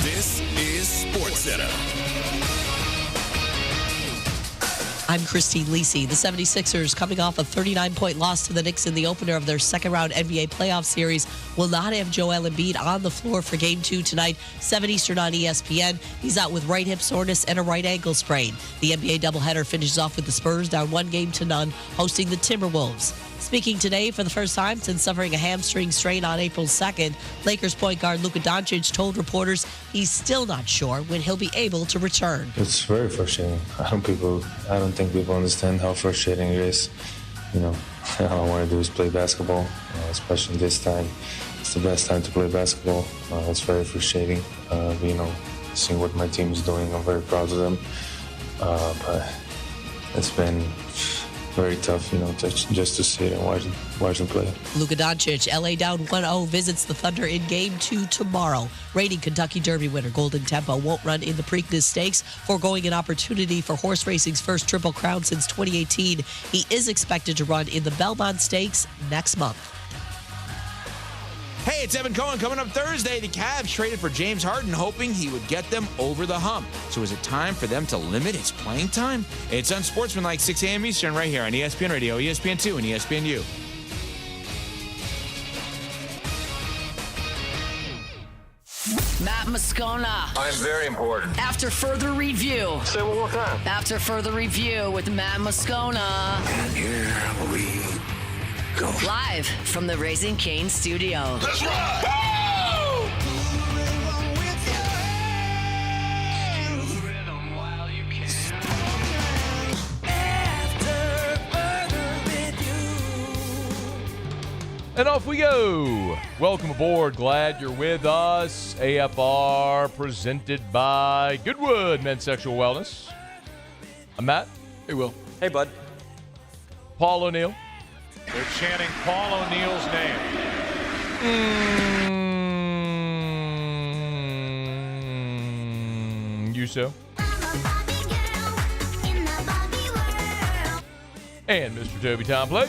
This is SportsCenter. I'm Christine Lisi. The 76ers, coming off a 39-point loss to the Knicks in the opener of their second-round NBA playoff series, will not have Joel Embiid on the floor for Game 2 tonight, 7 Eastern on ESPN. He's out with right hip soreness and a right ankle sprain. The NBA doubleheader finishes off with the Spurs down 1-0, hosting the Timberwolves. Speaking today for the first time since suffering a hamstring strain on April 2nd, Lakers point guard Luka Doncic told reporters he's still not sure when he'll be able to return. It's very frustrating. I don't think people understand how frustrating it is. All I want to do is play basketball, especially this time. It's the best time to play basketball. It's very frustrating. Seeing what my team is doing, I'm very proud of them. But it's been very tough, just to sit and watch them play. Luka Doncic, LA down 1-0, visits the Thunder in Game 2 tomorrow. Reigning Kentucky Derby winner Golden Tempo won't run in the Preakness Stakes, foregoing an opportunity for horse racing's first Triple Crown since 2018. He is expected to run in the Belmont Stakes next month. Hey, it's Evan Cohen. Coming up Thursday, the Cavs traded for James Harden, hoping he would get them over the hump. So is it time for them to limit his playing time? It's Unsportsmanlike, 6 a.m. Eastern, right here on ESPN Radio, ESPN2, and ESPNU. Matt Moscona. I'm very important. After further review. Say it one more time. After further review with Matt Moscona. And here we go. Live from the Raising Cane studio. Let's rock! And off we go. Welcome aboard. Glad you're with us. AFR presented by Goodwood Men's Sexual Wellness. I'm Matt. Hey, Will. Hey, bud. Paul O'Neill. They're chanting Paul O'Neill's name. You so. And Mr. Toby Tomplay.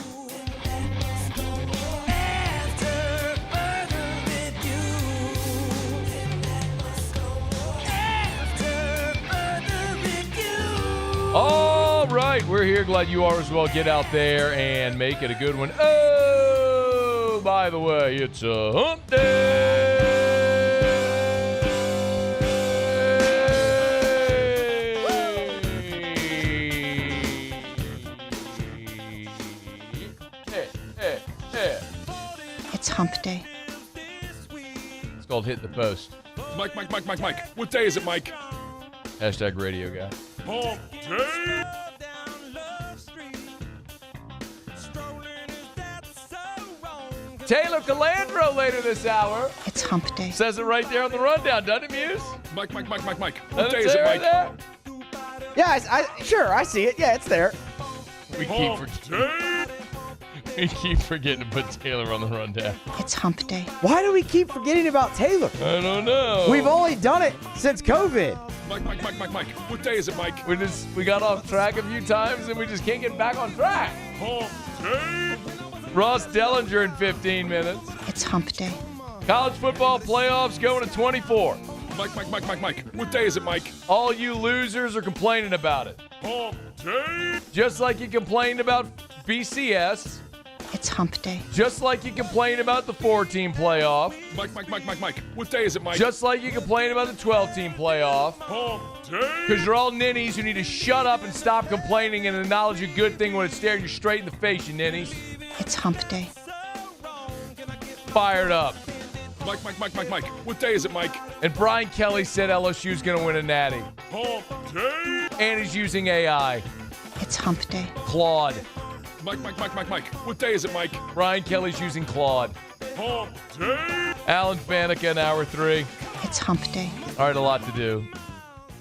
All right, we're here. Glad you are as well. Get out there and make it a good one. Oh, by the way, it's a hump day. It's hump day. It's called Hit the Post. Mike. What day is it, Mike? Hashtag radio guy. Hump day. Taylor Calandro later this hour. It's hump day. Says it right there on the rundown, doesn't it, Muse? Mike. What day is it, Mike? There? Yeah, sure, I see it. Yeah, it's there. We keep forgetting to put Taylor on the rundown. It's hump day. Why do we keep forgetting about Taylor? I don't know. We've only done it since COVID. Mike. What day is it, Mike? We got off track a few times and we just can't get back on track. Hump day. Ross Dellenger in 15 minutes. It's hump day. College football playoffs going to 24. Mike. What day is it, Mike? All you losers are complaining about it. Hump day. Just like you complained about BCS. It's hump day. Just like you complain about the 4-team playoff. Mike. What day is it, Mike? Just like you complain about the 12-team playoff. Hump day. Because you're all ninnies who need to shut up and stop complaining and acknowledge a good thing when it's staring you straight in the face, you ninnies. It's hump day. Fired up. Mike. What day is it, Mike? And Brian Kelly said LSU's going to win a natty. Hump day. And he's using AI. It's hump day. Claude. Mike. What day is it, Mike? Brian Kelly's using Claude. Hump day. Alan Faneca in hour 3. It's hump day. All right, a lot to do.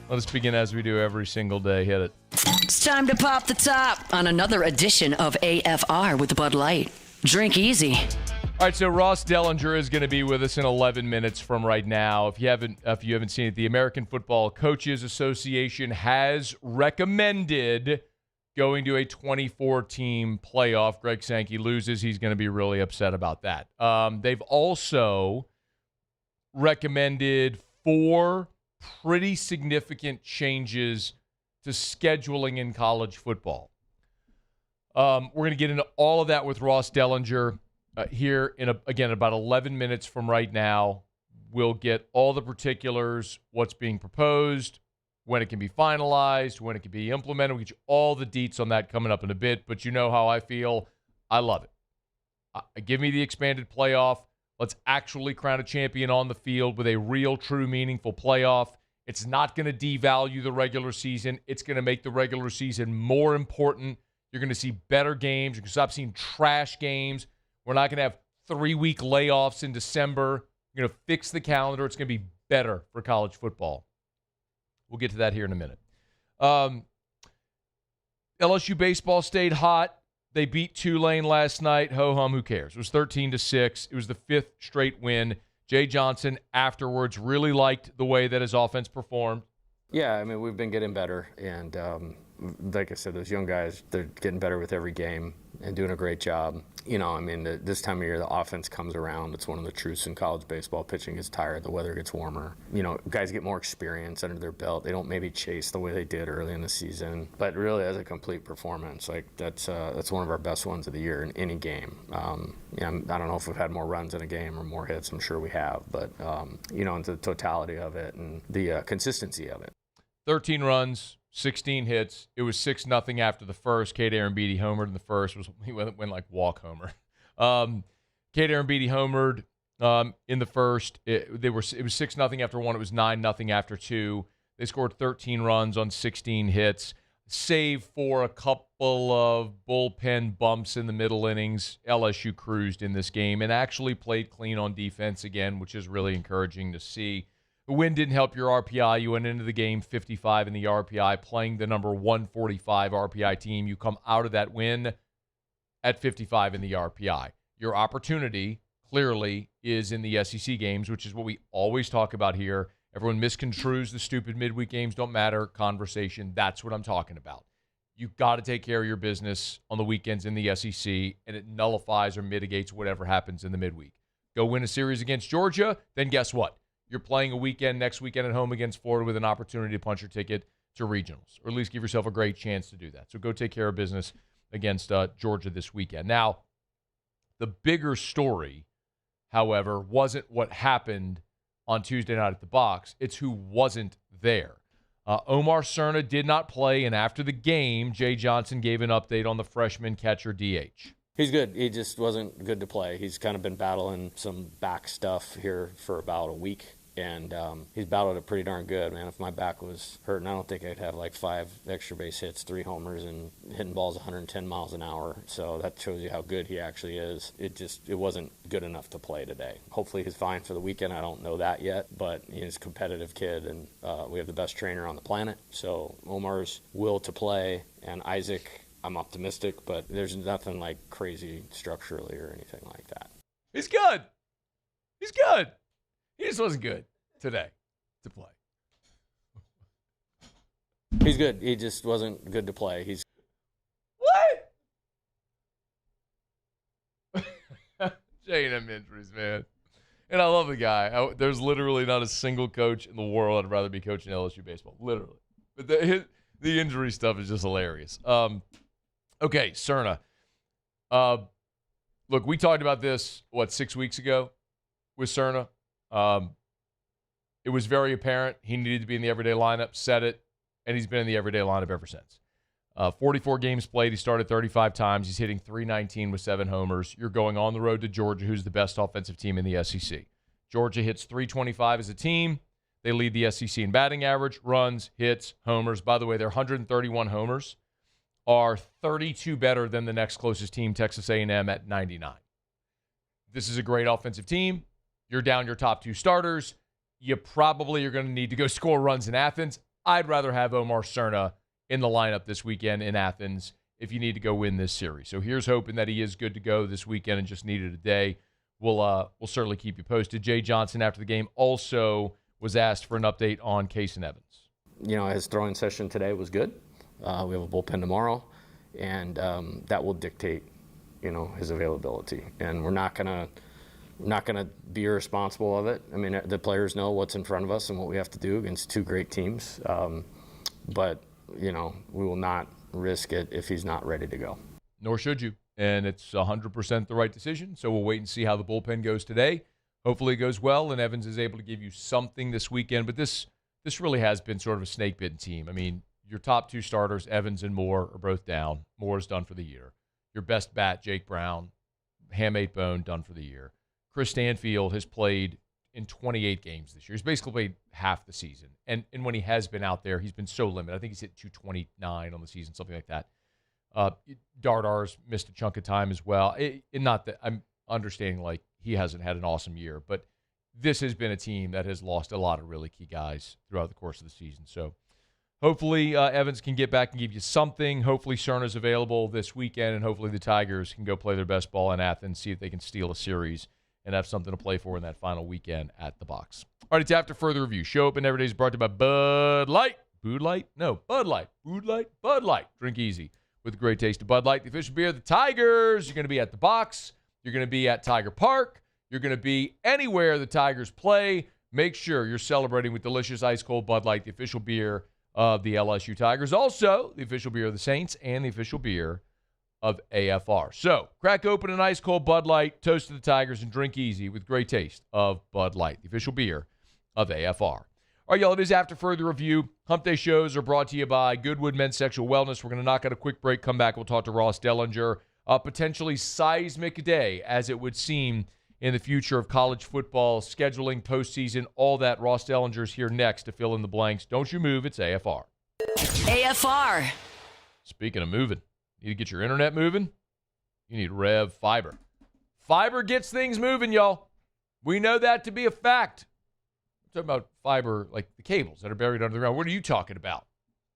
Let us begin as we do every single day. Hit it. It's time to pop the top on another edition of AFR with Bud Light. Drink easy. All right, so Ross Dellenger is going to be with us in 11 minutes from right now. If you haven't seen it, the American Football Coaches Association has recommended going to a 24-team playoff. Greg Sankey loses. He's going to be really upset about that. They've also recommended 4 pretty significant changes to scheduling in college football. We're going to get into all of that with Ross Dellenger here in, again, about 11 minutes from right now. We'll get all the particulars, what's being proposed, when it can be finalized, when it can be implemented. We'll get you all the deets on that coming up in a bit, but you know how I feel. I love it. Give me the expanded playoff. Let's actually crown a champion on the field with a real, true, meaningful playoff. It's not going to devalue the regular season. It's going to make the regular season more important. You're going to see better games. You're going to stop seeing trash games. We're not going to have 3-week layoffs in December. You're going to fix the calendar. It's going to be better for college football. We'll get to that here in a minute. LSU baseball stayed hot. They beat Tulane last night. Ho-hum, who cares? It was 13-6. It was the 5th straight win. Jay Johnson afterwards really liked the way that his offense performed. Yeah, I mean, we've been getting better. And like I said, those young guys, they're getting better with every game and doing a great job. You know, I mean, this time of year, the offense comes around. It's one of the truths in college baseball. Pitching gets tired. The weather gets warmer. You know, guys get more experience under their belt. They don't maybe chase the way they did early in the season. But really, as a complete performance, like that's one of our best ones of the year in any game. Yeah, I don't know if we've had more runs in a game or more hits. I'm sure we have. But, you know, into the totality of it and the consistency of it. 13 runs. 16 hits. It was 6-0 after the first. Kate Arambeedi homered in the first. He went like walk homer. Kate Arambeedi homered in the first. It was 6-0 after one. It was 9-0 after two. They scored 13 runs on 16 hits, save for a couple of bullpen bumps in the middle innings. LSU cruised in this game and actually played clean on defense again, which is really encouraging to see. The win didn't help your RPI. You went into the game 55 in the RPI, playing the number 145 RPI team. You come out of that win at 55 in the RPI. Your opportunity, clearly, is in the SEC games, which is what we always talk about here. Everyone misconstrues the stupid midweek games don't matter conversation. That's what I'm talking about. You've got to take care of your business on the weekends in the SEC, and it nullifies or mitigates whatever happens in the midweek. Go win a series against Georgia, then guess what? You're playing a weekend next weekend at home against Florida with an opportunity to punch your ticket to regionals, or at least give yourself a great chance to do that. So go take care of business against Georgia this weekend. Now, the bigger story, however, wasn't what happened on Tuesday night at the box. It's who wasn't there. Omar Serna did not play, and after the game, Jay Johnson gave an update on the freshman catcher DH. He's good. He just wasn't good to play. He's kind of been battling some back stuff here for about a week, and he's battled it pretty darn good, man. If my back was hurting, I don't think I'd have like 5 extra base hits, 3 homers, and hitting balls 110 miles an hour. So that shows you how good he actually is. It wasn't good enough to play today. Hopefully he's fine for the weekend. I don't know that yet, but he's a competitive kid, and we have the best trainer on the planet. So Omar's will to play, and Isaac, I'm optimistic, but there's nothing like crazy structurally or anything like that. He's good. He's good. He just wasn't good today to play. He's good. He just wasn't good to play. He's what? J&M injuries, man. And I love the guy. There's literally not a single coach in the world I'd rather be coaching LSU baseball. Literally. But the injury stuff is just hilarious. Okay, Serna. Look, we talked about this, 6 weeks ago with Serna. It was very apparent he needed to be in the everyday lineup, said it, and he's been in the everyday lineup ever since. 44 games played. He started 35 times. He's hitting .319 with 7 homers. You're going on the road to Georgia, who's the best offensive team in the SEC. Georgia hits .325 as a team. They lead the SEC in batting average, runs, hits, homers. By the way, their 131 homers are 32 better than the next closest team, Texas A&M, at 99. This is a great offensive team. You're down your top 2 starters. You probably are going to need to go score runs in Athens. I'd rather have Omar Serna in the lineup this weekend in Athens if you need to go win this series. So here's hoping that he is good to go this weekend and just needed a day. We'll certainly keep you posted. Jay Johnson, after the game, also was asked for an update on Casan Evans. You know, his throwing session today was good. We have a bullpen tomorrow, and that will dictate, his availability. And we're not going to not going to be irresponsible of it. I mean, the players know what's in front of us and what we have to do against two great teams. But, we will not risk it if he's not ready to go. Nor should you. And it's 100% the right decision. So we'll wait and see how the bullpen goes today. Hopefully it goes well and Evans is able to give you something this weekend. But this really has been sort of a snake-bitten team. I mean, your top two starters, Evans and Moore, are both down. Moore's done for the year. Your best bat, Jake Brown, hamate bone, done for the year. Chris Stanfield has played in 28 games this year. He's basically played half the season. And when he has been out there, he's been so limited. I think he's hit 229 on the season, something like that. Dardar's missed a chunk of time as well. Not that I'm understanding like he hasn't had an awesome year, but this has been a team that has lost a lot of really key guys throughout the course of the season. So hopefully Evans can get back and give you something. Hopefully Serna's available this weekend, and hopefully the Tigers can go play their best ball in Athens, see if they can steal a series and have something to play for in that final weekend at the box. All right, it's After Further Review. Show Up and Every Day is brought to you by Bud Light. Bud Light? No, Bud Light. Bud Light? Bud Light. Drink easy with the great taste of Bud Light, the official beer of the Tigers. You're going to be at the box. You're going to be at Tiger Park. You're going to be anywhere the Tigers play. Make sure you're celebrating with delicious ice-cold Bud Light, the official beer of the LSU Tigers. Also, the official beer of the Saints and the official beer of AFR. So, crack open an ice-cold Bud Light, toast to the Tigers, and drink easy with great taste of Bud Light, the official beer of AFR. All right, y'all, it is After Further Review. Hump Day shows are brought to you by Goodwood Men's Sexual Wellness. We're going to knock out a quick break, come back, we'll talk to Ross Dellenger. A potentially seismic day, as it would seem, in the future of college football, scheduling, postseason, all that. Ross Dellenger's here next to fill in the blanks. Don't you move, it's AFR. AFR. Speaking of moving, need to get your internet moving? You need Rev Fiber. Fiber gets things moving, y'all. We know that to be a fact. I'm talking about fiber, like the cables that are buried under the ground. What are you talking about?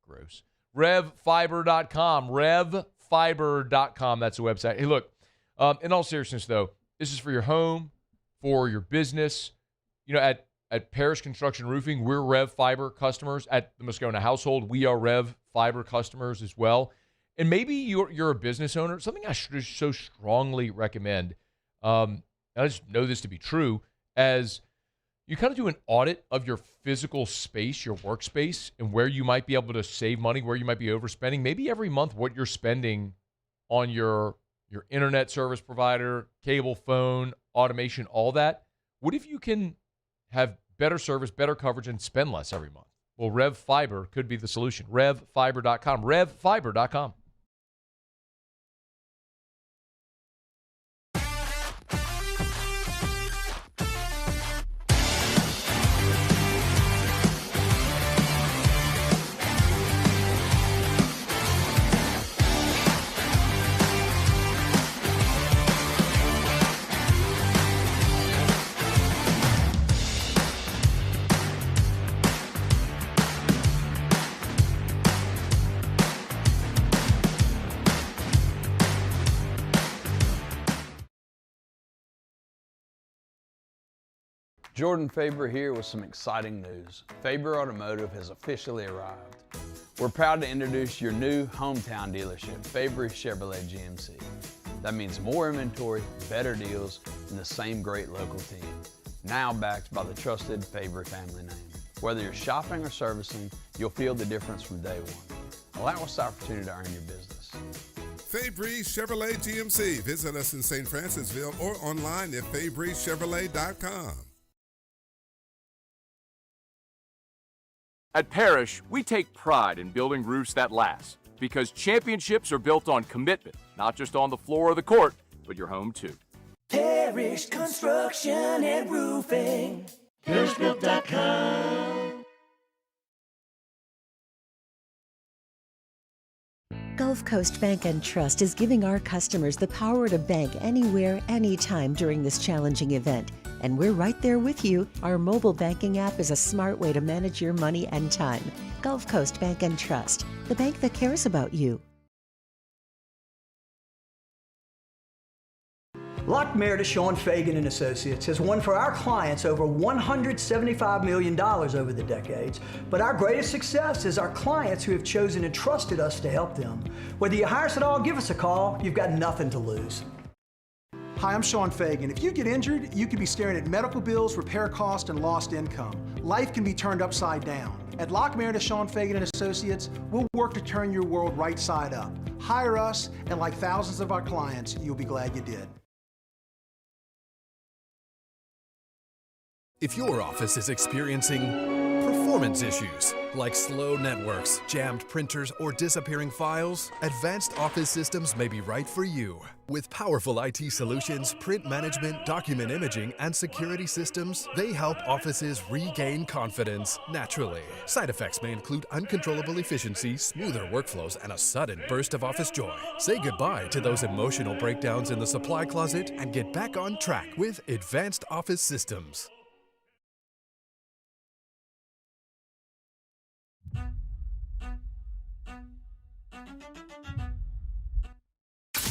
Gross. RevFiber.com. RevFiber.com. That's the website. Hey, look, in all seriousness, though, this is for your home, for your business. At Parish Construction Roofing, we're Rev Fiber customers. At the Moscona household, we are Rev Fiber customers as well. And maybe you're a business owner. Something I should so strongly recommend, and I just know this to be true, as you kind of do an audit of your physical space, your workspace, and where you might be able to save money, where you might be overspending. Maybe every month what you're spending on your internet service provider, cable, phone, automation, all that. What if you can have better service, better coverage, and spend less every month? Well, Rev Fiber could be the solution. RevFiber.com. RevFiber.com. Jordan Faber here with some exciting news. Faber Automotive has officially arrived. We're proud to introduce your new hometown dealership, Faber Chevrolet GMC. That means more inventory, better deals, and the same great local team. Now backed by the trusted Faber family name. Whether you're shopping or servicing, you'll feel the difference from day one. Allow us the opportunity to earn your business. Faber Chevrolet GMC. Visit us in St. Francisville or online at FaberChevrolet.com. At Parish, we take pride in building roofs that last, because championships are built on commitment, not just on the floor or the court, but your home too. Parish Construction and Roofing. ParishBuilt.com. Gulf Coast Bank and Trust is giving our customers the power to bank anywhere, anytime during this challenging event. And we're right there with you. Our mobile banking app is a smart way to manage your money and time. Gulf Coast Bank and Trust, the bank that cares about you. Lockmere to Sean Fagan and Associates has won for our clients over $175 million over the decades, but our greatest success is our clients who have chosen and trusted us to help them. Whether you hire us at all, give us a call. You've got nothing to lose. Hi, I'm Sean Fagan. If you get injured, you could be staring at medical bills, repair costs, and lost income. Life can be turned upside down. At Lock Meredith, Sean Fagan and Associates, we'll work to turn your world right side up. Hire us, and like thousands of our clients, you'll be glad you did. If your office is experiencing performance issues like slow networks, jammed printers, or disappearing files, Advanced Office Systems may be right for you. With powerful IT solutions, print management, document imaging, and security systems, they help offices regain confidence naturally. Side effects may include uncontrollable efficiency, smoother workflows, and a sudden burst of office joy. Say goodbye to those emotional breakdowns in the supply closet and get back on track with Advanced Office Systems.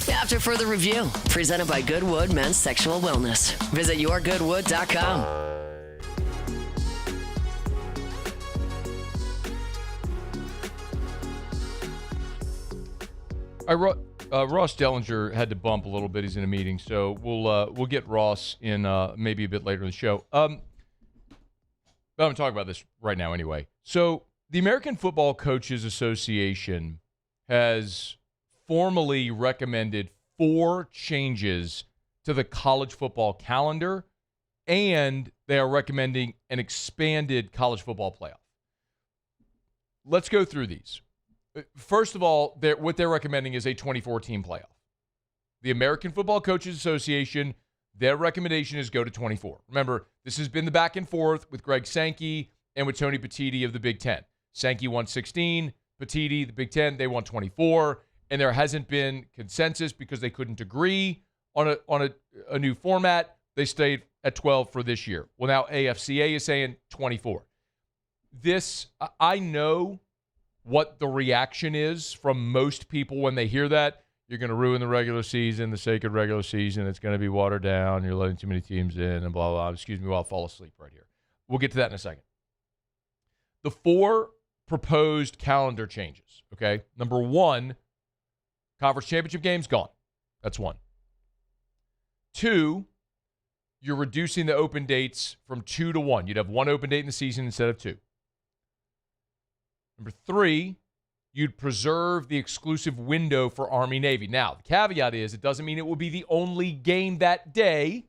After further review, presented by Goodwood Men's Sexual Wellness. Visit yourgoodwood.com. Ross Dellenger had to bump a little bit. He's in a meeting, so we'll get Ross in maybe a bit later in the show. But I'm going to talk about this right now anyway. So the American Football Coaches Association has formally recommended 4 changes to the college football calendar, and they are recommending an expanded college football playoff. Let's go through these. First of all, what they're recommending is a 24-team playoff. The American Football Coaches Association, their recommendation is go to 24. Remember, this has been the back and forth with Greg Sankey and with Tony Petitti of the Big Ten. Sankey won 16, Petitti, the Big Ten, they won 24. And there hasn't been consensus because they couldn't agree on a new format. They stayed at 12 for this year. Well, now AFCA is saying 24. This, I know what the reaction is from most people when they hear that. You're going to ruin the regular season, the sacred regular season. It's going to be watered down. You're letting too many teams in and blah, blah, blah. Excuse me while I fall asleep right here. We'll get to that in a second. The 4 proposed calendar changes, okay? Number 1, conference championship games, gone. That's 1. 2, you're reducing the open dates from 2 to 1. You'd have 1 open date in the season instead of 2. Number 3, you'd preserve the exclusive window for Army-Navy. Now, the caveat is it doesn't mean it will be the only game that day.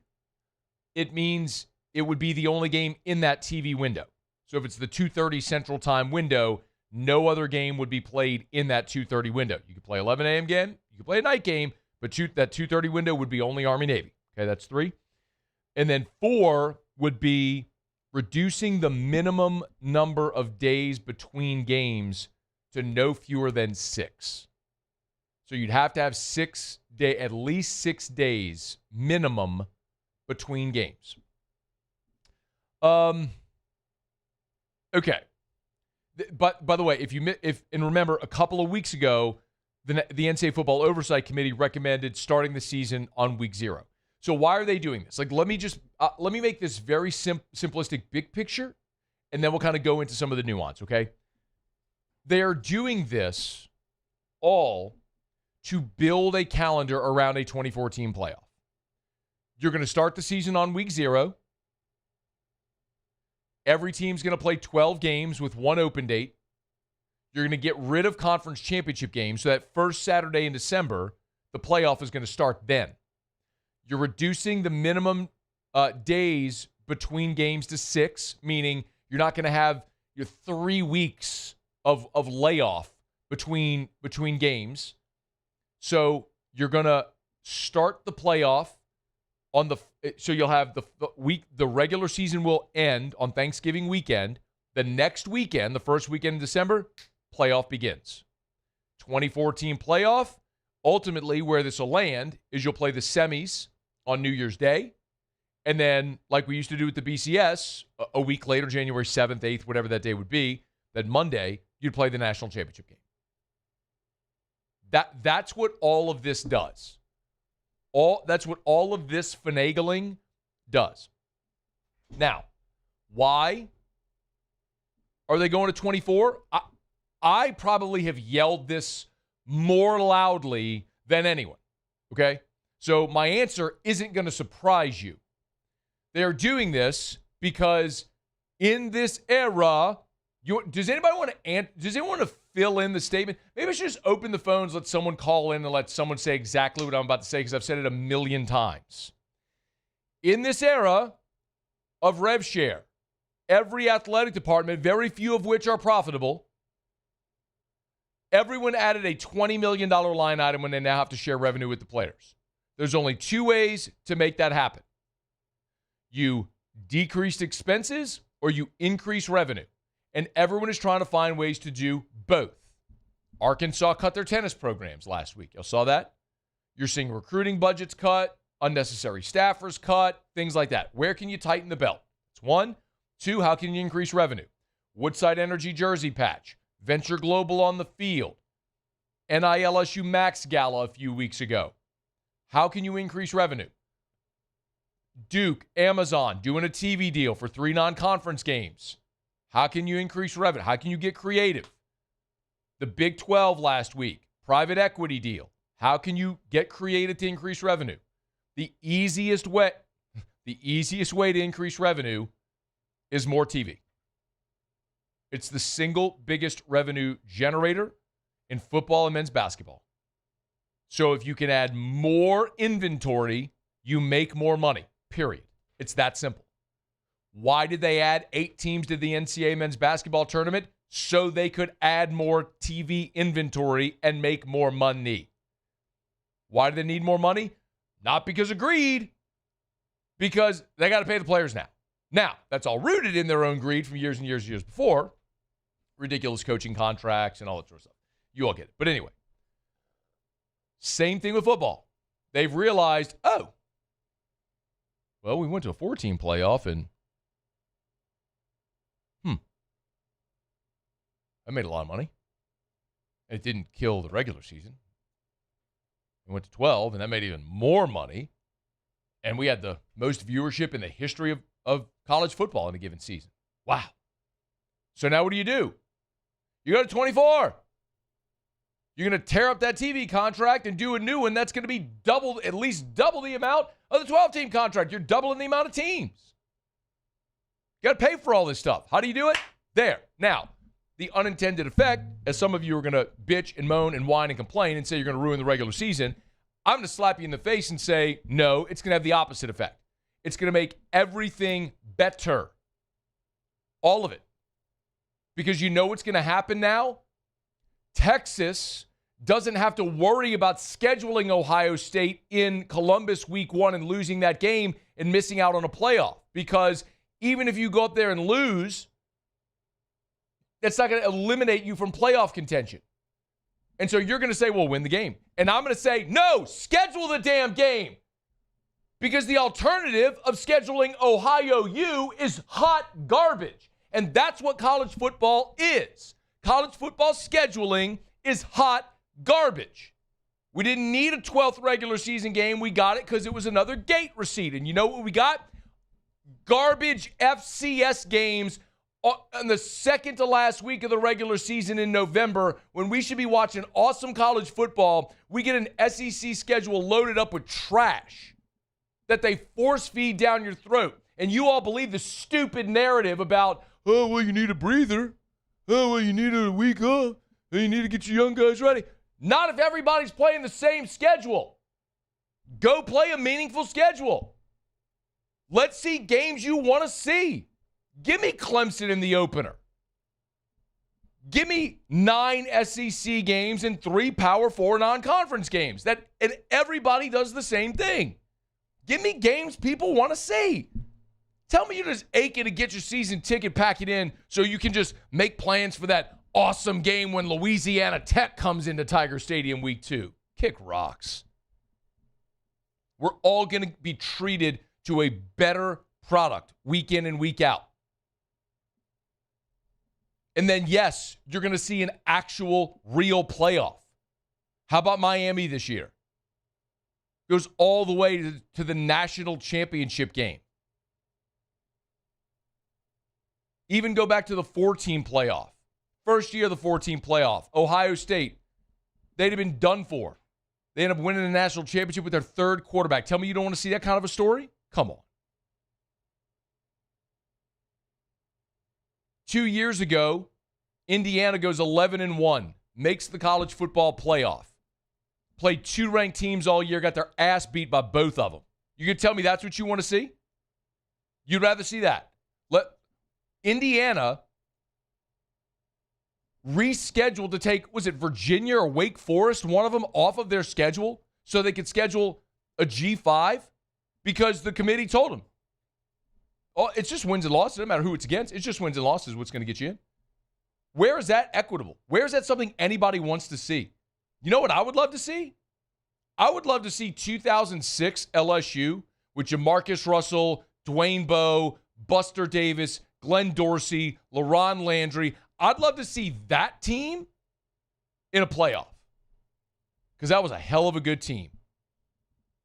It means it would be the only game in that TV window. So if it's the 2:30 Central Time window, no other game would be played in that 2:30 window. You could play 11 a.m. game, you could play a night game, but that 2:30 window would be only Army-Navy. Okay, that's 3. And then 4 would be reducing the minimum number of days between games to no fewer than 6. So you'd have to have at least 6 days minimum between games. Okay. But by the way, and remember, a couple of weeks ago, the NCAA Football Oversight Committee recommended starting the season on week 0. So why are they doing this? Like, let me make this very simplistic big picture, and then we'll kind of go into some of the nuance, okay? They are doing this all to build a calendar around a 24-team playoff. You're going to start the season on week 0. Every team's going to play 12 games with 1 open date. You're going to get rid of conference championship games, so that first Saturday in December, the playoff is going to start then. You're reducing the minimum days between games to 6, meaning you're not going to have your 3 weeks of layoff between games. So you're going to start the playoff so you'll have the regular season will end on Thanksgiving weekend. The next weekend, the first weekend in December, playoff begins. 24-team playoff. Ultimately, where this will land is you'll play the semis on New Year's Day. And then, like we used to do with the BCS, a week later, January 7th, 8th, whatever that day would be, that Monday, you'd play the national championship game. That's what all of this does. That's what all of this finagling does. Now, why are they going to 24? I probably have yelled this more loudly than anyone, okay? So my answer isn't going to surprise you. They're doing this because in this era, does anyone want to fill in the statement? Maybe I should just open the phones, let someone call in, and let someone say exactly what I'm about to say because I've said it a million times. In this era of rev share, every athletic department, very few of which are profitable, everyone added a $20 million line item when they now have to share revenue with the players. There's only two ways to make that happen. You decrease expenses or you increase revenue. And everyone is trying to find ways to do both. Arkansas cut their tennis programs last week. Y'all saw that? You're seeing recruiting budgets cut, unnecessary staffers cut, things like that. Where can you tighten the belt? It's one. Two, how can you increase revenue? Woodside Energy jersey patch, Venture Global on the field, NILSU Max Gala a few weeks ago. How can you increase revenue? Duke, Amazon, doing a TV deal for 3 non-conference games. How can you increase revenue? How can you get creative? The Big 12 last week, private equity deal. How can you get creative to increase revenue? The easiest way to increase revenue is more TV. It's the single biggest revenue generator in football and men's basketball. So if you can add more inventory, you make more money, period. It's that simple. Why did they add 8 teams to the NCAA men's basketball tournament? So they could add more TV inventory and make more money. Why do they need more money? Not because of greed, because they got to pay the players now. Now, that's all rooted in their own greed from years and years and years before. Ridiculous coaching contracts and all that sort of stuff. You all get it. But anyway, same thing with football. They've realized, we went to a 4-team playoff and I made a lot of money. It didn't kill the regular season. We went to 12, and that made even more money. And we had the most viewership in the history of college football in a given season. Wow. So now what do? You go to 24. You're going to tear up that TV contract and do a new one that's going to be at least double the amount of the 12-team contract. You're doubling the amount of teams. You got to pay for all this stuff. How do you do it? There. Now, the unintended effect, as some of you are going to bitch and moan and whine and complain and say you're going to ruin the regular season, I'm going to slap you in the face and say, no, it's going to have the opposite effect. It's going to make everything better. All of it. Because you know what's going to happen now? Texas doesn't have to worry about scheduling Ohio State in Columbus week 1 and losing that game and missing out on a playoff. Because even if you go up there and lose, that's not going to eliminate you from playoff contention. And so you're going to say, well, win the game. And I'm going to say, no, schedule the damn game. Because the alternative of scheduling Ohio U is hot garbage. And that's what college football is. College football scheduling is hot garbage. We didn't need a 12th regular season game. We got it because it was another gate receipt. And you know what we got? Garbage FCS games on the second to last week of the regular season in November, when we should be watching awesome college football. We get an SEC schedule loaded up with trash that they force feed down your throat. And you all believe the stupid narrative about, oh, well, you need a breather. Oh, well, you need a week off. Oh, you need to get your young guys ready. Not if everybody's playing the same schedule. Go play a meaningful schedule. Let's see games you want to see. Give me Clemson in the opener. Give me 9 SEC games and 3 Power 4 non-conference games. And everybody does the same thing. Give me games people want to see. Tell me you're just aching to get your season ticket packet in so you can just make plans for that awesome game when Louisiana Tech comes into Tiger Stadium week 2. Kick rocks. We're all going to be treated to a better product week in and week out. And then, yes, you're going to see an actual real playoff. How about Miami this year? Goes all the way to the national championship game. Even go back to the 4-team playoff. First year of the 4-team playoff. Ohio State, they'd have been done for. They end up winning the national championship with their third quarterback. Tell me you don't want to see that kind of a story? Come on. 2 years ago, Indiana goes 11-1, makes the college football playoff. Played 2 ranked teams all year, got their ass beat by both of them. You can tell me that's what you want to see? You'd rather see that. Let Indiana rescheduled to take, was it Virginia or Wake Forest, one of them off of their schedule so they could schedule a G5 because the committee told them, oh, it's just wins and losses. It doesn't matter who it's against. It's just wins and losses what's going to get you in. Where is that equitable? Where is that something anybody wants to see? You know what I would love to see? I would love to see 2006 LSU with Jamarcus Russell, Dwayne Bowe, Buster Davis, Glenn Dorsey, LaRon Landry. I'd love to see that team in a playoff because that was a hell of a good team.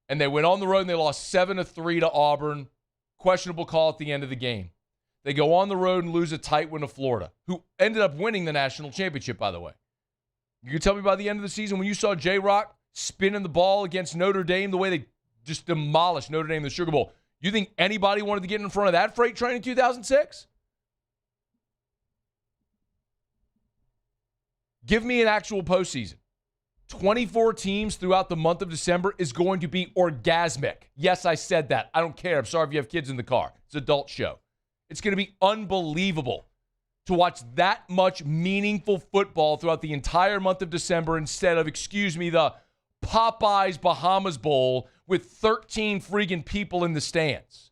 And they went on the road and they lost 7-3 to Auburn. Questionable call at the end of the game. They go on the road and lose a tight win to Florida, who ended up winning the national championship, by the way. You can tell me by the end of the season when you saw J-Rock spinning the ball against Notre Dame, the way they just demolished Notre Dame in the Sugar Bowl, you think anybody wanted to get in front of that freight train in 2006? Give me an actual postseason. 24 teams throughout the month of December is going to be orgasmic. Yes, I said that. I don't care. I'm sorry if you have kids in the car. It's an adult show. It's going to be unbelievable to watch that much meaningful football throughout the entire month of December instead of, the Popeyes Bahamas Bowl with 13 freaking people in the stands.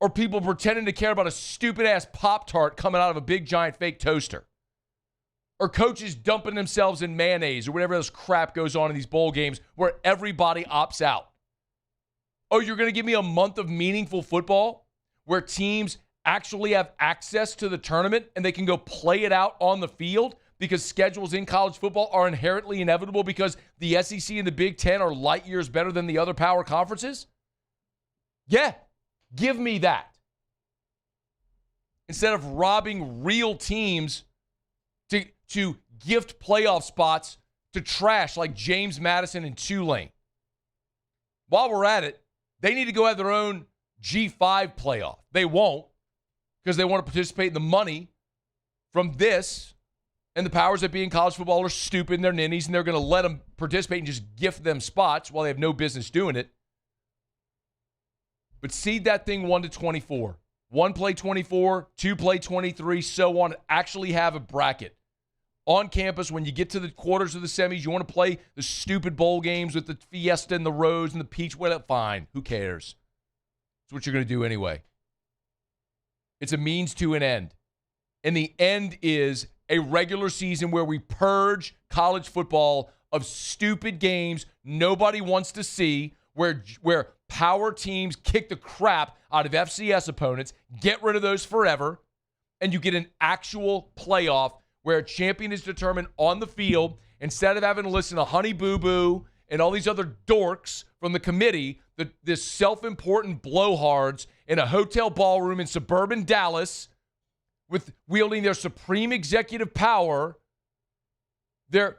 Or people pretending to care about a stupid-ass Pop-Tart coming out of a big, giant fake toaster. Or coaches dumping themselves in mayonnaise or whatever else crap goes on in these bowl games where everybody opts out. Oh, you're going to give me a month of meaningful football where teams actually have access to the tournament and they can go play it out on the field because schedules in college football are inherently inevitable because the SEC and the Big Ten are light years better than the other power conferences? Yeah, give me that. Instead of robbing real teams to gift playoff spots to trash like James Madison and Tulane. While we're at it, they need to go have their own G5 playoff. They won't because they want to participate in the money from this, and the powers that be in college football are stupid and they're ninnies, and they're going to let them participate and just gift them spots while they have no business doing it. But seed that thing 1-24. 1 play 24, 2 play 23, so on. Actually have a bracket. On campus, when you get to the quarters of the semis, you want to play the stupid bowl games with the Fiesta and the Rose and the Peach. Well, fine. Who cares? It's what you're going to do anyway. It's a means to an end. And the end is a regular season where we purge college football of stupid games nobody wants to see, where power teams kick the crap out of FCS opponents, get rid of those forever, and you get an actual playoff where a champion is determined on the field instead of having to listen to Honey Boo Boo and all these other dorks from the committee, this self-important blowhards in a hotel ballroom in suburban Dallas with wielding their supreme executive power,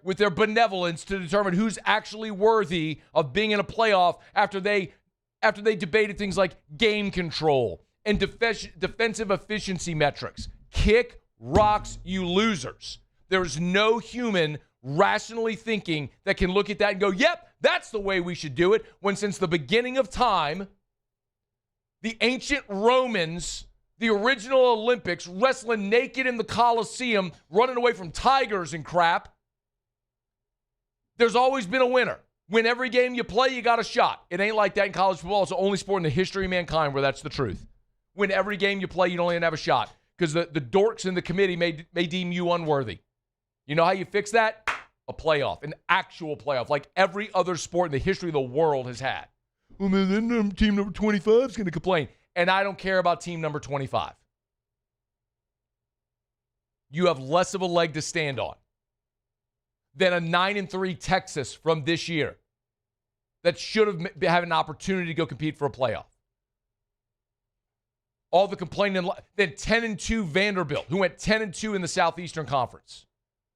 with their benevolence to determine who's actually worthy of being in a playoff after they debated things like game control and defensive efficiency metrics. Kick rocks, you losers. There's no human rationally thinking that can look at that and go, yep, that's the way we should do it, when since the beginning of time, the ancient Romans, the original Olympics, wrestling naked in the Colosseum, running away from tigers and crap, there's always been a winner. Win every game you play, you got a shot. It ain't like that in college football. It's the only sport in the history of mankind where that's the truth. Win every game you play, you don't even have a shot. Because the dorks in the committee may deem you unworthy. You know how you fix that? A playoff, an actual playoff, like every other sport in the history of the world has had. Well, man, then team number 25 is going to complain. And I don't care about team number 25. You have less of a leg to stand on than a 9-3 Texas from this year that should have had an opportunity to go compete for a playoff. All the complaining, then 10-2 Vanderbilt, who went 10-2 in the Southeastern Conference,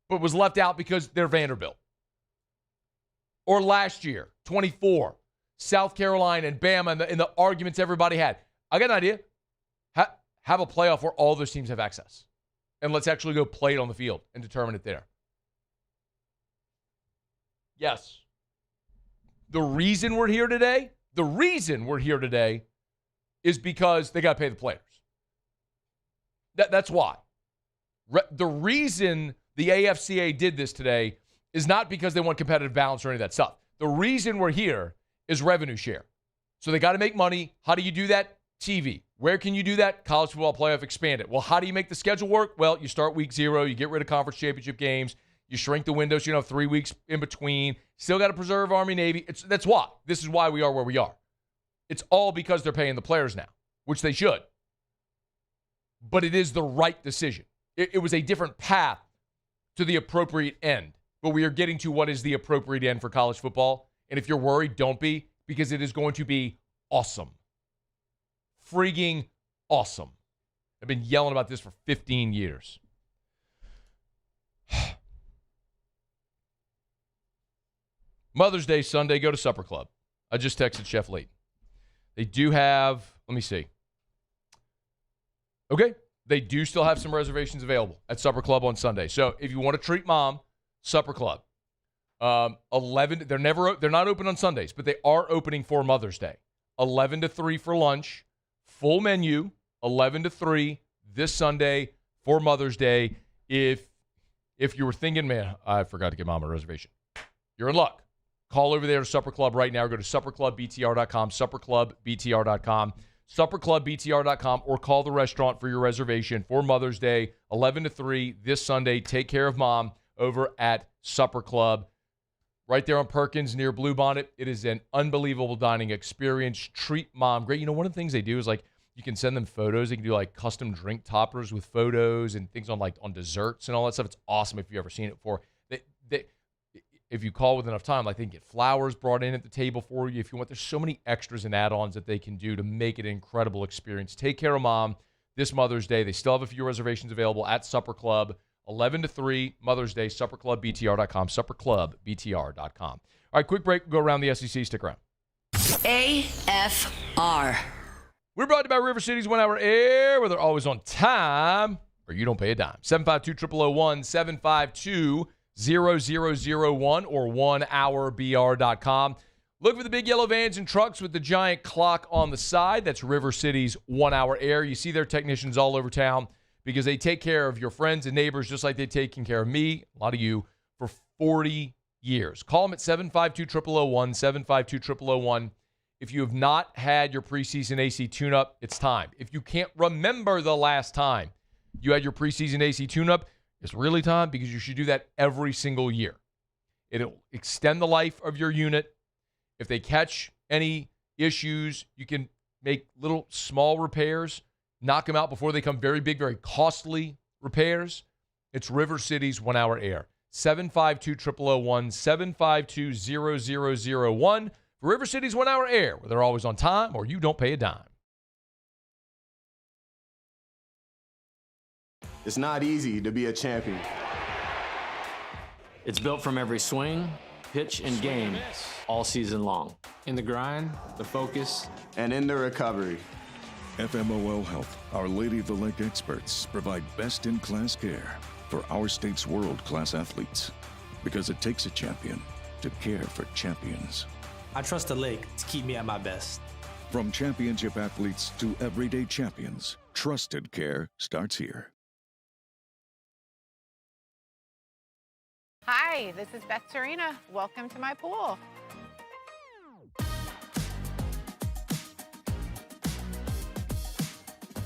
but was left out because they're Vanderbilt. Or last year, 24, South Carolina and Bama and the arguments everybody had. I got an idea. Have a playoff where all those teams have access. And let's actually go play it on the field and determine it there. Yes. The reason we're here today is because they got to pay the players. That's why. The reason the AFCA did this today is not because they want competitive balance or any of that stuff. The reason we're here is revenue share. So they got to make money. How do you do that? TV. Where can you do that? College football playoff expanded. Well, how do you make the schedule work? Well, you start week 0. You get rid of conference championship games. You shrink the windows. You have 3 weeks in between. Still got to preserve Army, Navy. That's why. This is why we are where we are. It's all because they're paying the players now, which they should. But it is the right decision. It was a different path to the appropriate end. But we are getting to what is the appropriate end for college football. And if you're worried, don't be, because it is going to be awesome. Frigging awesome. I've been yelling about this for 15 years. Mother's Day Sunday, go to Supper Club. I just texted Chef Layton. They do have, let me see. Okay, they do still have some reservations available at Supper Club on Sunday. So if you want to treat mom, Supper Club. 11, they're not open on Sundays, but they are opening for Mother's Day. 11 to 3 for lunch. Full menu, 11 to 3 this Sunday for Mother's Day. If you were thinking, man, I forgot to give mom a reservation, you're in luck. Call over there to Supper Club right now. Go to supperclubbtr.com, supperclubbtr.com, supperclubbtr.com, or call the restaurant for your reservation for Mother's Day, 11 to 3 this Sunday. Take care of mom over at Supper Club. Right there on Perkins near Bluebonnet. It is an unbelievable dining experience. Treat mom great. You know, one of the things they do is like you can send them photos. They can do like custom drink toppers with photos and things on desserts and all that stuff. It's awesome if you've ever seen it before. If you call with enough time, like they can get flowers brought in at the table for you if you want. There's so many extras and add-ons that they can do to make it an incredible experience. Take care of mom this Mother's Day. They still have a few reservations available at Supper Club. 11 to 3, Mother's Day, supperclubbtr.com, supperclubbtr.com. All right, quick break. We'll go around the SEC. Stick around. AFR. We're brought to you by River City's 1 Hour Air, where they're always on time, or you don't pay a dime. 752-0001, 752-0001, or 1hourbr.com. Look for the big yellow vans and trucks with the giant clock on the side. That's River City's 1 Hour Air. You see their technicians all over town, because they take care of your friends and neighbors just like they've taken care of me, a lot of you, for 40 years. Call them at 752-0001, 752-0001. If you have not had your preseason AC tune-up, it's time. If you can't remember the last time you had your preseason AC tune-up, it's really time, because you should do that every single year. It'll extend the life of your unit. If they catch any issues, you can make little small repairs, knock them out before they come very big, very costly repairs. It's River City's 1 Hour Air. 752-0001, 752-0001 for River City's 1 Hour Air, where they're always on time or you don't pay a dime. It's not easy to be a champion. It's built from every swing, pitch, and game all season long. In the grind, the focus, and in the recovery. FMOL Health, Our Lady of the Lake experts provide best-in-class care for our state's world-class athletes, because it takes a champion to care for champions. I trust the lake to keep me at my best. From championship athletes to everyday champions, trusted care starts here. Hi, this is Beth Serena. Welcome to my pool.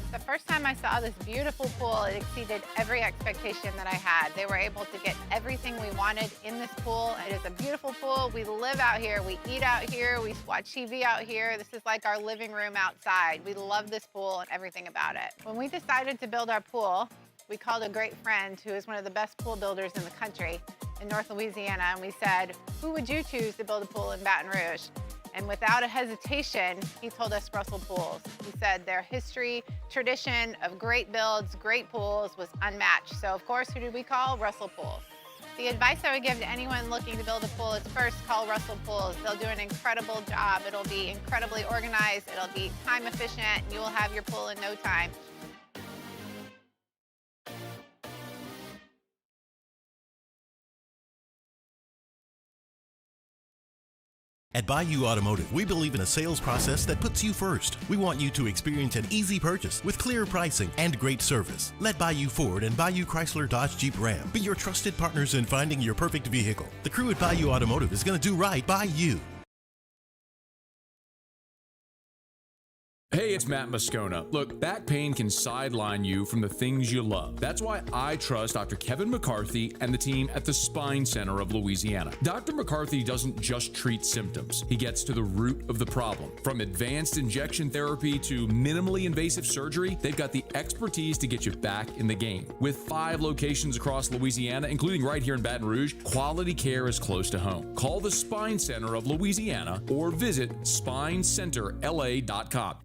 The first time I saw this beautiful pool, it exceeded every expectation that I had. They were able to get everything we wanted in this pool. It is a beautiful pool. We live out here, we eat out here, we watch TV out here. This is like our living room outside. We love this pool and everything about it. When we decided to build our pool, we called a great friend who is one of the best pool builders in the country in North Louisiana, and we said, who would you choose to build a pool in Baton Rouge? And without a hesitation, he told us Russell Pools. He said their history, tradition of great builds, great pools was unmatched. So of course, who did we call? Russell Pools. The advice I would give to anyone looking to build a pool is first call Russell Pools. They'll do an incredible job. It'll be incredibly organized. It'll be time efficient. You will have your pool in no time. At Bayou Automotive, we believe in a sales process that puts you first. We want you to experience an easy purchase with clear pricing and great service. Let Bayou Ford and Bayou Chrysler Dodge Jeep Ram be your trusted partners in finding your perfect vehicle. The crew at Bayou Automotive is going to do right by you. Hey, it's Matt Moscona. Look, back pain can sideline you from the things you love. That's why I trust Dr. Kevin McCarthy and the team at the Spine Center of Louisiana. Dr. McCarthy doesn't just treat symptoms. He gets to the root of the problem. From advanced injection therapy to minimally invasive surgery, they've got the expertise to get you back in the game. With 5 locations across Louisiana, including right here in Baton Rouge, quality care is close to home. Call the Spine Center of Louisiana or visit spinecenterla.com.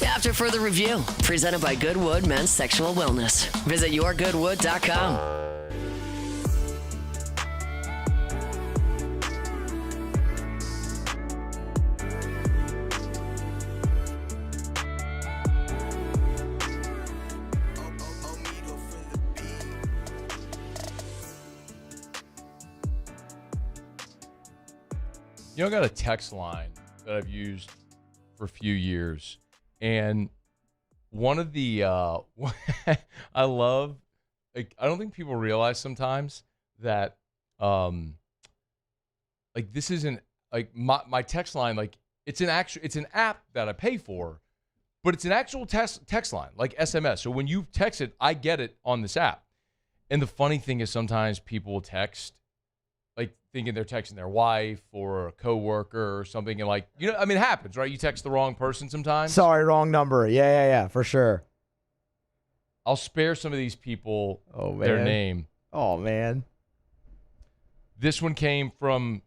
After further review, presented by Goodwood Men's Sexual Wellness. Visit yourgoodwood.com. I got a text line that I've used for a few years. And one of the, I love, like, I don't think people realize sometimes that, like, this isn't, like, my text line, like, it's an app that I pay for, but it's an actual text line, like SMS. So when you text it, I get it on this app. And the funny thing is sometimes people will text, like, thinking they're texting their wife or a coworker or something, and like, it happens, right? You text the wrong person sometimes. Sorry, wrong number. Yeah, for sure. I'll spare some of these people their name. Oh, man. This one came from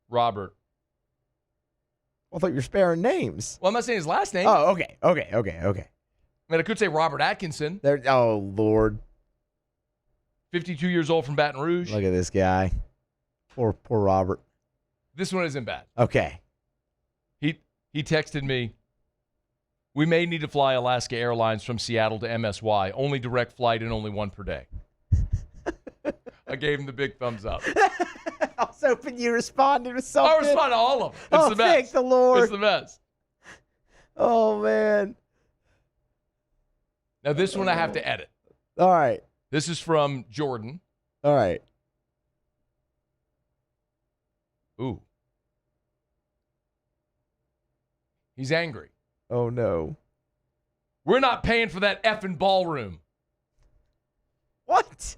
Robert. I thought you were sparing names. Well, I'm not saying his last name. Oh, okay. I mean, I could say Robert Atkinson. Oh, Lord. 52 years old from Baton Rouge. Look at this guy. Poor Robert. This one isn't bad. Okay. He texted me, we may need to fly Alaska Airlines from Seattle to MSY. Only direct flight and only one per day. I gave him the big thumbs up. I was hoping you responded with something. I respond to all of them. It's the best. Thank the Lord. It's the best. Oh, man. Now, this one I have to edit. All right. This is from Jordan. All right. Ooh. He's angry. Oh, no. We're not paying for that effing ballroom. What?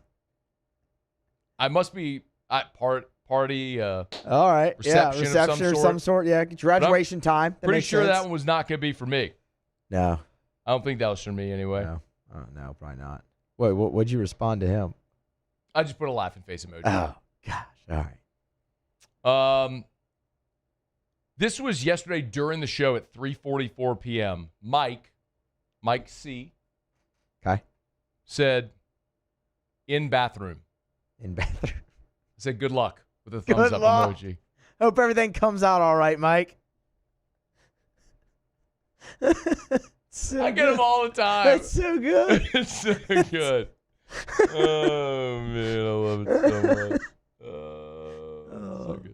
I must be at party. All right. Reception of some sort. Yeah, graduation time. Pretty sure that one was not going to be for me. No. I don't think that was for me anyway. No. No, probably not. Wait, what'd you respond to him? I just put a laughing face emoji. Oh, gosh. All right. This was yesterday during the show at 3:44 p.m. Mike C. Okay. Said, in bathroom. I said, good luck with a thumbs up emoji. Hope everything comes out all right, Mike. I get them all the time. That's so good. It's so good. Oh, man, I love it so much. So good.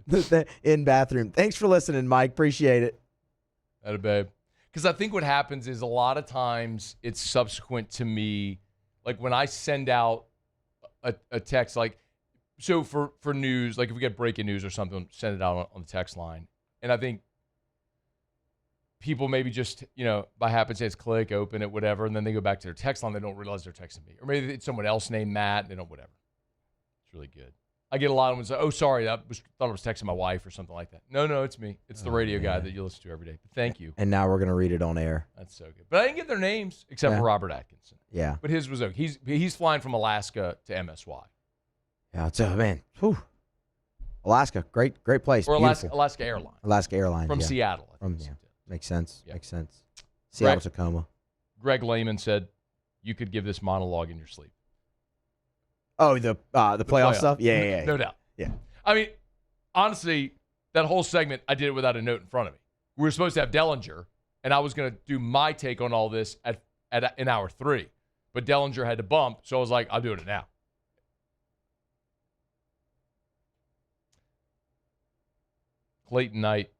In bathroom. Thanks for listening, Mike. Appreciate it. Atta babe. Because I think what happens is a lot of times it's subsequent to me, like when I send out a text, like, so for news, like if we get breaking news or something, send it out on the text line. And I think people maybe just, by happenstance click, open it, whatever, and then they go back to their text line. They don't realize they're texting me. Or maybe it's someone else named Matt. They don't, whatever. It's really good. I get a lot of them say, "Oh, sorry, thought I was texting my wife or something like that." No, it's me. It's the radio guy that you listen to every day. But thank you. And now we're gonna read it on air. That's so good. But I didn't get their names except for Robert Atkinson. Yeah. But his was okay. He's flying from Alaska to MSY. Yeah, it's man. Whew. Alaska, great place. Or Beautiful. Alaska Airlines. Alaska Airlines. From yeah. Seattle. Makes sense. Yeah. Makes sense. Seattle, Tacoma. Greg Lehman said you could give this monologue in your sleep. Oh, the playoff stuff? Yeah. No doubt. Yeah. I mean, honestly, that whole segment, I did it without a note in front of me. We were supposed to have Dellenger, and I was going to do my take on all this in hour 3. But Dellenger had to bump, so I was like, I'll do it now. Clayton Knight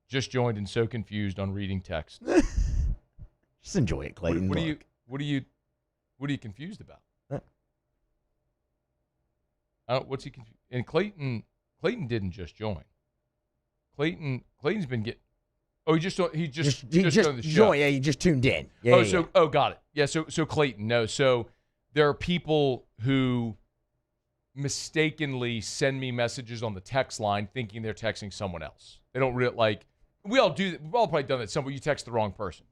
just joined and so confused on reading text. Just enjoy it, Clayton. What are you confused about? What's he confused? And Clayton didn't just join. Clayton's been getting. Oh, he just joined the show. Yeah, he just tuned in. Yeah, got it. Yeah, so Clayton, no. So there are people who mistakenly send me messages on the text line thinking they're texting someone else. They don't we all do. We've all probably done that. Somewhere you text the wrong person.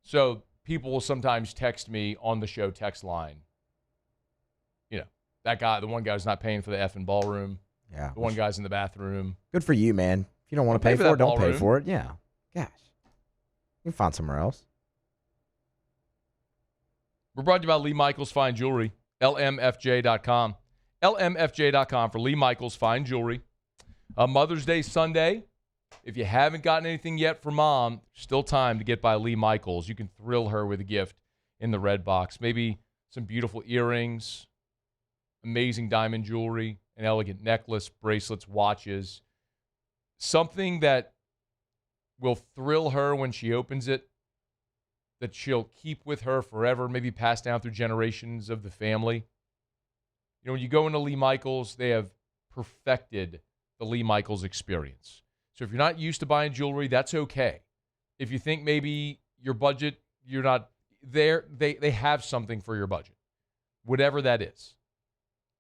So people will sometimes text me on the show text line. You know, that guy, the one guy who's not paying for the effing ballroom. Yeah. The one guy's in the bathroom. Good for you, man. If you don't want to pay for it, don't pay for it. Yeah. Gosh. You can find somewhere else. We're brought to you by Lee Michaels Fine Jewelry, lmfj.com. lmfj.com for Lee Michaels Fine Jewelry. Mother's Day Sunday. If you haven't gotten anything yet for Mom, still time to get by Lee Michaels. You can thrill her with a gift in the red box. Maybe some beautiful earrings, amazing diamond jewelry, an elegant necklace, bracelets, watches. Something that will thrill her when she opens it, that she'll keep with her forever, maybe passed down through generations of the family. You know, when you go into Lee Michaels, they have perfected the Lee Michaels experience. So if you're not used to buying jewelry, that's okay. If you think maybe your budget, you're not there, they have something for your budget, whatever that is.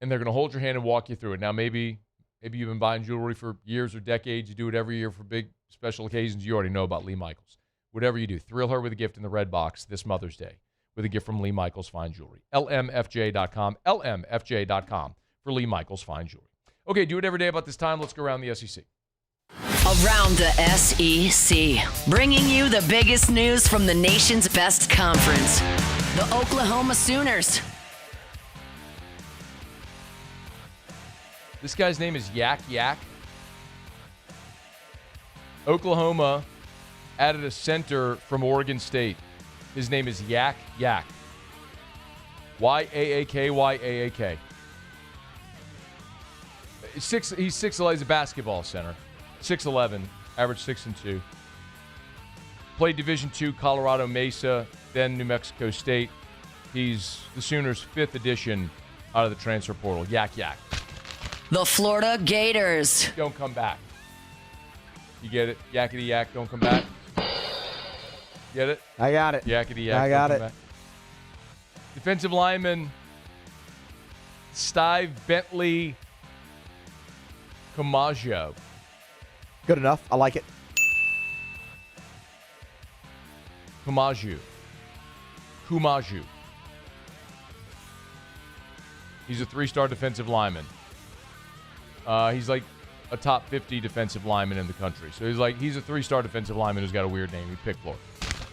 And they're going to hold your hand and walk you through it. Now, maybe you've been buying jewelry for years or decades. You do it every year for big special occasions. You already know about Lee Michaels. Whatever you do, thrill her with a gift in the red box this Mother's Day with a gift from Lee Michaels Fine Jewelry. lmfj.com, lmfj.com for Lee Michaels Fine Jewelry. Okay, do it every day about this time. Let's go around the SEC. Around the SEC, bringing you the biggest news from the nation's best conference, the Oklahoma Sooners. This guy's name is Yak Yak. Oklahoma added a center from Oregon State. His name is Yak Yak. Y-A-A-K. He's 6'11", he's a basketball center. 6'11", average 6'2". Played Division II, Colorado Mesa, then New Mexico State. He's the Sooners' 5th edition out of the transfer portal. Yak Yak. The Florida Gators. Don't come back. You get it? Yakety yak, don't come back. Get it? I got it. Yakety yak. I got it. Back. Defensive lineman Steve Bentley Camaggio. Good enough. I like it. Camaggio. He's a 3-star defensive lineman. He's like a top 50 defensive lineman in the country. So he's a 3-star defensive lineman who's got a weird name. He picked Florida.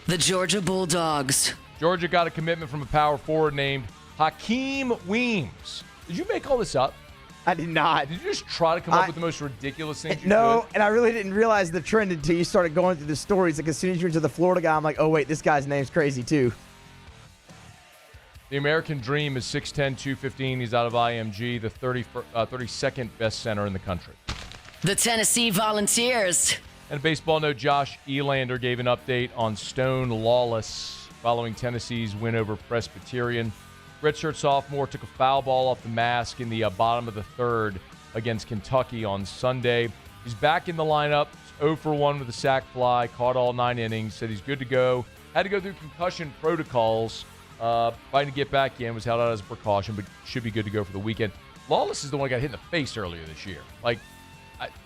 The Georgia Bulldogs. Georgia got a commitment from a power forward named Hakeem Weems. Did you make all this up? I did not. Did you just try to come up with the most ridiculous things you No, could? and I really didn't realize the trend until you started going through the stories. Like as soon as you went to the Florida guy, I'm like, oh wait, this guy's name's crazy too. The American Dream is 6'10", 215. He's out of IMG, the 32nd best center in the country. The Tennessee Volunteers. And a baseball note, Josh Elander gave an update on Stone Lawless following Tennessee's win over Presbyterian. Redshirt sophomore took a foul ball off the mask in the bottom of the 3rd against Kentucky on Sunday. He's back in the lineup. 0 for 1 with a sac fly, caught all 9 innings, said he's good to go. Had to go through concussion protocols. Fighting to get back in, was held out as a precaution, but should be good to go for the weekend. Lawless is the one who got hit in the face earlier this year. Like,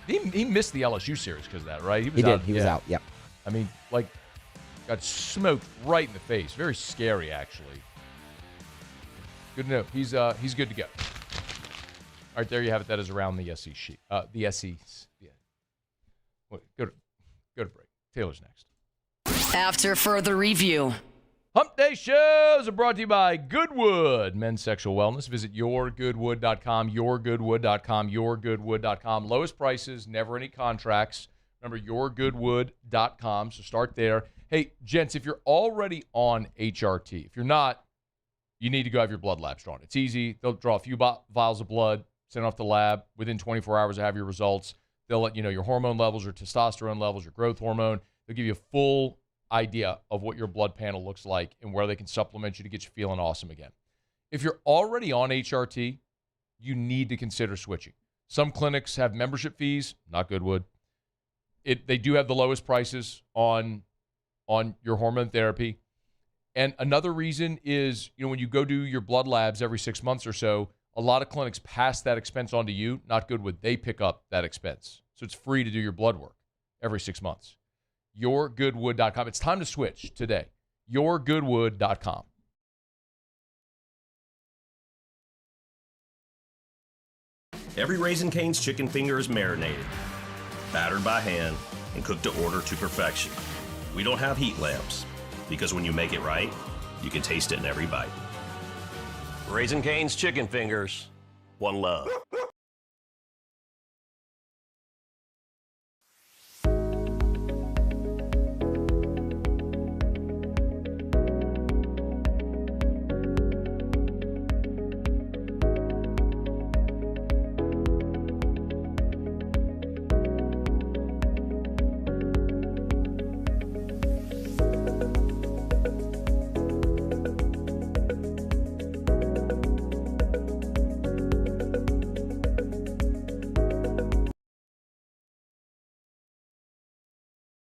he missed the LSU series because of that, right? He did. He was out. Yep. I mean, like, got smoked right in the face. Very scary, actually. Good to know. He's good to go. All right, there you have it. That is around the SEC sheet. The SEC. Yeah. Wait, go to break. Taylor's next. After further review. Hump Day shows are brought to you by Goodwood Men's Sexual Wellness. Visit yourgoodwood.com, yourgoodwood.com, yourgoodwood.com. Lowest prices, never any contracts. Remember, yourgoodwood.com. So start there. Hey, gents, if you're already on HRT, if you're not, you need to go have your blood labs drawn. It's easy. They'll draw a few vials of blood, send it off to the lab. Within 24 hours, have your results. They'll let you know your hormone levels, your testosterone levels, your growth hormone. They'll give you a full idea of what your blood panel looks like and where they can supplement you to get you feeling awesome again. If you're already on HRT, you need to consider switching. Some clinics have membership fees, not Goodwood. They do have the lowest prices on your hormone therapy. And another reason is, when you go do your blood labs every 6 months or so, a lot of clinics pass that expense on to you, not Goodwood. They pick up that expense. So it's free to do your blood work every 6 months. yourgoodwood.com. It's time to switch today. yourgoodwood.com. Every Raising Cane's chicken finger is marinated, battered by hand, and cooked to order to perfection. We don't have heat lamps, because when you make it right, you can taste it in every bite. Raising Cane's chicken fingers, one love.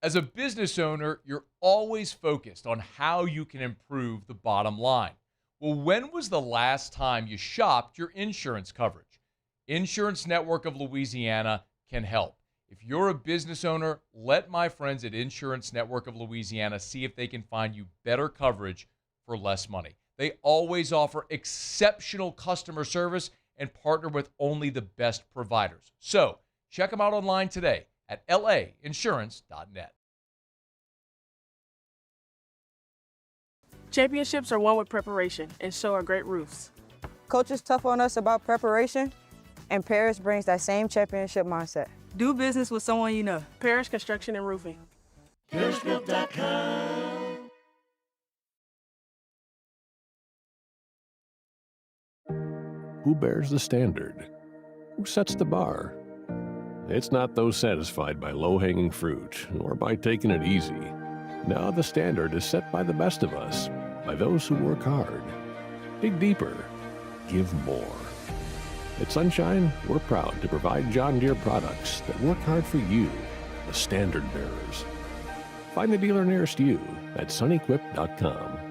As a business owner, you're always focused on how you can improve the bottom line. Well, when was the last time you shopped your insurance coverage? Insurance Network of Louisiana can help. If you're a business owner, let my friends at Insurance Network of Louisiana see if they can find you better coverage for less money. They always offer exceptional customer service and partner with only the best providers. So check them out online today at lainsurance.net. Championships are won with preparation, and so are great roofs. Coach is tough on us about preparation, and Paris brings that same championship mindset. Do business with someone you know. Paris Construction and Roofing. ParisRoof.com. Who bears the standard? Who sets the bar? It's not those satisfied by low-hanging fruit or by taking it easy. Now the standard is set by the best of us, by those who work hard. Dig deeper. Give more. At Sunshine, we're proud to provide John Deere products that work hard for you, the standard bearers. Find the dealer nearest you at sunequip.com.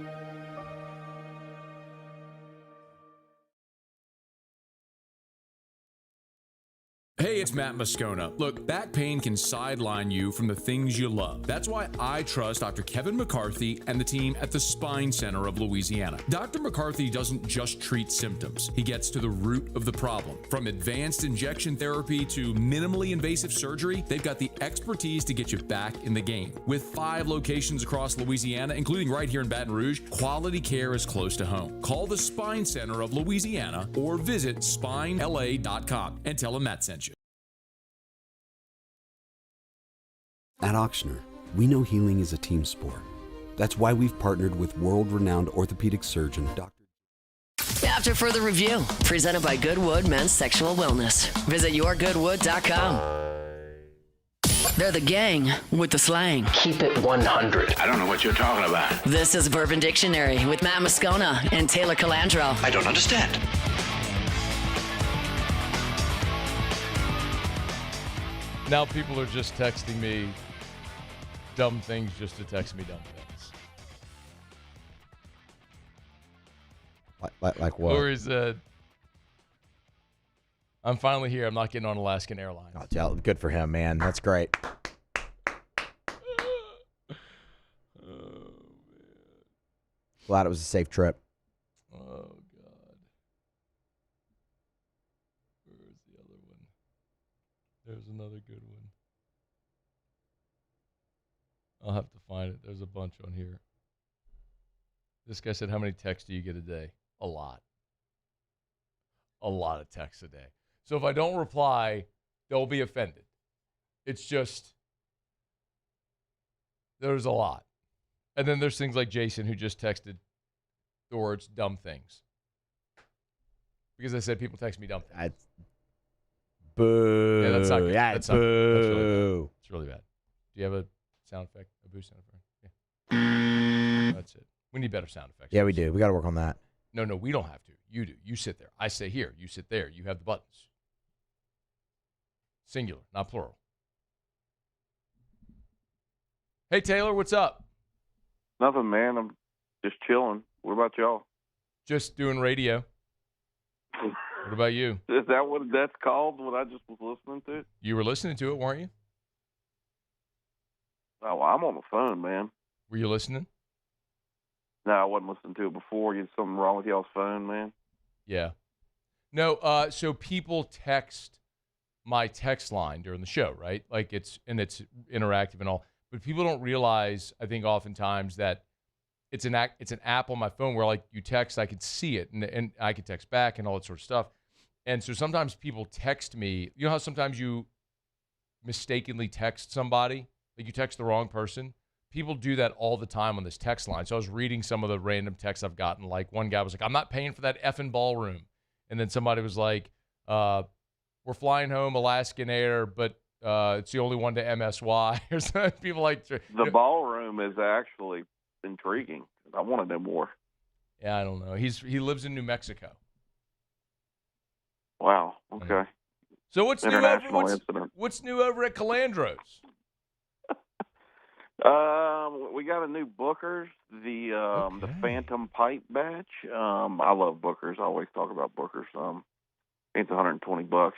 Hey, it's Matt Moscona. Look, back pain can sideline you from the things you love. That's why I trust Dr. Kevin McCarthy and the team at the Spine Center of Louisiana. Dr. McCarthy doesn't just treat symptoms. He gets to the root of the problem. From advanced injection therapy to minimally invasive surgery, they've got the expertise to get you back in the game. With 5 locations across Louisiana, including right here in Baton Rouge, quality care is close to home. Call the Spine Center of Louisiana or visit spinela.com and tell them Matt sent you. At Ochsner, we know healing is a team sport. That's why we've partnered with world-renowned orthopedic surgeon Dr. After further review, presented by Goodwood Men's Sexual Wellness. Visit yourgoodwood.com. They're the gang with the slang. Keep it 100. I don't know what you're talking about. This is Bourbon Dictionary with Matt Moscona and Taylor Calandro. I don't understand. Now people are just texting me dumb things just to text me dumb things. Like what? Lori said, I'm finally here. I'm not getting on Alaskan Airlines. Oh, good for him, man. That's great. Glad it was a safe trip. Oh, God. Where's the other one? There's another good one. I'll have to find it. There's a bunch on here. This guy said, how many texts do you get a day? A lot. A lot of texts a day. So if I don't reply, they'll be offended. It's just, there's a lot. And then there's things like Jason who just texted the words dumb things. Because I said people text me dumb things. Boo. Yeah, that's not good. Yeah, That's boo. not good. That's really bad. It's really bad. Do you have a sound effect? A boo sound effect? Yeah. That's it. We need better sound effects. Yeah, we do. We got to work on that. No, we don't have to. You do. You sit there. I say here. You sit there. You have the buttons. Singular, not plural. Hey, Taylor, what's up? Nothing, man. I'm just chilling. What about y'all? Just doing radio. What about you? Is that what that's called, what I just was listening to? You were listening to it, weren't you? Oh, I'm on the phone, man. Were you listening? No, I wasn't listening to it before. Is something wrong with y'all's phone, man? Yeah. No, so people text my text line during the show, right? Like it's interactive and all. But people don't realize, I think oftentimes, that it's an app on my phone where like you text, I could see it and I could text back and all that sort of stuff. And so sometimes people text me. You know how sometimes you mistakenly text somebody? Like you text the wrong person? People do that all the time on this text line. So I was reading some of the random texts I've gotten. Like one guy was like, I'm not paying for that effing ballroom. And then somebody was like, we're flying home Alaskan Air, but it's the only one to MSY. Or something. People like the ballroom is actually intriguing. I want to know more. Yeah, I don't know. He lives in New Mexico. Wow. Okay. So what's new over at Calandro's? We got a new Booker's, the Phantom Pipe batch. I love Booker's. I always talk about Booker's. It's $120.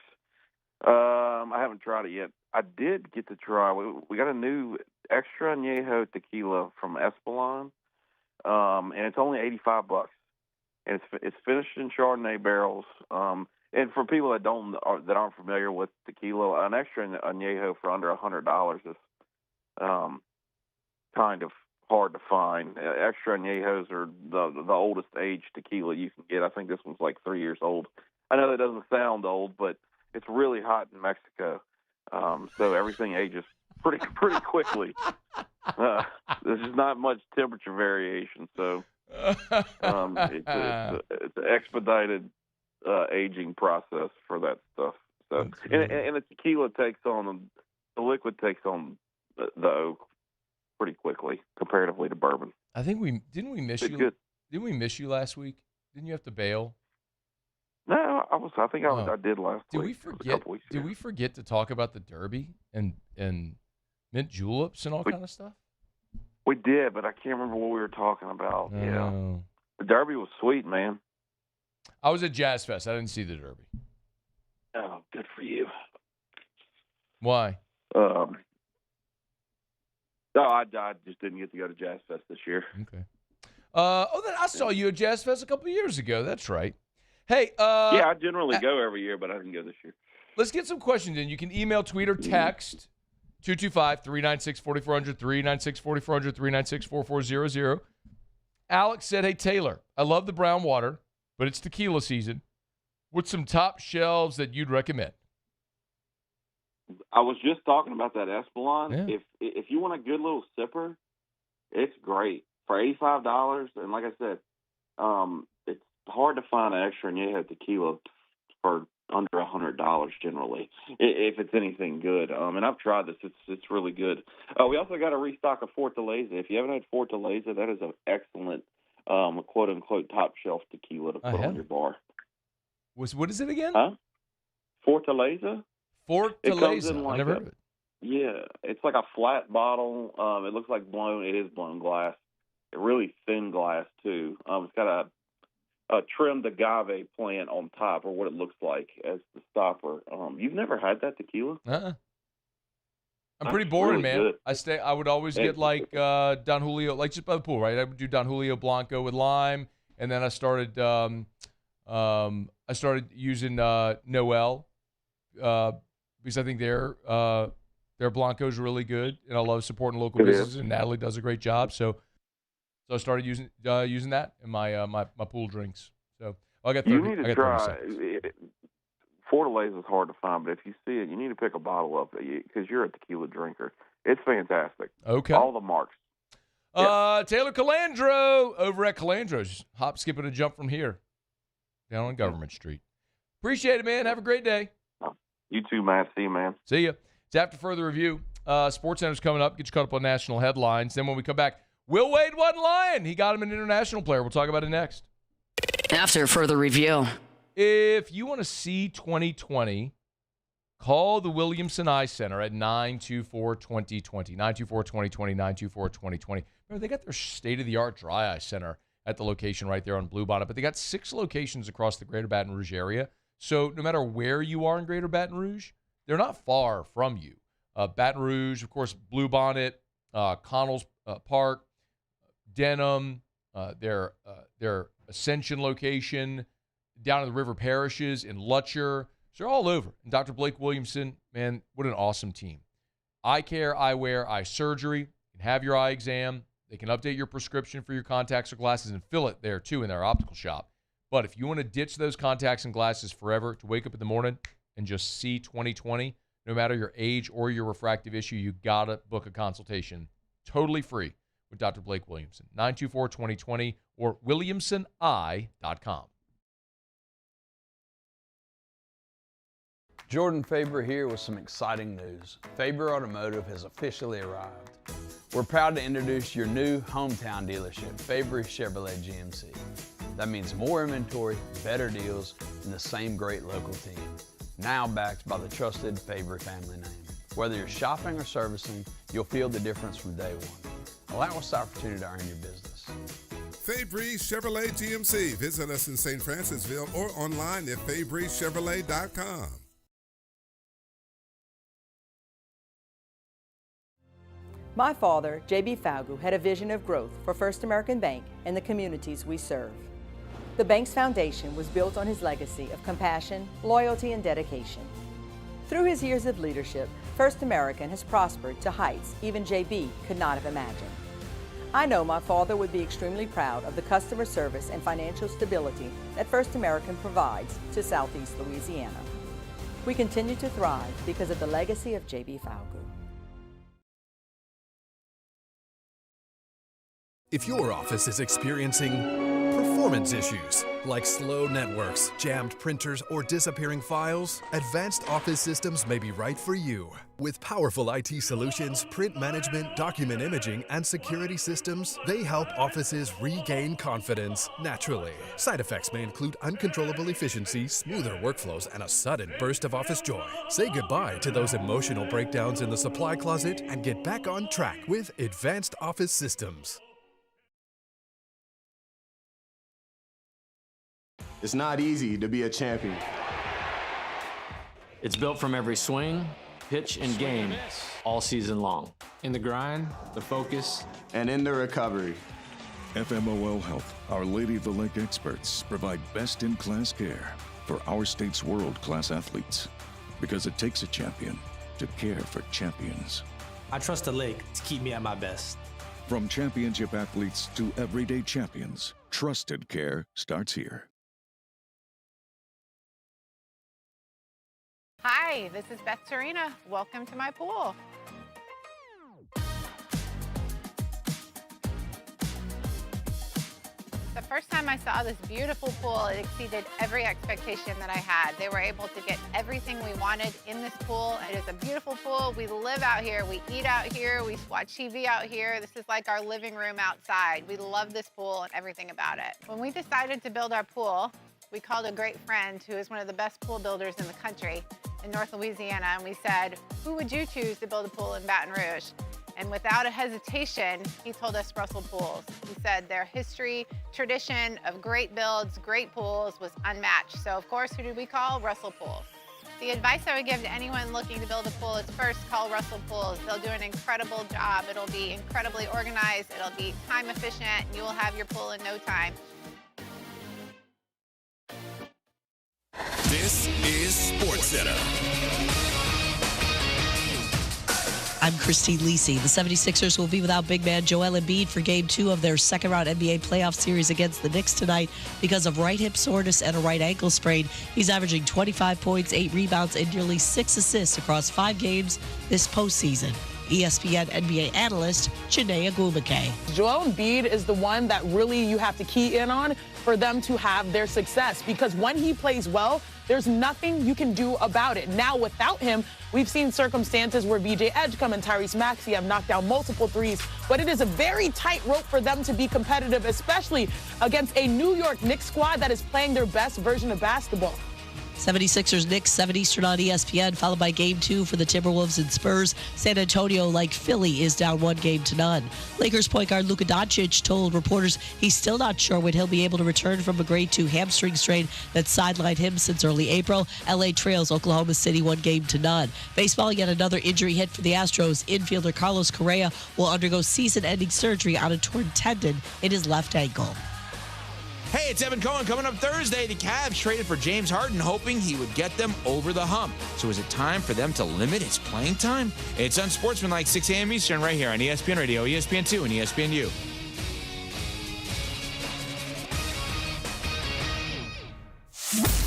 I haven't tried it yet. I did get to try. We got a new extra añejo tequila from Espolon, and it's only $85. And it's finished in Chardonnay barrels. And for people that aren't familiar with tequila, an extra añejo for under $100 is kind of hard to find. Extra añejos are the oldest age tequila you can get. I think this one's like 3 years old. I know that doesn't sound old, but it's really hot in Mexico, so everything ages pretty quickly. There's just not much temperature variation, so it's an expedited aging process for that stuff. So, and the tequila the liquid takes on the oak pretty quickly comparatively to bourbon. I think didn't we miss you? Good. Didn't we miss you last week? Didn't you have to bail? No, I think I did last week. Did we forget to talk about the Derby and mint juleps and all kind of stuff? We did, but I can't remember what we were talking about. Yeah, the Derby was sweet, man. I was at Jazz Fest. I didn't see the Derby. Oh, good for you. Why? No, I just didn't get to go to Jazz Fest this year. Okay. Then I saw you at Jazz Fest a couple of years ago. That's right. Hey. Yeah, I generally go every year, but I didn't go this year. Let's get some questions in. You can email, tweet, or text 225-396-4400, 396-4400, 396-4400. Alex said, hey, Taylor, I love the brown water, but it's tequila season. What's some top shelves that you'd recommend? I was just talking about that Espolon. Yeah. If you want a good little sipper, it's great for $85. And like I said, it's hard to find an extra añejo tequila for under $100 generally, if it's anything good. And I've tried this; it's really good. We also got a restock of Fortaleza. If you haven't had Fortaleza, that is an excellent quote unquote top shelf tequila to put on your bar. What is it again? Huh? Fortaleza. Fortaleza. I never heard of it. Yeah, it's like a flat bottle. It looks like blown. It is blown glass. Really thin glass too. It's got trimmed agave plant on top, or what it looks like as the stopper. You've never had that tequila? I'm pretty boring, man. Good. I would always get like Don Julio, like just by the pool, right? I would do Don Julio Blanco with lime, and then I started using Noel because I think their Blanco's really good, and I love supporting local businesses. And Natalie does a great job, so I started using that in my pool drinks. So I got 30. You need to try. Fortaleza is hard to find, but if you see it, you need to pick a bottle up because you're a tequila drinker. It's fantastic. Okay. All the marks. Taylor Calandro over at Calandro's. Hop, skip, and a jump from here down on Government Street. Appreciate it, man. Have a great day. You too, Matt. See you, man. See ya. It's After Further Review. SportsCenter's coming up. Get you caught up on national headlines. Then when we come back, Will Wade wasn't lying. He got him an international player. We'll talk about it next. After Further Review. If you want to see 2020, call the Williamson Eye Center at 924-2020. 924-2020, 924-2020. Remember, they got their state-of-the-art dry eye center at the location right there on Bluebonnet, but they got 6 locations across the greater Baton Rouge area. So no matter where you are in greater Baton Rouge, they're not far from you. Baton Rouge, of course, Bluebonnet, Connells Park, Denham, their Ascension location, down in the River Parishes in Lutcher. So they're all over. And Dr. Blake Williamson, man, what an awesome team. Eye care, eyewear, eye surgery. You can have your eye exam. They can update your prescription for your contacts or glasses and fill it there, too, in their optical shop. But if you want to ditch those contacts and glasses forever, to wake up in the morning and just see 2020, no matter your age or your refractive issue, you got to book a consultation totally free with Dr. Blake Williamson. 924-2020 or williamsoneye.com. Jordan Faber here with some exciting news. Faber Automotive has officially arrived. We're proud to introduce your new hometown dealership, Faber Chevrolet GMC. That means more inventory, better deals, and the same great local team. Now backed by the trusted Faber family name. Whether you're shopping or servicing, you'll feel the difference from day one. Allow us the opportunity to earn your business. Fabry Chevrolet GMC. Visit us in St. Francisville or online at FabryChevrolet.com. My father, J.B. Falgu, had a vision of growth for First American Bank and the communities we serve. The bank's foundation was built on his legacy of compassion, loyalty, and dedication. Through his years of leadership, First American has prospered to heights even J.B. could not have imagined. I know my father would be extremely proud of the customer service and financial stability that First American provides to Southeast Louisiana. We continue to thrive because of the legacy of J.B. Falgu. If your office is experiencing performance issues like slow networks, jammed printers, or disappearing files, Advanced Office Systems may be right for you. With powerful IT solutions, print management, document imaging, and security systems, they help offices regain confidence naturally. Side effects may include uncontrollable efficiency, smoother workflows, and a sudden burst of office joy. Say goodbye to those emotional breakdowns in the supply closet and get back on track with Advanced Office Systems. It's not easy to be a champion. It's built from every swing, pitch, and game all season long. In the grind, the focus, and in the recovery. FMOL Health, Our Lady of the Lake experts provide best-in-class care for our state's world-class athletes. Because it takes a champion to care for champions. I trust the lake to keep me at my best. From championship athletes to everyday champions, trusted care starts here. Hi, this is Beth Serena. Welcome to my pool. The first time I saw this beautiful pool, it exceeded every expectation that I had. They were able to get everything we wanted in this pool. It is a beautiful pool. We live out here, we eat out here, we watch TV out here. This is like our living room outside. We love this pool and everything about it. When we decided to build our pool, we called a great friend who is one of the best pool builders in the country in North Louisiana, and we said, who would you choose to build a pool in Baton Rouge? And without a hesitation, he told us Russell pools. He said their history, tradition of great builds, great pools was unmatched. So of course, who did we call? Russell Pools. The advice I would give to anyone looking to build a pool is first call Russell Pools. They'll do an incredible job. It'll be incredibly organized. It'll be time efficient. And you will have your pool in no time. This is SportsCenter. I'm Christine Lisi. The 76ers will be without big man Joel Embiid for Game 2 of their second-round NBA playoff series against the Knicks tonight because of right hip soreness and a right ankle sprain. He's averaging 25 points, 8 rebounds, and nearly 6 assists across 5 games this postseason. ESPN NBA analyst Chiney Ogwumike. Joel Embiid is the one that really you have to key in on for them to have their success, because when he plays well, there's nothing you can do about it. Now, without him, we've seen circumstances where VJ Edgecombe and Tyrese Maxey have knocked down multiple threes, but it is a very tight rope for them to be competitive, especially against a New York Knicks squad that is playing their best version of basketball. 76ers Knicks, 7 Eastern on ESPN, followed by Game 2 for the Timberwolves and Spurs. San Antonio, like Philly, is down 1-0. Lakers point guard Luka Doncic told reporters he's still not sure when he'll be able to return from a grade 2 hamstring strain that sidelined him since early April. LA trails Oklahoma City 1-0. Baseball, yet another injury hit for the Astros. Infielder Carlos Correa will undergo season-ending surgery on a torn tendon in his left ankle. Hey, it's Evan Cohen. Coming up Thursday, the Cavs traded for James Harden, hoping he would get them over the hump. So is it time for them to limit his playing time? It's Unsportsmanlike, 6 a.m. Eastern, right here on ESPN Radio, ESPN2, and ESPNU.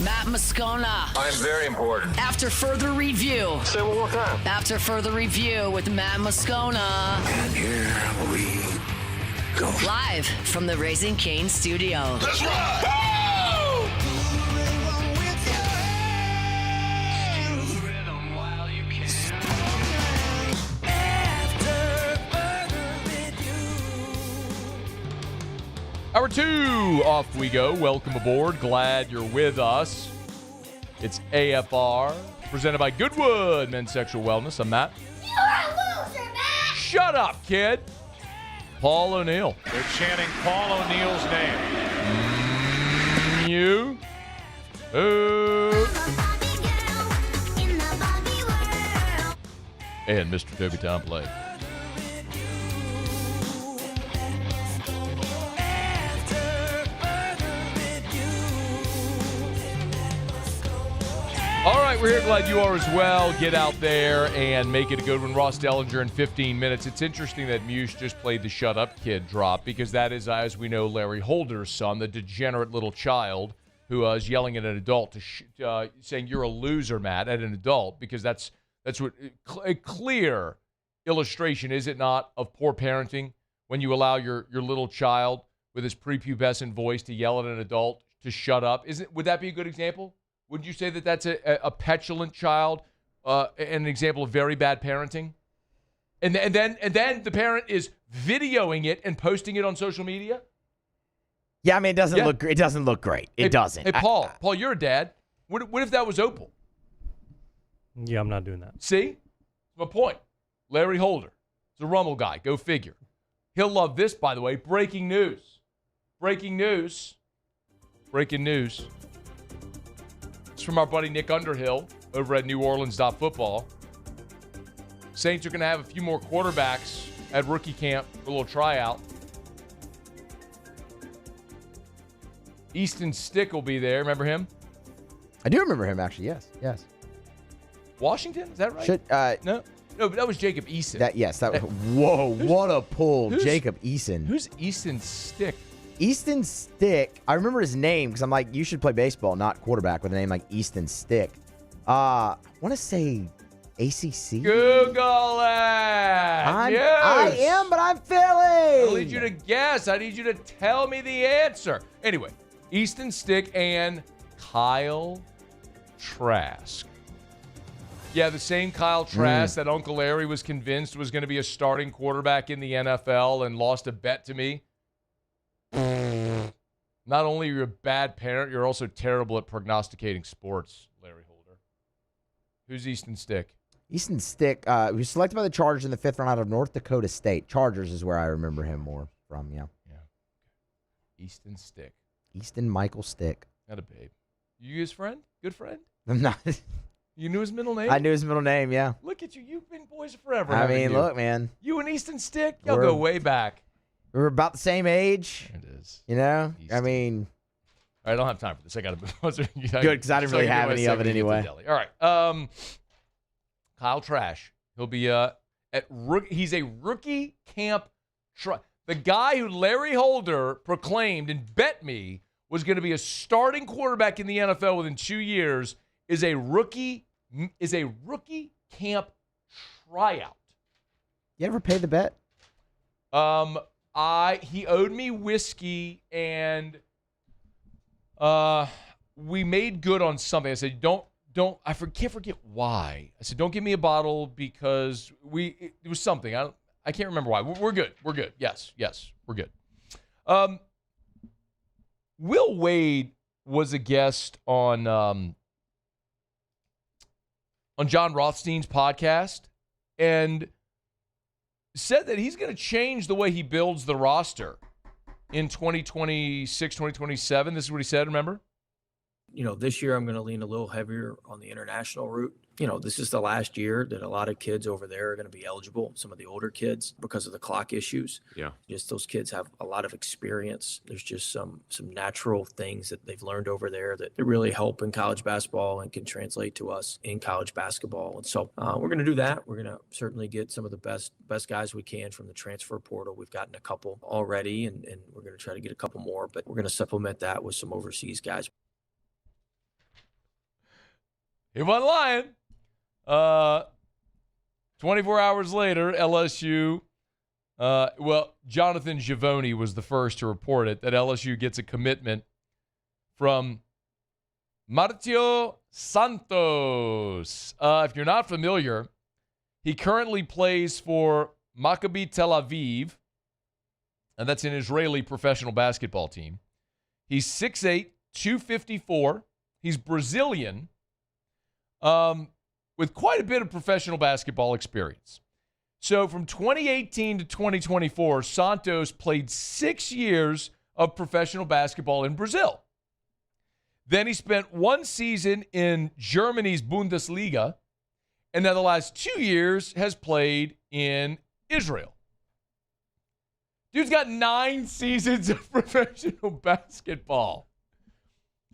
Matt Moscona. I'm very important. After further review. Say it one more time. After further review with Matt Moscona. And here we go. Live from the Raising Cane studio. Let's ride! Hour 2, off we go. Welcome aboard. Glad you're with us. It's AFR, presented by Goodwood Men's Sexual Wellness. I'm Matt. You're a loser, Matt! Shut up, kid. Paul O'Neill. They're chanting Paul O'Neill's name. You. And Mr. Toby Tomplay. All right, we're here. Glad you are as well. Get out there and make it a good one. Ross Dellenger in 15 minutes. It's interesting that Muse just played the Shut Up Kid drop because that is, as we know, Larry Holder's son, the degenerate little child who is yelling at an adult, saying, "You're a loser, Matt," at an adult, because that's what a clear illustration, is it not, of poor parenting when you allow your little child with his prepubescent voice to yell at an adult to shut up? Would that be a good example? Would you say that that's a petulant child, and an example of very bad parenting? And then the parent is videoing it and posting it on social media? Yeah, I mean, it doesn't look great. It doesn't. Hey, Paul, you're a dad. What if that was Opal? Yeah, I'm not doing that. See? That's my point. Larry Holder. He's a Rummel guy. Go figure. He'll love this, by the way. Breaking news. Breaking news. It's from our buddy Nick Underhill over at NewOrleans.football. Saints are going to have a few more quarterbacks at rookie camp for a little tryout. Easton Stick will be there. Remember him? I do remember him, actually. Yes. Washington? Is that right? No, but that was Jacob Eason. Whoa, what a pull. Jacob Eason. Who's Easton Stick? Easton Stick, I remember his name because I'm like, you should play baseball, not quarterback, with a name like Easton Stick. I want to say ACC. Google it. I am, but I'm failing. I need you to guess. I need you to tell me the answer. Anyway, Easton Stick and Kyle Trask. Yeah, the same Kyle Trask that Uncle Larry was convinced was going to be a starting quarterback in the NFL and lost a bet to me. Not only are you a bad parent, you're also terrible at prognosticating sports, Larry Holder. Who's Easton Stick? Easton Stick, he was selected by the Chargers in the 5th round out of North Dakota State. Chargers is where I remember him more from, yeah. Easton Stick. Easton Michael Stick. Not a babe. You his friend? Good friend? I'm not. You knew his middle name? I knew his middle name, yeah. Look at you. You've been boys forever. I mean, look, man. You and Easton Stick? Y'all go way back. We're about the same age. It is. You know? Easton. I mean. All right, I don't have time for this. I got to move. Good, because I didn't really have any of it anyway. All right. Kyle Trash. He'll be he's a rookie camp. The guy who Larry Holder proclaimed and bet me was going to be a starting quarterback in the NFL within 2 years is a rookie camp tryout. You ever pay the bet? He owed me whiskey and we made good on something. I said, can't forget why. I said, don't give me a bottle because it was something. I can't remember why. We're good. We're good. Yes, we're good. Will Wade was a guest on John Rothstein's podcast and said that he's going to change the way he builds the roster in 2026, 2027. This is what he said, remember? This year I'm going to lean a little heavier on the international route. This is the last year that a lot of kids over there are going to be eligible, some of the older kids, because of the clock issues. Yeah. Just those kids have a lot of experience. There's just some natural things that they've learned over there that really help in college basketball and can translate to us in college basketball. And so we're going to do that. We're going to certainly get some of the best guys we can from the transfer portal. We've gotten a couple already, and we're going to try to get a couple more, but we're going to supplement that with some overseas guys. He wasn't lying. 24 hours later, LSU, Jonathan Givony was the first to report it, that LSU gets a commitment from Marcio Santos. If you're not familiar, he currently plays for Maccabi Tel Aviv, and that's an Israeli professional basketball team. He's 6'8", 254. He's Brazilian. With quite a bit of professional basketball experience. So from 2018 to 2024, Santos played 6 years of professional basketball in Brazil. Then he spent 1 season in Germany's Bundesliga, and then the last 2 years has played in Israel. Dude's got 9 seasons of professional basketball.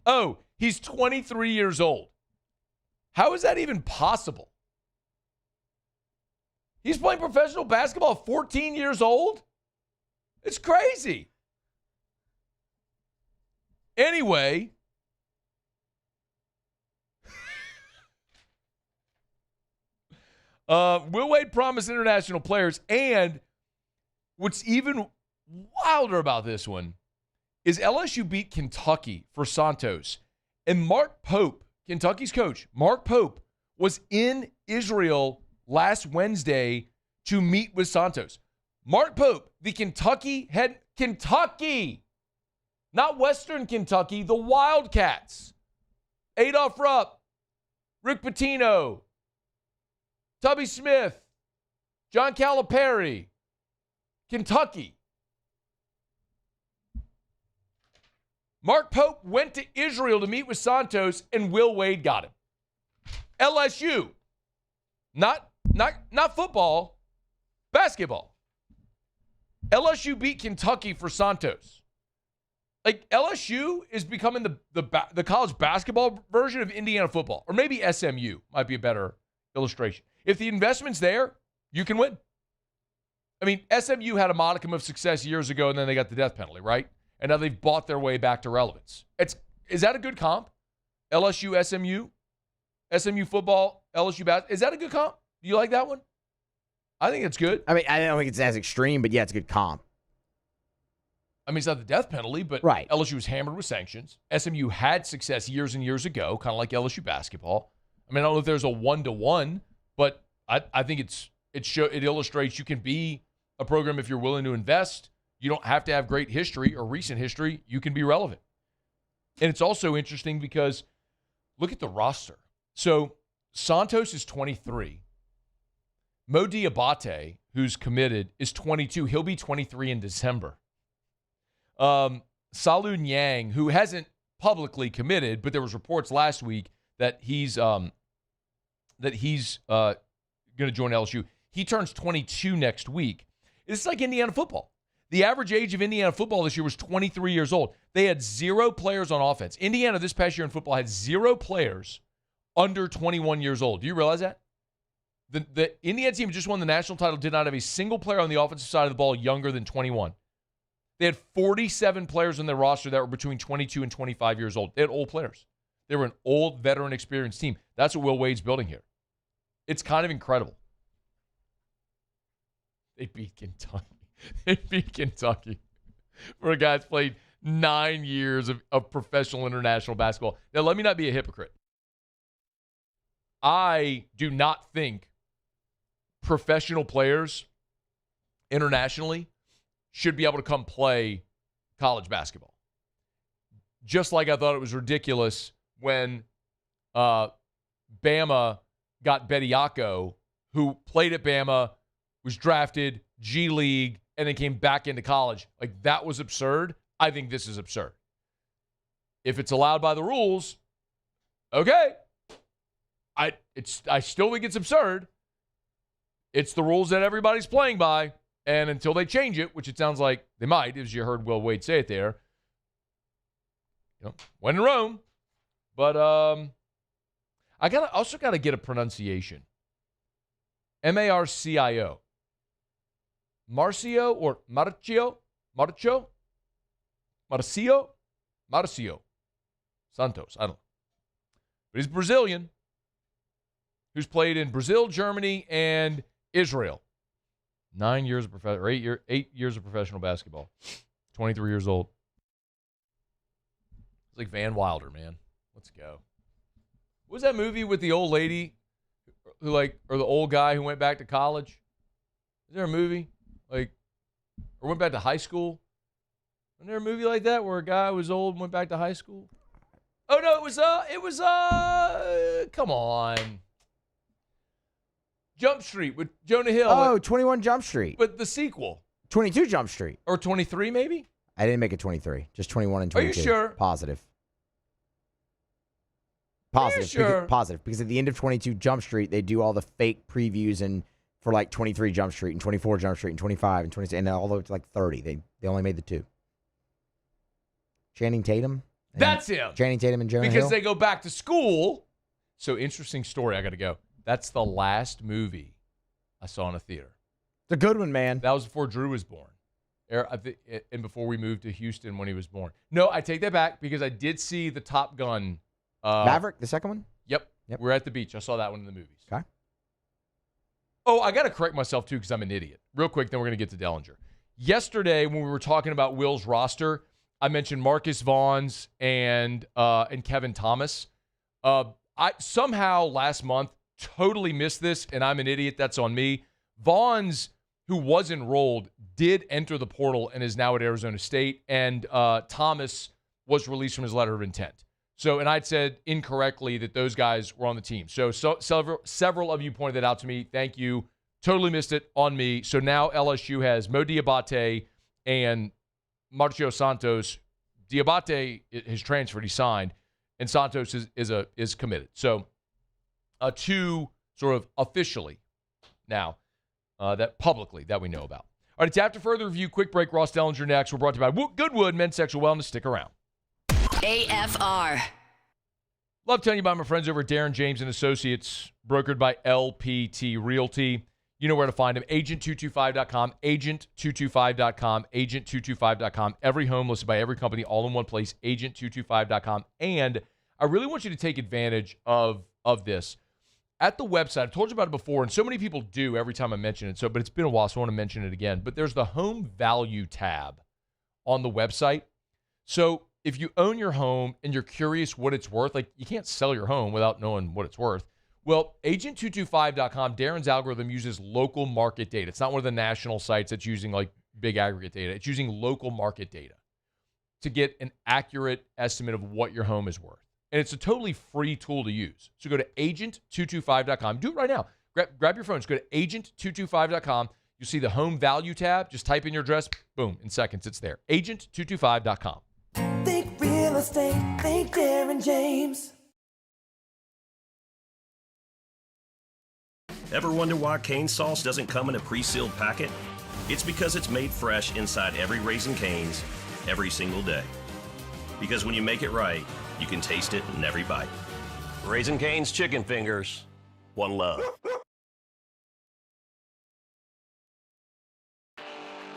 Oh, he's 23 years old. How is that even possible? He's playing professional basketball at 14 years old? It's crazy. Anyway, Will Wade promised international players, and what's even wilder about this one is LSU beat Kentucky for Santos, and Mark Pope, Kentucky's coach, Mark Pope, was in Israel last Wednesday to meet with Santos. Mark Pope, the Kentucky, not Western Kentucky, the Wildcats. Adolph Rupp, Rick Pitino, Tubby Smith, John Calipari, Kentucky. Mark Pope went to Israel to meet with Santos, and Will Wade got him. LSU, not football, basketball. LSU beat Kentucky for Santos. Like, LSU is becoming the college basketball version of Indiana football, or maybe SMU might be a better illustration. If the investment's there, you can win. I mean, SMU had a modicum of success years ago, and then they got the death penalty, right? And now they've bought their way back to relevance. Is that a good comp? LSU, SMU football, LSU basketball. Is that a good comp? Do you like that one? I think it's good. I mean, I don't think it's as extreme, but yeah, it's a good comp. I mean, it's not the death penalty, but right. LSU was hammered with sanctions. SMU had success years and years ago, kind of like LSU basketball. I mean, I don't know if there's a 1-to-1, but I think it illustrates you can be a program if you're willing to invest. You don't have to have great history or recent history. You can be relevant. And it's also interesting because look at the roster. So Santos is 23. Mo Diabate, who's committed, is 22. He'll be 23 in December. Salu Nyang, who hasn't publicly committed, but there was reports last week that he's going to join LSU. He turns 22 next week. It's like Indiana football. The average age of Indiana football this year was 23 years old. They had 0 players on offense. Indiana this past year in football had 0 players under 21 years old. Do you realize that? The Indiana team just won the national title, did not have a single player on the offensive side of the ball younger than 21. They had 47 players on their roster that were between 22 and 25 years old. They had old players. They were an old, veteran, experienced team. That's what Will Wade's building here. It's kind of incredible. They beat Kentucky. They beat Kentucky for a guy that's played 9 years of professional international basketball. Now, let me not be a hypocrite. I do not think professional players internationally should be able to come play college basketball. Just like I thought it was ridiculous when Bama got Bediako, who played at Bama, was drafted, G League, and then came back into college. Like, that was absurd. I think this is absurd. If it's allowed by the rules, okay. I still think it's absurd. It's the rules that everybody's playing by, and until they change it, which it sounds like they might, as you heard Will Wade say it there, when in Rome. But I also got to get a pronunciation. Marcio. Marcio or Marcio? Marcio Santos. I don't know. But he's Brazilian, who's played in Brazil, Germany, and Israel. 8 years of professional basketball. 23 years old. It's like Van Wilder, man. Let's go. What was that movie with the old lady or the old guy who went back to college? Is there a movie? Or went back to high school? Wasn't there a movie like that where a guy was old and went back to high school? Oh no, it was come on. Jump Street with Jonah Hill. Oh, 21 Jump Street. But the sequel. 22 Jump Street. Or 23 maybe? I didn't make it 23. Just 21 and 22. Are you sure? Positive. Are you sure? Positive. Because at the end of 22 Jump Street, they do all the fake previews for 23 Jump Street and 24 Jump Street and 25 and 26 and all the way to 30. They only made the 2. Channing Tatum. That's him. Channing Tatum and Jonah Hill. Because they go back to school. So interesting story. I got to go. That's the last movie I saw in a theater. It's a good one, man. That was before Drew was born. And before we moved to Houston when he was born. No, I take that back because I did see the Top Gun. Maverick, the second one? Yep. We're at the beach. I saw that one in the movies. Okay. Oh, I got to correct myself, too, because I'm an idiot. Real quick, then we're going to get to Dellenger. Yesterday, when we were talking about Will's roster, I mentioned Marcus Vaughns and Kevin Thomas. I somehow last month totally missed this, and I'm an idiot. That's on me. Vaughns, who was enrolled, did enter the portal and is now at Arizona State, and Thomas was released from his letter of intent. So, and I'd said incorrectly that those guys were on the team. So several of you pointed that out to me. Thank you. Totally missed it on me. So now LSU has Mo Diabate and Marcio Santos. Diabate has transferred. He signed. And Santos is committed. So 2 sort of officially now that publicly that we know about. All right, it's after further review. Quick break. Ross Dellenger next. We're brought to you by Goodwood Men's Sexual Wellness. Stick around. AFR. Love telling you about my friends over at Darren James & Associates, brokered by LPT Realty. You know where to find them. Agent225.com, agent225.com, agent225.com. Every home listed by every company, all in one place, agent225.com. And I really want you to take advantage of this. At the website, I've told you about it before, and so many people do every time I mention it, but it's been a while, so I want to mention it again. But there's the home value tab on the website. So if you own your home and you're curious what it's worth, you can't sell your home without knowing what it's worth. Well, agent225.com, Darren's algorithm uses local market data. It's not one of the national sites that's using big aggregate data. It's using local market data to get an accurate estimate of what your home is worth. And it's a totally free tool to use. So go to agent225.com. Do it right now. Grab your phones. Go to agent225.com. You'll see the home value tab. Just type in your address. Boom. In seconds, it's there. Agent225.com. Think real estate. Think Darren James. Ever wonder why cane sauce doesn't come in a pre-sealed packet? It's because it's made fresh inside every Raising Cane's every single day. Because when you make it right, you can taste it in every bite. Raising Cane's chicken fingers. One love.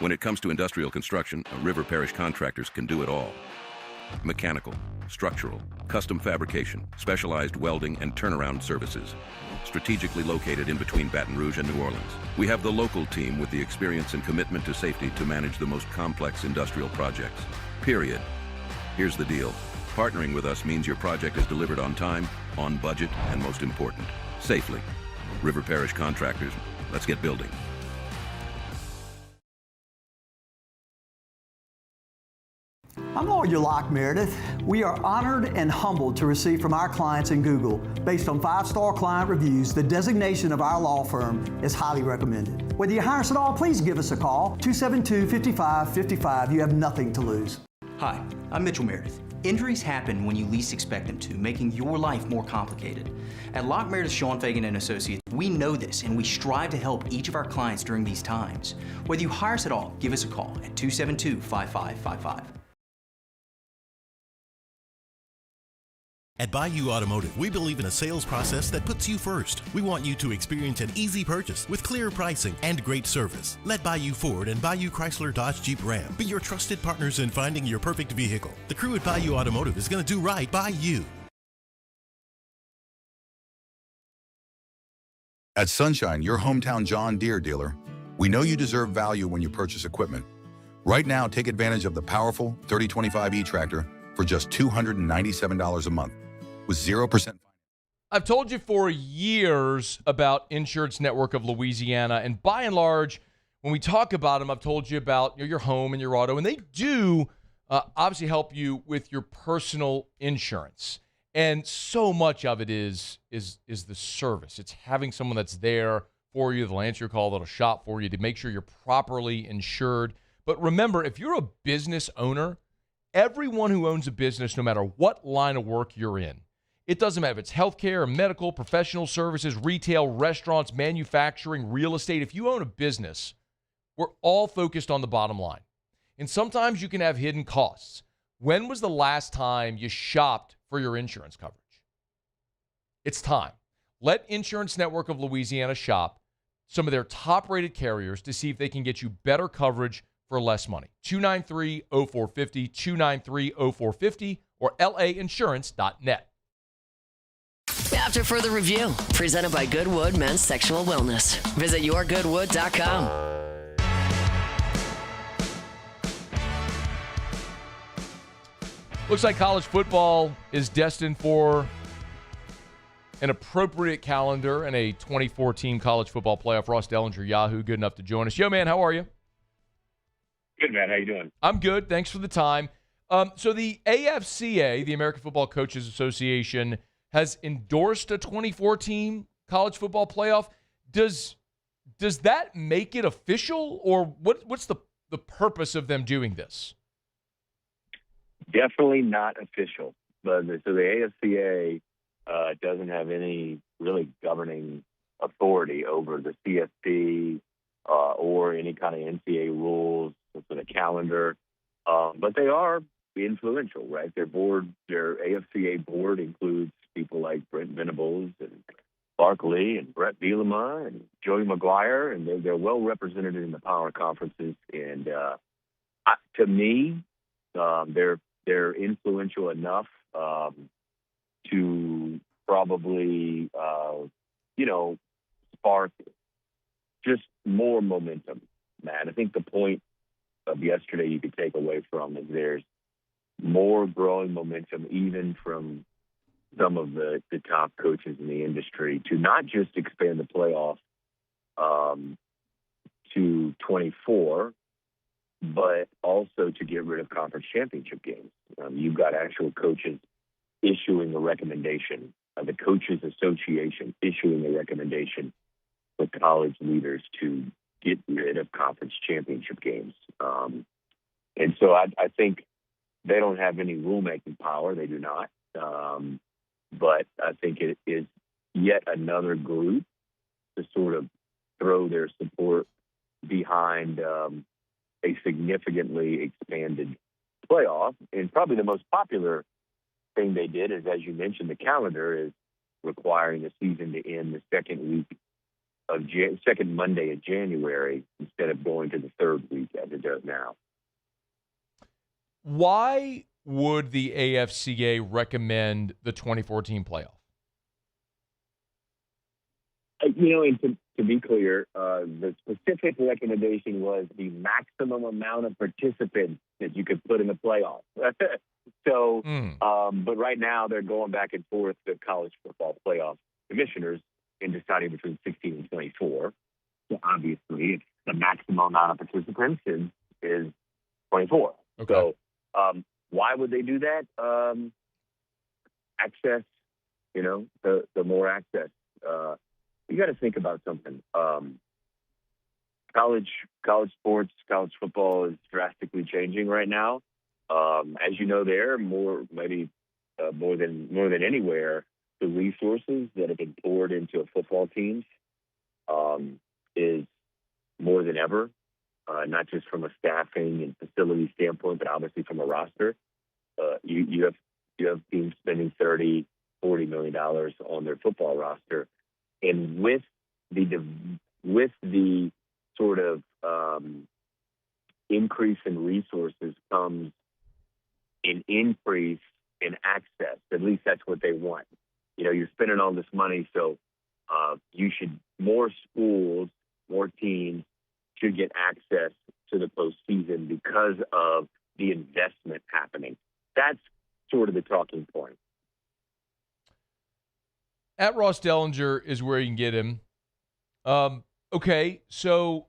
When it comes to industrial construction, River Parish Contractors can do it all. Mechanical, structural, custom fabrication, specialized welding, and turnaround services. Strategically located in between Baton Rouge and New Orleans, we have the local team with the experience and commitment to safety to manage the most complex industrial projects. Period. Here's the deal. Partnering with us means your project is delivered on time, on budget, and most important, safely. River Parish Contractors, let's get building. I'm Lawyer Locke Meredith. We are honored and humbled to receive from our clients in Google, based on 5-star client reviews, the designation of our law firm is highly recommended. Whether you hire us at all, please give us a call, 272-5555. You have nothing to lose. Hi, I'm Mitchell Meredith. Injuries happen when you least expect them to, making your life more complicated. At Locke Meredith, Sean Fagan & Associates, we know this and we strive to help each of our clients during these times. Whether you hire us at all, give us a call at 272-5555. At Bayou Automotive, we believe in a sales process that puts you first. We want you to experience an easy purchase with clear pricing and great service. Let Bayou Ford and Bayou Chrysler Dodge Jeep Ram be your trusted partners in finding your perfect vehicle. The crew at Bayou Automotive is going to do right by you. At Sunshine, your hometown John Deere dealer, we know you deserve value when you purchase equipment. Right now, take advantage of the powerful 3025E tractor for just $297 a month with 0%. I've told you for years about Insurance Network of Louisiana, and by and large, when we talk about them, I've told you about your home and your auto, and they do obviously help you with your personal insurance. And so much of it is the service. It's having someone that's there for you, that'll answer your call, that'll shop for you to make sure you're properly insured. But remember, if you're a business owner, everyone who owns a business, no matter what line of work you're in, it doesn't matter if it's healthcare, medical, professional services, retail, restaurants, manufacturing, real estate. If you own a business, we're all focused on the bottom line. And sometimes you can have hidden costs. When was the last time you shopped for your insurance coverage? It's time. Let Insurance Network of Louisiana shop some of their top-rated carriers to see if they can get you better coverage for less money. 293-0450, 293-0450, or lainsurance.net. After further review, presented by Goodwood Men's Sexual Wellness. Visit yourgoodwood.com. Looks like college football is destined for an appropriate calendar and a 2014 college football playoff. Ross Dellenger, Yahoo, good enough to join us. Yo, man, how are you? Good, man. How you doing? I'm good. Thanks for the time. So the AFCA, the American Football Coaches Association, has endorsed a 2014 college football playoff. Does that make it official, or what's the purpose of them doing this? Definitely not official. But so the AFCA doesn't have any really governing authority over the CFP or any kind of NCAA rules for the calendar. But they are influential, right? Their AFCA board includes people like Brent Venables and Clark Lee and Brett Bielema and Joey McGuire, and they're well represented in the power conferences. And to me, they're influential enough to probably, spark just more momentum, Matt. I think the point of yesterday you could take away from is there's more growing momentum even from some of the top coaches in the industry to not just expand the playoff to 24, but also to get rid of conference championship games. You've got actual coaches issuing a recommendation, the Coaches Association issuing a recommendation for college leaders to get rid of conference championship games. And so I think they don't have any rulemaking power. They do not. But I think it is yet another group to sort of throw their support behind a significantly expanded playoff. And probably the most popular thing they did is, as you mentioned, the calendar is requiring the season to end the second Monday of January instead of going to the third week as it does now. Why would the AFCA recommend the 2014 playoff? And to be clear, the specific recommendation was the maximum amount of participants that you could put in the playoff. So, but right now they're going back and forth, the college football playoff commissioners, in deciding between 16 and 24. So obviously, the maximum amount of participants is 24. Okay. So why would they do that? Access, the more access. You got to think about something. College sports, college football is drastically changing right now. As you know, more than anywhere, the resources that have been poured into football teams is more than ever. Not just from a staffing and facility standpoint, but obviously from a roster. You have teams spending $30, $40 million on their football roster. And with the sort of increase in resources comes an increase in access. At least that's what they want. You're spending all this money, so more schools, more teams should get access to the postseason because of the investment happening. That's sort of the talking point. At Ross Dellenger is where you can get him. Okay, so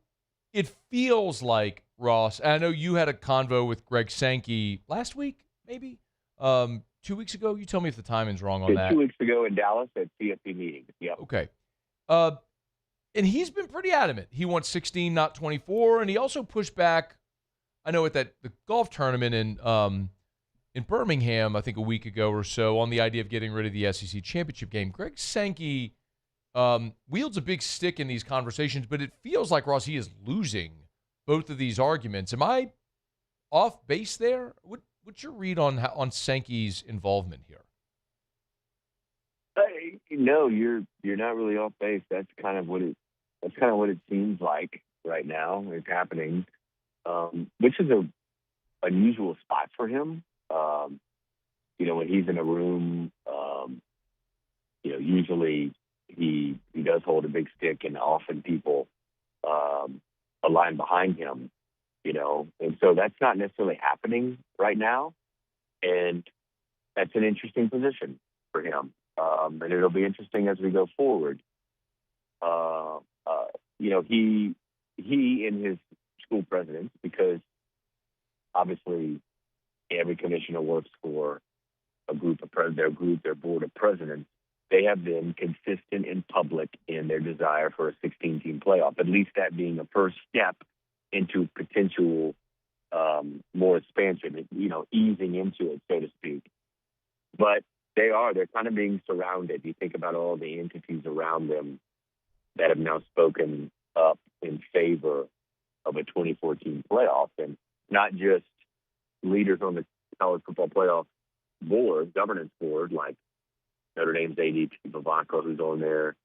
it feels like, Ross, and I know you had a convo with Greg Sankey last week, maybe? 2 weeks ago? You tell me if the timing's wrong on that. 2 weeks ago in Dallas at CFP meetings. Yep. Okay. And he's been pretty adamant. He wants 16, not 24, and he also pushed back, I know at the golf tournament in Birmingham, I think a week ago or so, on the idea of getting rid of the SEC championship game. Greg Sankey wields a big stick in these conversations, but it feels like, Ross, he is losing both of these arguments. Am I off base there? What's your read on Sankey's involvement here? No, you're not really off base. That's kind of what it seems like right now. It's happening, which is a unusual spot for him. When he's in a room, usually he does hold a big stick, and often people align behind him. And so that's not necessarily happening right now, and that's an interesting position for him. And it'll be interesting as we go forward. He and his school presidents, because obviously every commissioner works for a group of their board of presidents. They have been consistent in public in their desire for a 16-team playoff, at least that being a first step into potential more expansion, easing into it, so to speak. But they're kind of being surrounded. You think about all the entities around them that have now spoken up in favor of a 2014 playoff, and not just leaders on the college football playoff governance board, like Notre Dame's AD Bavacco, who's on there,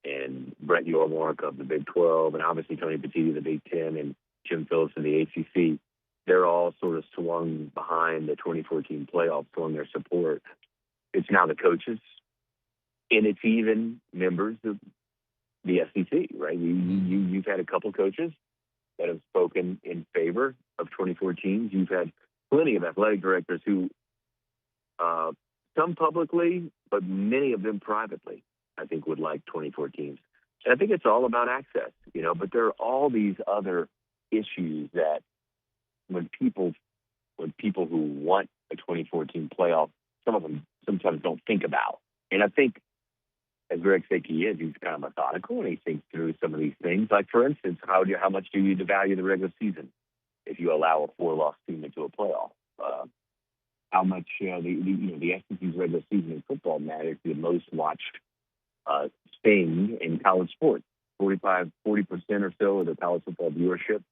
and Brett Yormark of the Big 12, and obviously Tony Petitti of the Big 10, and Jim Phillips of the ACC. They're all sort of swung behind the 2014 playoff, showing their support. It's now the coaches, and it's even members of the SEC, right? You've had a couple coaches that have spoken in favor of 2014. You've had plenty of athletic directors who, some publicly, but many of them privately, I think would like 2014s. And I think it's all about access, but there are all these other issues that when people who want a 2014 playoff, some of them sometimes don't think about. And I think as Greg Sankey is, he's kind of methodical and he thinks through some of these things. Like, for instance, how much do you devalue the regular season if you allow a 4-loss team into a playoff? How much the SEC's regular season in football matters the most watched thing in college sports. 40% or so of the college football viewership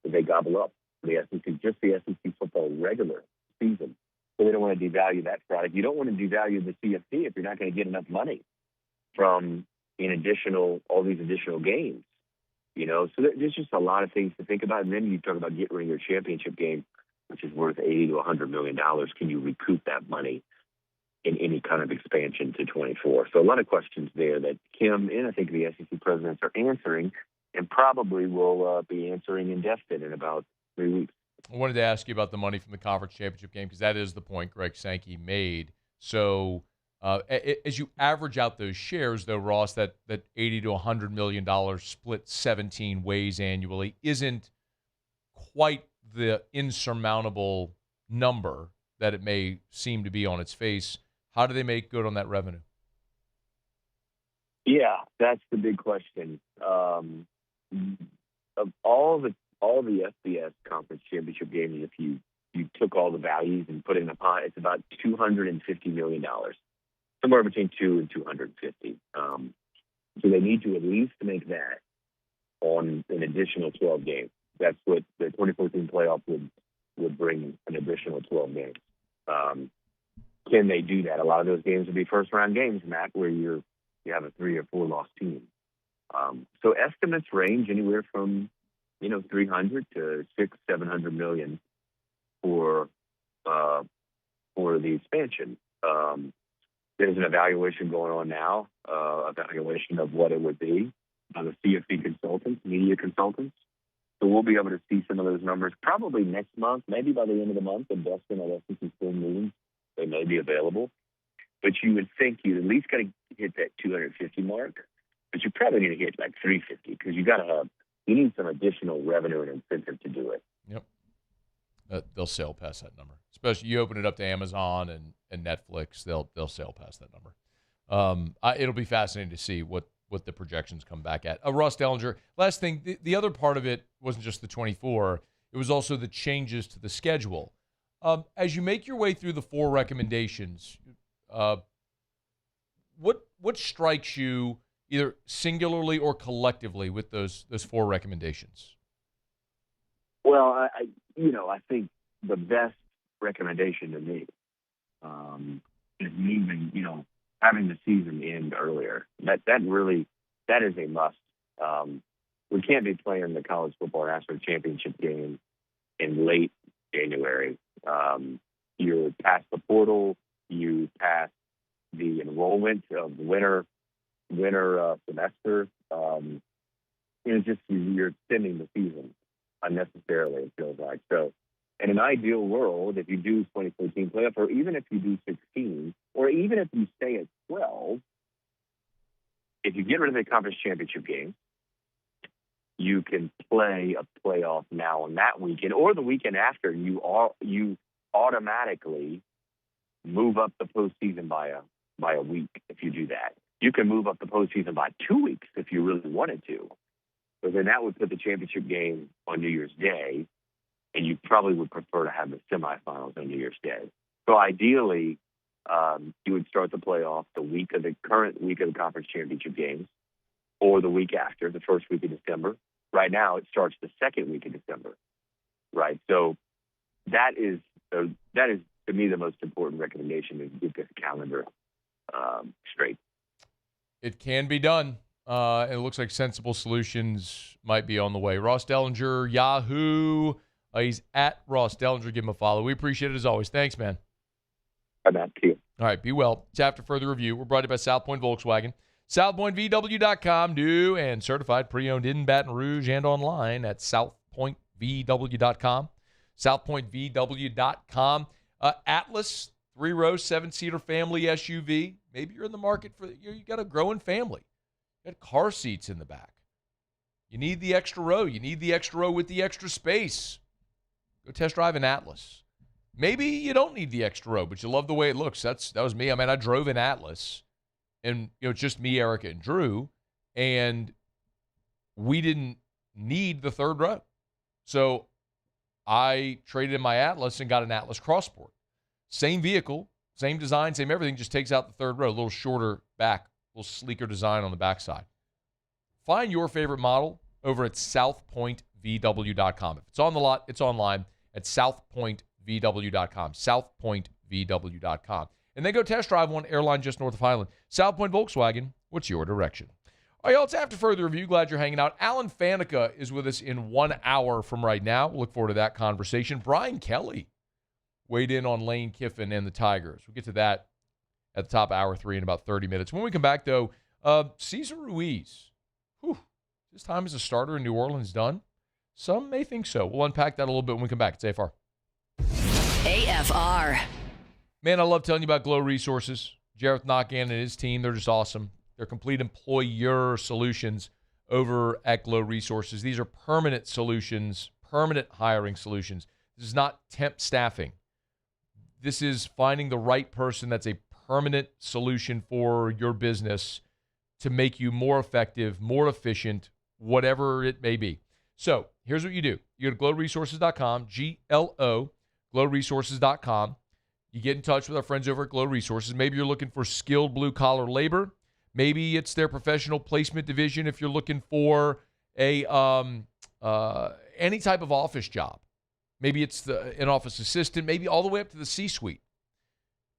they gobble up. The SEC, just the SEC football regular season. So they don't want to devalue that product. You don't want to devalue the CFP if you're not going to get enough money from all these additional games. So there's just a lot of things to think about. And then you talk about getting rid of your championship game, which is worth $80 to $100 million. Can you recoup that money in any kind of expansion to 24? So a lot of questions there that Kim and I think the SEC presidents are answering and probably will be answering in depth in about 3 weeks. I wanted to ask you about the money from the conference championship game because that is the point Greg Sankey made. So as you average out those shares, though, Ross, that $80 to $100 million split 17 ways annually isn't quite the insurmountable number that it may seem to be on its face. How do they make good on that revenue? Yeah, that's the big question. Of all the FBS conference championship games, if you took all the values and put it in a pot, it's about $250 million, somewhere between 2 and 250. So they need to at least make that on an additional 12 games. That's what the 2014 playoff would bring, an additional 12 games. Can they do that? A lot of those games would be first-round games, Matt, where you have a 3 or 4 loss team. So estimates range anywhere from 300 to 600-700 million for the expansion. There's an evaluation going on now, evaluation of what it would be by the CFP consultants, media consultants. So we'll be able to see some of those numbers probably next month, maybe by the end of the month. And Dustin at SEC Spring Meetings, they may be available. But you would think you'd at least got to hit that 250 mark. But you probably need to hit like 350 because you need some additional revenue and incentive to do it. Yep. They'll sail past that number. Especially you open it up to Amazon and Netflix, they'll sail past that number. It'll be fascinating to see what the projections come back at. Ross Dellenger, last thing, the other part of it wasn't just the 24, it was also the changes to the schedule. As you make your way through the 4 recommendations, what strikes you either singularly or collectively with those 4 recommendations? Well, I think the best recommendation to me is moving, having the season end earlier. That is a must. We can't be playing the college football national championship game in late January. You're past the portal. You pass the enrollment of the winter semester. You're extending the season unnecessarily, it feels like. So in an ideal world, if you do 2014 playoff, or even if you do 16, or even if you stay at 12, if you get rid of the conference championship game, you can play a playoff now on that weekend or the weekend after. You automatically move up the postseason by a week if you do that. You can move up the postseason by 2 weeks if you really wanted to. But then that would put the championship game on New Year's Day, and you probably would prefer to have the semifinals on New Year's Day. So ideally, you would start the playoff the current week of the conference championship games, or the week after, the first week of December. Right now, it starts the second week of December, right? So that is to me the most important recommendation, is get this calendar straight. It can be done. It looks like sensible solutions might be on the way. Ross Dellenger, Yahoo. He's at Ross Dellenger. Give him a follow. We appreciate it as always. Thanks, man. Bye, Matt. See you. All right, be well. It's After Further Review. We're brought to you by South Point Volkswagen. SouthPointVW.com. New and certified pre-owned in Baton Rouge and online at SouthPointVW.com. SouthPointVW.com. Atlas, 3-row, 7-seater family SUV. Maybe you're in the market for, you got a growing family. You got car seats in the back. You need the extra row. You need the extra row with the extra space. Go test drive an Atlas. Maybe you don't need the extra row, but you love the way it looks. That was me. I mean, I drove an Atlas. and it's just me, Erica, and Drew, and we didn't need the third row. So I traded in my Atlas and got an Atlas Crossport. Same vehicle, same design, same everything, just takes out the third row, a little shorter back, a little sleeker design on the backside. Find your favorite model over at southpointvw.com. If it's on the lot, it's online at southpointvw.com, southpointvw.com. And then go test drive one, airline just north of Highland. South Point Volkswagen, what's your direction? All right, y'all, it's After Further Review. Glad you're hanging out. Alan Faneca is with us in 1 hour from right now. We'll look forward to that conversation. Brian Kelly weighed in on Lane Kiffin and the Tigers. We'll get to that at the top of hour 3 in about 30 minutes. When we come back, though, Cesar Ruiz. His time as a starter in New Orleans done? Some may think so. We'll unpack that a little bit when we come back. It's AFR. AFR. Man, I love telling you about Glow Resources. Jareth Knockan and his team, they're just awesome. They're complete employer solutions over at Glow Resources. These are permanent solutions, permanent hiring solutions. This is not temp staffing. This is finding the right person that's a permanent solution for your business to make you more effective, more efficient, whatever it may be. So here's what you do. You go to glowresources.com, G-L-O, glowresources.com. You get in touch with our friends over at Glow Resources. Maybe you're looking for skilled blue-collar labor. Maybe it's their professional placement division if you're looking for a any type of office job. Maybe it's an office assistant, maybe all the way up to the C-suite.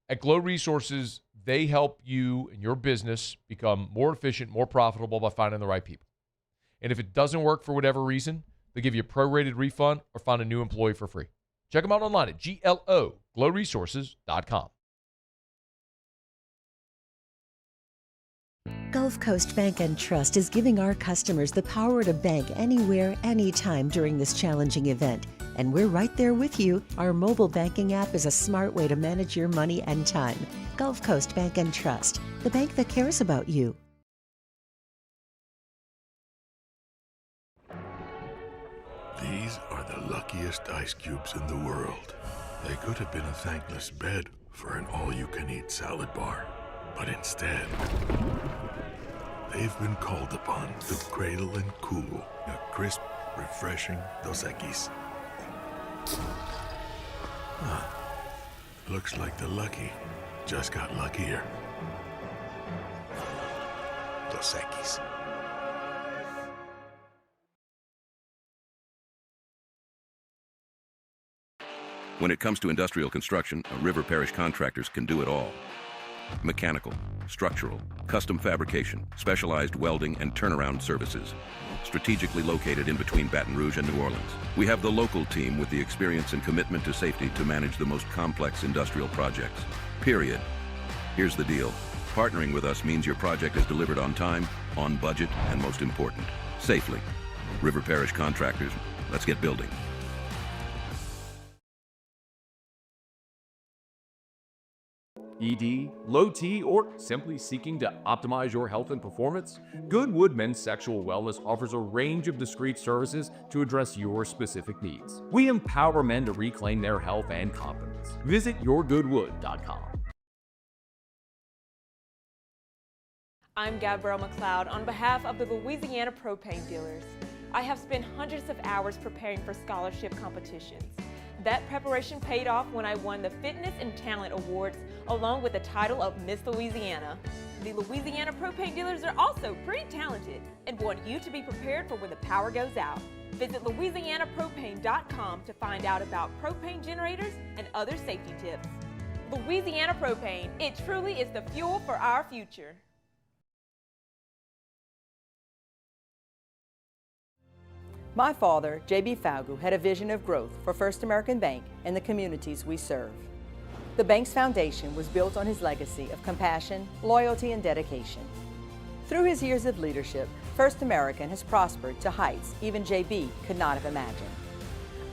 At Glow Resources, they help you and your business become more efficient, more profitable by finding the right people. And if it doesn't work for whatever reason, they'll give you a prorated refund or find a new employee for free. Check them out online at glowresources.com. Gulf Coast Bank and Trust is giving our customers the power to bank anywhere, anytime during this challenging event. And we're right there with you. Our mobile banking app is a smart way to manage your money and time. Gulf Coast Bank and Trust, the bank that cares about you. These are the luckiest ice cubes in the world. They could have been a thankless bed for an all-you-can-eat salad bar. But instead, they've been called upon to cradle and cool a crisp, refreshing Dos Equis. Looks like the lucky just got luckier. Dos Equis. When it comes to industrial construction, River Parish contractors can do it all. Mechanical, structural, custom fabrication, specialized welding, and turnaround services. Strategically located in between Baton Rouge and New Orleans, we have the local team with the experience and commitment to safety to manage the most complex industrial projects. Period. Here's the deal. Partnering with us means your project is delivered on time, on budget, and most important, safely. River Parish Contractors, let's get building. ED, low T, or simply seeking to optimize your health and performance? Goodwood Men's Sexual Wellness offers a range of discreet services to address your specific needs. We empower men to reclaim their health and confidence. Visit yourgoodwood.com. I'm Gabrielle McLeod on behalf of the Louisiana Propane Dealers. I have spent hundreds of hours preparing for scholarship competitions. That preparation paid off when I won the Fitness and Talent Awards along with the title of Miss Louisiana. The Louisiana Propane Dealers are also pretty talented and want you to be prepared for when the power goes out. Visit louisianapropane.com to find out about propane generators and other safety tips. Louisiana Propane, it truly is the fuel for our future. My father, J.B. Falgu, had a vision of growth for First American Bank and the communities we serve. The bank's foundation was built on his legacy of compassion, loyalty, and dedication. Through his years of leadership, First American has prospered to heights even J.B. could not have imagined.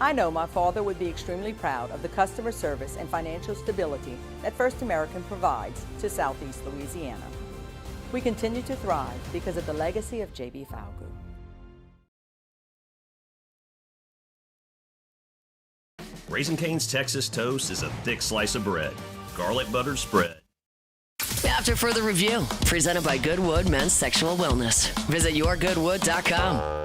I know my father would be extremely proud of the customer service and financial stability that First American provides to Southeast Louisiana. We continue to thrive because of the legacy of J.B. Falgu. Raising Cane's Texas Toast is a thick slice of bread, garlic buttered spread. After further review, presented by Goodwood Men's Sexual Wellness. Visit yourgoodwood.com.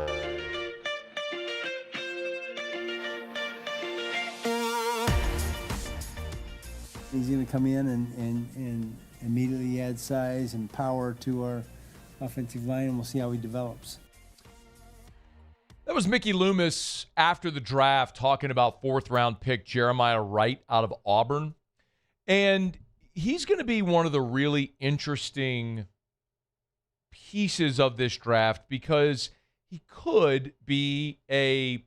He's going to come in and immediately add size and power to our offensive line, and we'll see how he develops. That was Mickey Loomis after the draft talking about fourth-round pick Jeremiah Wright out of Auburn. And he's going to be one of the really interesting pieces of this draft because he could be a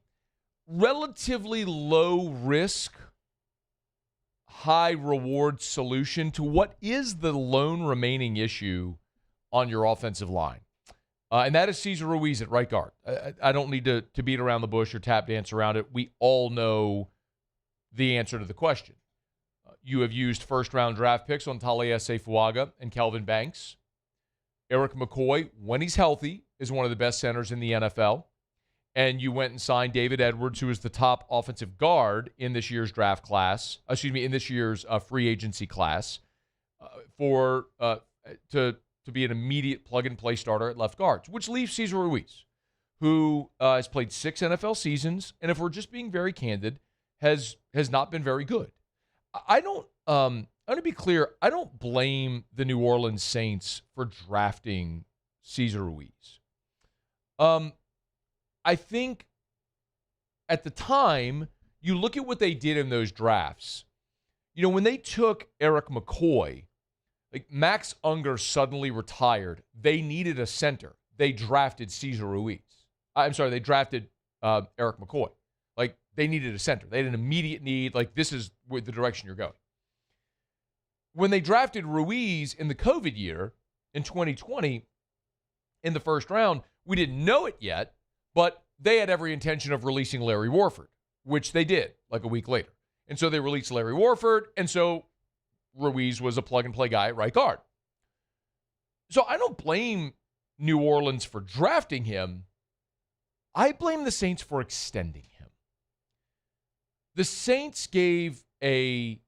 relatively low-risk, high-reward solution to what is the lone remaining issue on your offensive line. And that is Cesar Ruiz at right guard. I don't need to beat around the bush or tap dance around it. We all know the answer to the question. You have used first-round draft picks on Talia Seifuaga and Kelvin Banks. Eric McCoy, when he's healthy, is one of the best centers in the NFL. And you went and signed David Edwards, who is the top offensive guard in this year's draft class, in this year's free agency class, to be an immediate plug-and-play starter at left guard, which leaves Cesar Ruiz, who has played 6 NFL seasons, and if we're just being very candid, has not been very good. I want to be clear, I don't blame the New Orleans Saints for drafting Cesar Ruiz. I think at the time, you look at what they did in those drafts. You know, when they took Eric McCoy, like Max Unger suddenly retired. They needed a center. They drafted Cesar Ruiz. They drafted Eric McCoy. Like, they needed a center. They had an immediate need. Like, this is the direction you're going. When they drafted Ruiz in the COVID year in 2020 in the first round, we didn't know it yet, but they had every intention of releasing Larry Warford, which they did like a week later. And so they released Larry Warford, and so Ruiz was a plug-and-play guy at right guard. So I don't blame New Orleans for drafting him. I blame the Saints for extending him. The Saints gave a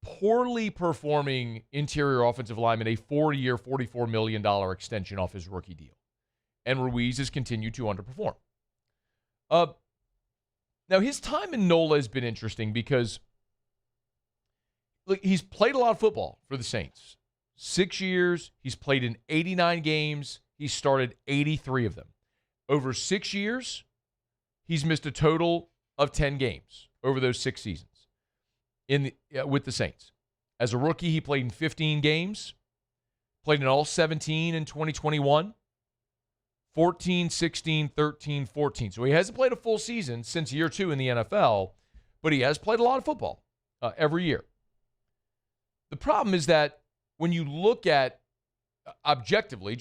poorly performing interior offensive lineman a 4-year, $44 million extension off his rookie deal. And Ruiz has continued to underperform. Now, his time in NOLA has been interesting because look, he's played a lot of football for the Saints. 6 years, he's played in 89 games. He started 83 of them. Over 6 years, he's missed a total of 10 games over those 6 seasons with the Saints. As a rookie, he played in 15 games, played in all 17 in 2021, 14, 16, 13, 14. So he hasn't played a full season since year 2 in the NFL, but he has played a lot of football every year. The problem is that when you look at objectively,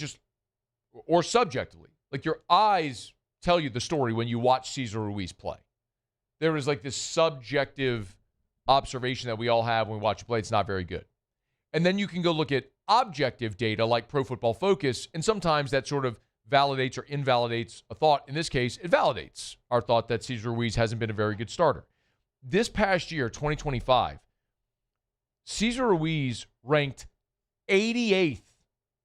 or subjectively, like your eyes tell you the story when you watch Cesar Ruiz play. There is like this subjective observation that we all have when we watch him play. It's not very good. And then you can go look at objective data like Pro Football Focus, and sometimes that sort of validates or invalidates a thought. In this case, it validates our thought that Cesar Ruiz hasn't been a very good starter. This past year, 2025, Cesar Ruiz ranked 88th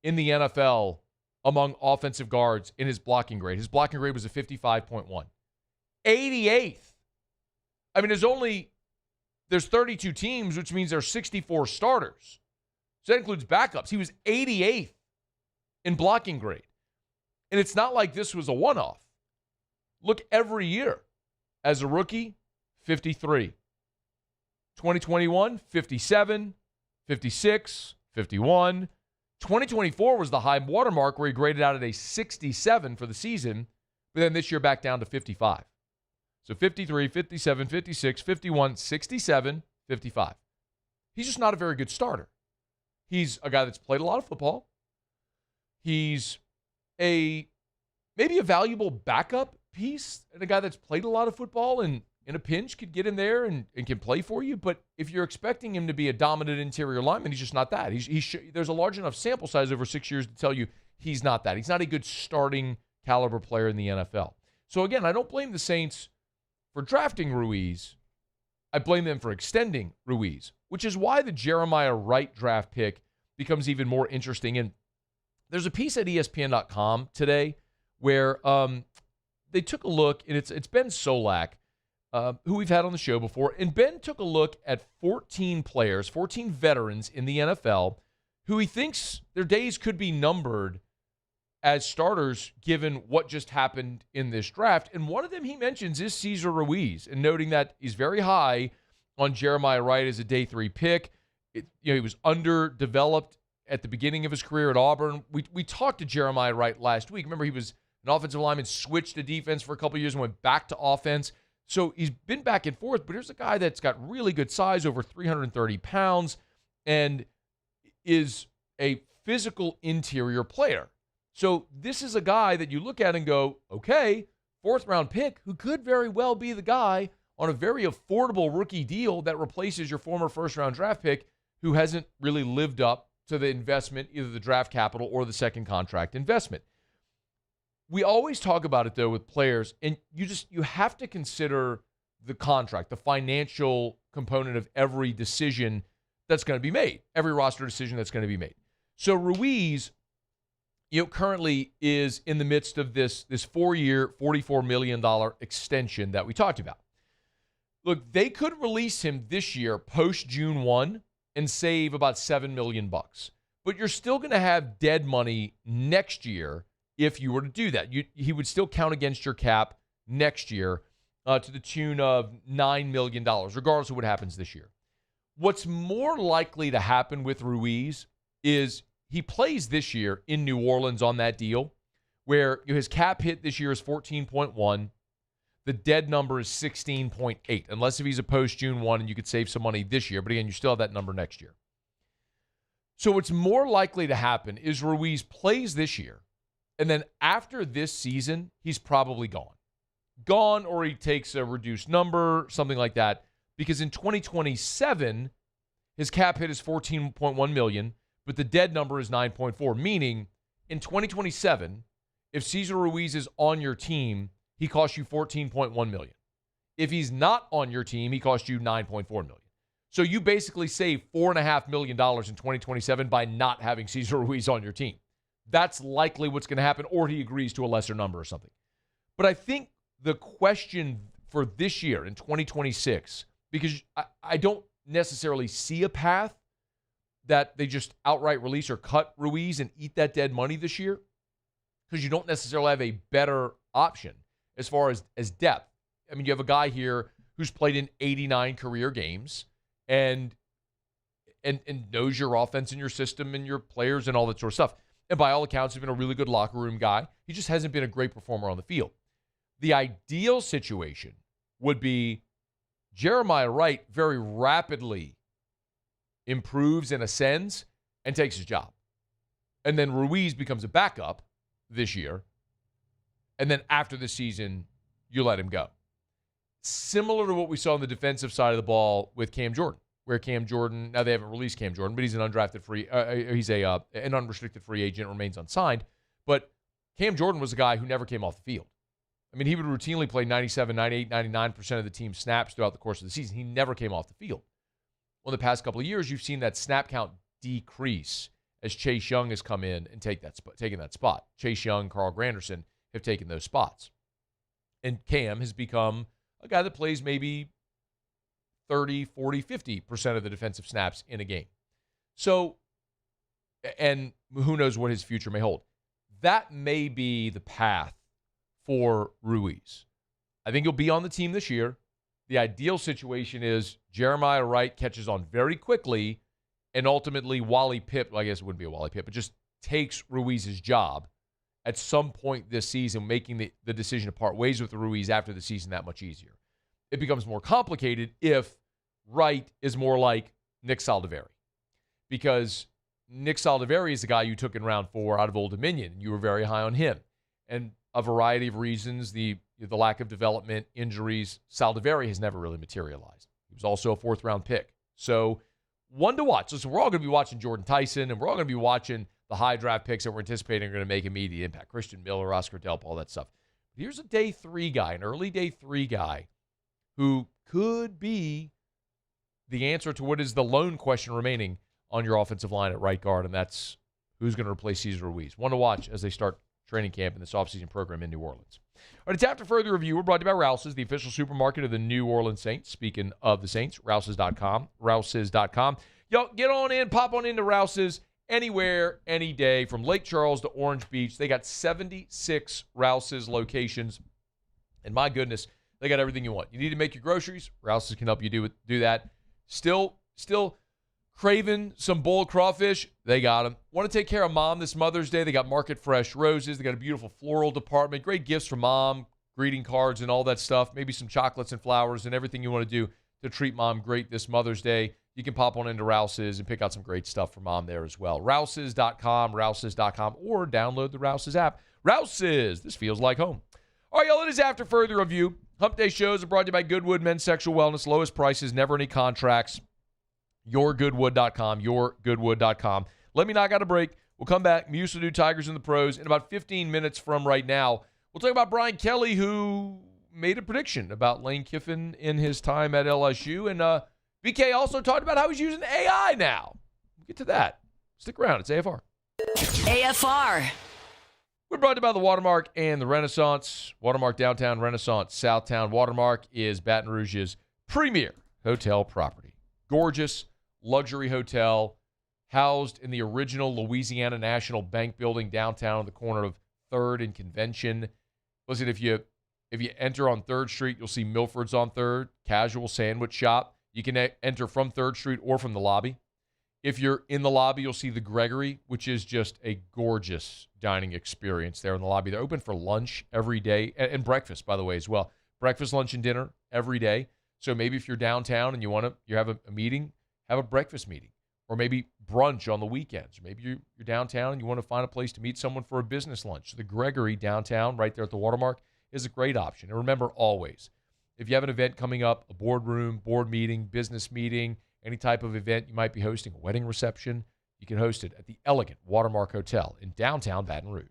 in the NFL among offensive guards in his blocking grade. His blocking grade was a 55.1. 88th. I mean, there's 32 teams, which means there's 64 starters. So that includes backups. He was 88th in blocking grade. And it's not like this was a one-off. Look every year. As a rookie, 53. 2021, 57, 56, 51. 2024 was the high watermark where he graded out at a 67 for the season, but then this year back down to 55. So 53, 57, 56, 51, 67, 55. He's just not a very good starter. He's a guy that's played a lot of football. He's maybe a valuable backup piece and a guy that's played a lot of football and in a pinch could get in there and can play for you. But if you're expecting him to be a dominant interior lineman, he's just not that. There's a large enough sample size over 6 years to tell you he's not that. He's not a good starting caliber player in the NFL. So again, I don't blame the Saints for drafting Ruiz. I blame them for extending Ruiz. which is why the Jeremiah Wright draft pick becomes even more interesting. And there's a piece at ESPN.com today where they took a look, and it's Ben Solak, who we've had on the show before, and Ben took a look at 14 players, 14 veterans in the NFL who he thinks their days could be numbered as starters given what just happened in this draft. And one of them he mentions is Cesar Ruiz, and noting that he's very high on Jeremiah Wright as a day 3 pick. He was underdeveloped at the beginning of his career at Auburn. We talked to Jeremiah Wright last week. Remember, he was an offensive lineman, switched to defense for a couple of years and went back to offense. So he's been back and forth, but here's a guy that's got really good size, over 330 pounds, and is a physical interior player. So this is a guy that you look at and go, okay, 4th-round pick who could very well be the guy on a very affordable rookie deal that replaces your former 1st-round draft pick who hasn't really lived up to the investment, either the draft capital or the second contract investment. We always talk about it, though, with players, and you have to consider the contract, the financial component of every decision that's going to be made, every roster decision that's going to be made. So Ruiz, currently is in the midst of this 4-year, $44 million extension that we talked about. Look, they could release him this year post June 1 and save about $7 million. But you're still going to have dead money next year if you were to do that. He would still count against your cap next year to the tune of $9 million, regardless of what happens this year. What's more likely to happen with Ruiz is he plays this year in New Orleans on that deal where his cap hit this year is 14.1. The dead number is 16.8, unless if he's a post-June 1 and you could save some money this year. But again, you still have that number next year. So what's more likely to happen is Ruiz plays this year, and then after this season, he's probably gone. Gone, or he takes a reduced number, something like that. Because in 2027, his cap hit is $14.1 million, but the dead number is 9.4, meaning in 2027, if Cesar Ruiz is on your team, he costs you $14.1 million. If he's not on your team, he costs you $9.4 million. So you basically save $4.5 million in 2027 by not having Cesar Ruiz on your team. That's likely what's going to happen, or he agrees to a lesser number or something. But I think the question for this year in 2026, because I don't necessarily see a path that they just outright release or cut Ruiz and eat that dead money this year, because you don't necessarily have a better option as far as depth. I mean, you have a guy here who's played in 89 career games and knows your offense and your system and your players and all that sort of stuff. And by all accounts, he's been a really good locker room guy. He just hasn't been a great performer on the field. The ideal situation would be Jeremiah Wright very rapidly improves and ascends and takes his job. And then Ruiz becomes a backup this year. And then after the season, you let him go. Similar to what we saw on the defensive side of the ball with Cam Jordan, where Cam Jordan, now they haven't released Cam Jordan, but he's an undrafted free, an unrestricted free agent, remains unsigned. But Cam Jordan was a guy who never came off the field. I mean, he would routinely play 97, 98, 99% of the team's snaps throughout the course of the season. He never came off the field. Well, in the past couple of years, you've seen that snap count decrease as Chase Young has come in and taken that spot. Chase Young, Carl Granderson have taken those spots. And Cam has become a guy that plays maybe 30, 40, 50% of the defensive snaps in a game. So, and who knows what his future may hold. That may be the path for Ruiz. I think he'll be on the team this year. The ideal situation is Jeremiah Wright catches on very quickly, and ultimately Wally Pipp, well, I guess it wouldn't be a Wally Pipp, but just takes Ruiz's job at some point this season, making the decision to part ways with Ruiz after the season that much easier. It becomes more complicated if Wright is more like Nick Saldiveri, because Nick Saldiveri is the guy you took in round 4 out of Old Dominion. You were very high on him. And a variety of reasons, the lack of development, injuries, Saldiveri has never really materialized. He was also a 4th-round pick. So one to watch. Listen, we're all going to be watching Jordan Tyson, and we're all going to be watching the high draft picks that we're anticipating are going to make immediate impact. Christian Miller, Oscar Delp, all that stuff. But here's a day 3 guy, an early day 3 guy, who could be the answer to what is the lone question remaining on your offensive line at right guard, and that's who's going to replace Cesar Ruiz. One to watch as they start training camp in this offseason program in New Orleans. All right, it's After Further Review. We're brought to you by Rouse's, the official supermarket of the New Orleans Saints. Speaking of the Saints, Rouse's.com. Rouse's.com. Y'all get on in, pop on into Rouse's anywhere, any day, from Lake Charles to Orange Beach. They got 76 Rouse's locations. And my goodness, they got everything you want. You need to make your groceries. Rouse's can help you do that. Still craving some boiled crawfish? They got them. Want to take care of mom this Mother's Day? They got market fresh roses. They got a beautiful floral department. Great gifts for mom, greeting cards and all that stuff. Maybe some chocolates and flowers and everything you want to do to treat mom great this Mother's Day. You can pop on into Rouse's and pick out some great stuff for mom there as well. Rouse's.com, Rouse's.com, or download the Rouse's app. Rouse's, this feels like home. All right, y'all, it is After Further Review. Hump Day shows are brought to you by Goodwood Men's Sexual Wellness. Lowest prices, never any contracts. YourGoodwood.com, YourGoodwood.com. Let me knock out a break. We'll come back. Muse will do Tigers and the Pros in about 15 minutes from right now. We'll talk about Brian Kelly, who made a prediction about Lane Kiffin in his time at LSU. And BK also talked about how he's using AI now. We'll get to that. Stick around. It's AFR. AFR. We're brought to you by the Watermark and the Renaissance. Watermark Downtown, Renaissance Southtown. Watermark is Baton Rouge's premier hotel property. Gorgeous luxury hotel housed in the original Louisiana National Bank building downtown on the corner of 3rd and Convention. Listen, if you enter on 3rd Street, you'll see Milford's on 3rd, casual sandwich shop. You can enter from 3rd Street or from the lobby. If you're in the lobby, you'll see the Gregory, which is just a gorgeous dining experience there in the lobby. They're open for lunch every day and breakfast, by the way, as well. Breakfast, lunch, and dinner every day. So maybe if you're downtown and you have a meeting, have a breakfast meeting, or maybe brunch on the weekends. Or maybe you're downtown and you want to find a place to meet someone for a business lunch. So the Gregory downtown, right there at the Watermark, is a great option. And remember, always, if you have an event coming up, a boardroom, board meeting, business meeting, any type of event you might be hosting, a wedding reception, you can host it at the elegant Watermark Hotel in downtown Baton Rouge.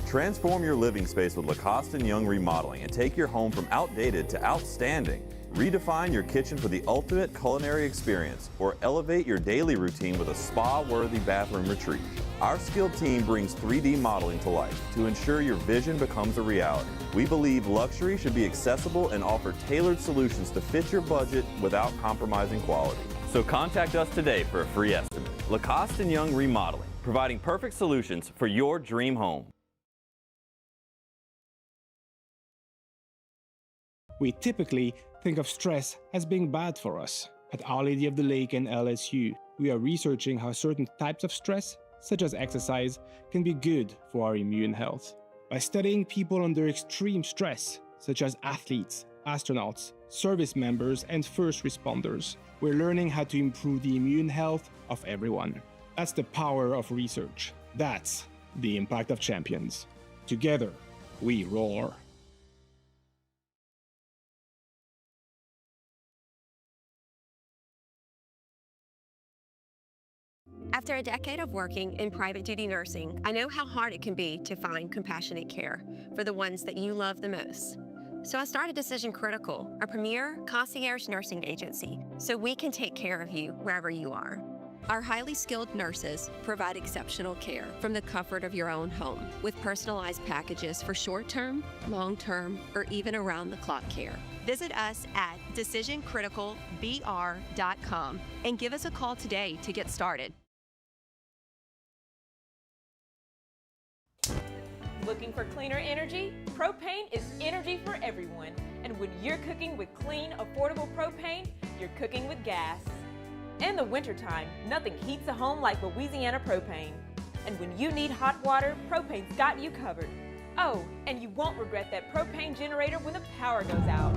Transform your living space with Lacoste & Young Remodeling and take your home from outdated to outstanding. Redefine your kitchen for the ultimate culinary experience or elevate your daily routine with a spa-worthy bathroom retreat. Our skilled team brings 3D modeling to life to ensure your vision becomes a reality. We believe luxury should be accessible and offer tailored solutions to fit your budget without compromising quality. So contact us today for a free estimate. Lacoste & Young Remodeling, providing perfect solutions for your dream home. We typically think of stress as being bad for us. At Our Lady of the Lake and LSU, we are researching how certain types of stress, such as exercise, can be good for our immune health. By studying people under extreme stress, such as athletes, astronauts, service members, and first responders, we're learning how to improve the immune health of everyone. That's the power of research. That's the impact of champions. Together, we roar. After a decade of working in private duty nursing, I know how hard it can be to find compassionate care for the ones that you love the most. So I started Decision Critical, a premier concierge nursing agency, so we can take care of you wherever you are. Our highly skilled nurses provide exceptional care from the comfort of your own home with personalized packages for short-term, long-term, or even around-the-clock care. Visit us at decisioncriticalbr.com and give us a call today to get started. Looking for cleaner energy? Propane is energy for everyone. And when you're cooking with clean, affordable propane, you're cooking with gas. In the wintertime, nothing heats a home like Louisiana propane. And when you need hot water, propane's got you covered. Oh, and you won't regret that propane generator when the power goes out.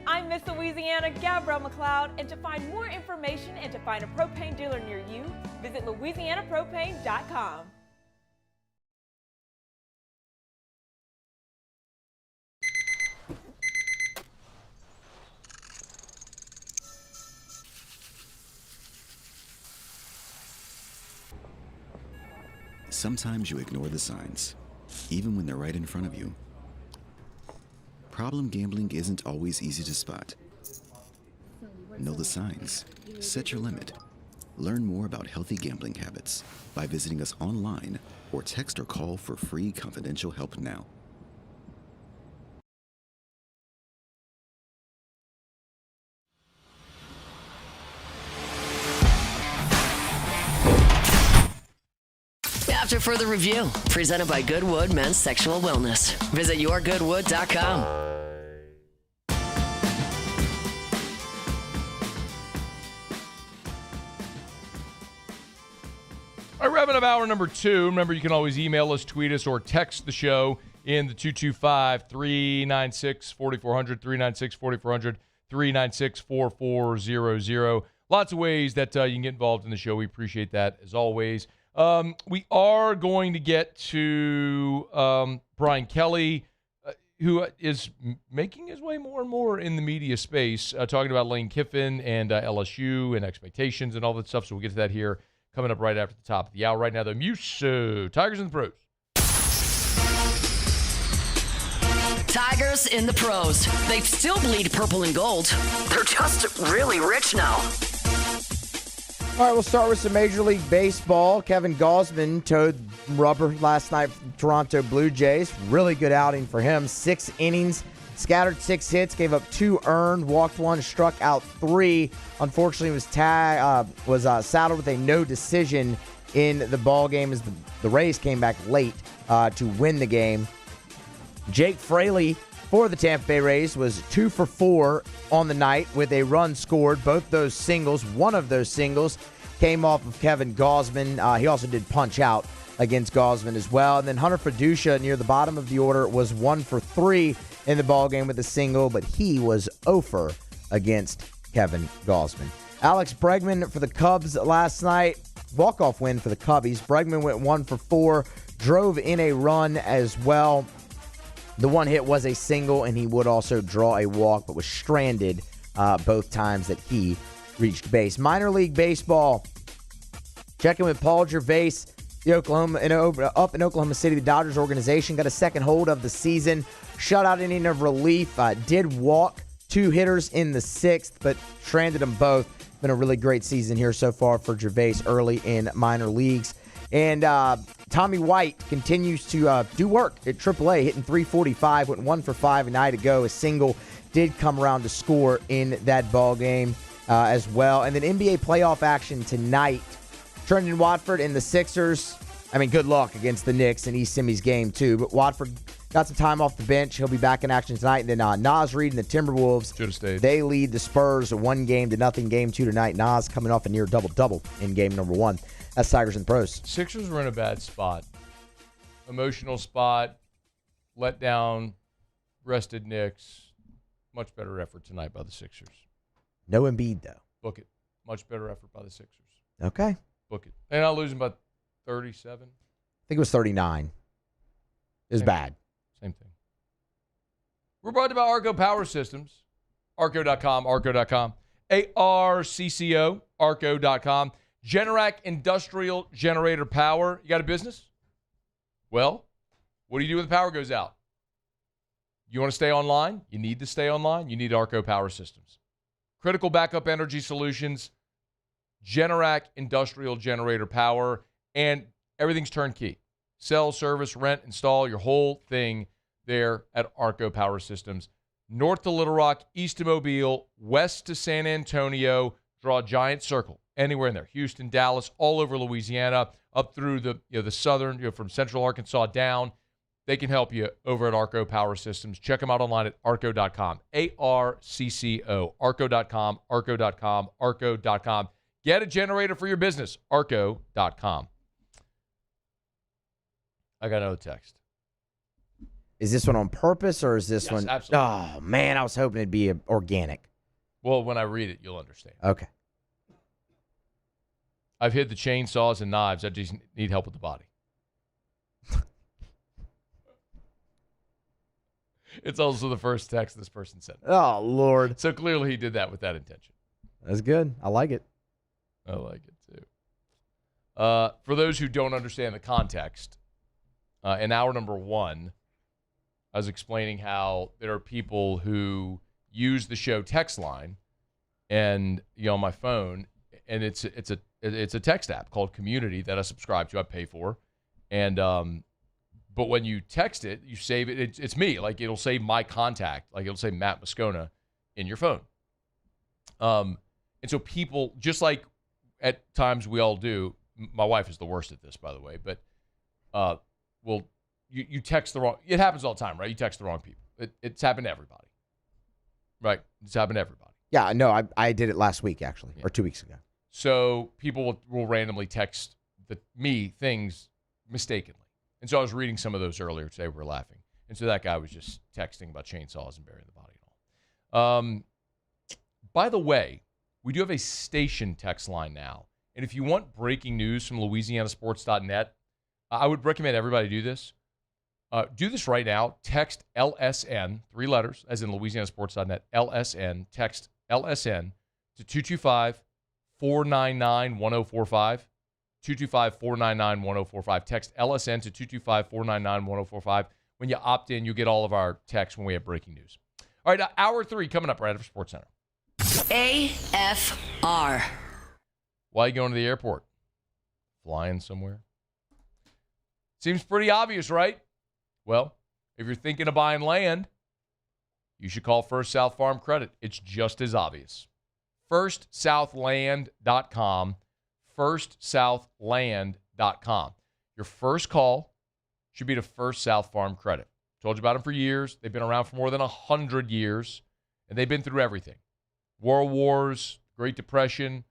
I'm Miss Louisiana, Gabrielle McLeod, and to find more information and to find a propane dealer near you, visit louisianapropane.com. Sometimes you ignore the signs, even when they're right in front of you. problem gambling isn't always easy to spot. Know the signs. Set your limit. Learn more about healthy gambling habits by visiting us online or text or call for free confidential help now. After further review, presented by Goodwood Men's Sexual Wellness. Visit yourgoodwood.com. All right, wrapping up hour number 2. Remember, you can always email us, tweet us, or text the show in the 225-396-4400, 396-4400, 396-4400. Lots of ways that you can get involved in the show. We appreciate that, as always. We are going to get to Brian Kelly, who is making his way more and more in the media space, talking about Lane Kiffin and LSU and expectations and all that stuff. So we'll get to that here coming up right after the top of the hour. Right now, though, Muso, Tigers in the Pros. Tigers in the pros. They still bleed purple and gold. They're just really rich now. All right, we'll start with some Major League Baseball. Kevin Gausman towed rubber last night for the Toronto Blue Jays. Really good outing for him. 6 innings, scattered 6 hits, gave up 2 earned, walked 1, struck out 3. Unfortunately, was saddled with a no decision in the ball game as the Rays came back late to win the game. Jake Fraley for the Tampa Bay Rays was 2 for 4 on the night with a run scored. Both those singles, one of those singles came off of Kevin Gausman. He also did punch out against Gausman as well. And then Hunter Fiducia near the bottom of the order was 1 for 3 in the ballgame with a single, but he was 0 for against Kevin Gausman. Alex Bregman for the Cubs last night. Walk-off win for the Cubbies. Bregman went 1 for 4, drove in a run as well. The one hit was a single, and he would also draw a walk, but was stranded both times that he reached base. Minor League Baseball, checking with Paul Gervais, up in Oklahoma City. The Dodgers organization got a second hold of the season. Shutout inning of relief. Did walk 2 hitters in the 6th, but stranded them both. Been a really great season here so far for Gervais early in minor leagues. And Tommy White continues to do work at AAA, hitting .345, went 1 for 5 a night ago. A single did come around to score in that ball game as well. And then NBA playoff action tonight. Trendon Watford and the Sixers. I mean, good luck against the Knicks in East Simi's game, too. But Watford got some time off the bench. He'll be back in action tonight. And then Naz Reid and the Timberwolves. Should have stayed. They lead the Spurs 1-0 game 2 tonight. Naz coming off a near double-double in game number 1. That's Tigers and Pros. Sixers were in a bad spot. Emotional spot, let down, rested Knicks. Much better effort tonight by the Sixers. No Embiid, though. Book it. Much better effort by the Sixers. Okay. Book it. They're not losing by 37. I think it was 39. It was bad. Same thing. We're brought to you by Arco Power Systems. Arco.com, Arco.com. ARCCO, Arco.com. Generac Industrial Generator Power. You got a business? Well, what do you do when the power goes out? You want to stay online? You need to stay online? You need Arco Power Systems. Critical backup energy solutions, Generac Industrial Generator Power, and everything's turnkey. Sell, service, rent, install, your whole thing there at Arco Power Systems. North to Little Rock, east to Mobile, west to San Antonio. Draw a giant circle anywhere in there. Houston, Dallas, all over Louisiana, up through the southern, from central Arkansas down. They can help you over at Arco Power Systems. Check them out online at arco.com. ARCCO. Arco.com, Arco.com, Arco.com. Get a generator for your business. Arco.com. I got another text. Is this one on purpose or is this Yes, one? Absolutely. Oh, man, I was hoping it'd be organic. Well, when I read it, you'll understand. Okay. I've hid the chainsaws and knives. I just need help with the body. It's also the first text this person sent. Oh, Lord. So clearly he did that with that intention. That's good. I like it. I like it, too. For those who don't understand the context, in hour number 1, I was explaining how there are people who use the show text line and on my phone, and it's a text app called Community that I subscribe to, I pay for. And but when you text it, you save it. It's me. Like, it'll save my contact. Like, it'll say Matt Moscona in your phone. And so people, just like at times we all do, my wife is the worst at this, by the way, but you text the wrong, it happens all the time, right? You text the wrong people. It's happened to everybody, right? It's happened to everybody. Yeah, no, I did it last week, actually, or 2 weeks ago. So people will randomly text me things mistakenly. And so I was reading some of those earlier today. We were laughing. And so that guy was just texting about chainsaws and burying the body and all. By the way, we do have a station text line now. And if you want breaking news from LouisianaSports.net, I would recommend everybody do this. Do this right now. Text LSN, 3 letters, as in LouisianaSports.net, LSN. Text LSN to 225-499-1045. 225-499-1045. Text LSN to 225-499-1045. When you opt in, you'll get all of our texts when we have breaking news. All right, hour 3 coming up right after Sports Center. AFR. Why are you going to the airport? Flying somewhere? Seems pretty obvious, right? Well, if you're thinking of buying land, you should call First South Farm Credit. It's just as obvious. FirstSouthLand.com. FirstSouthLand.com. Your first call should be to First South Farm Credit. Told you about them for years. They've been around for more than 100 years, and they've been through everything. World Wars, Great Depression,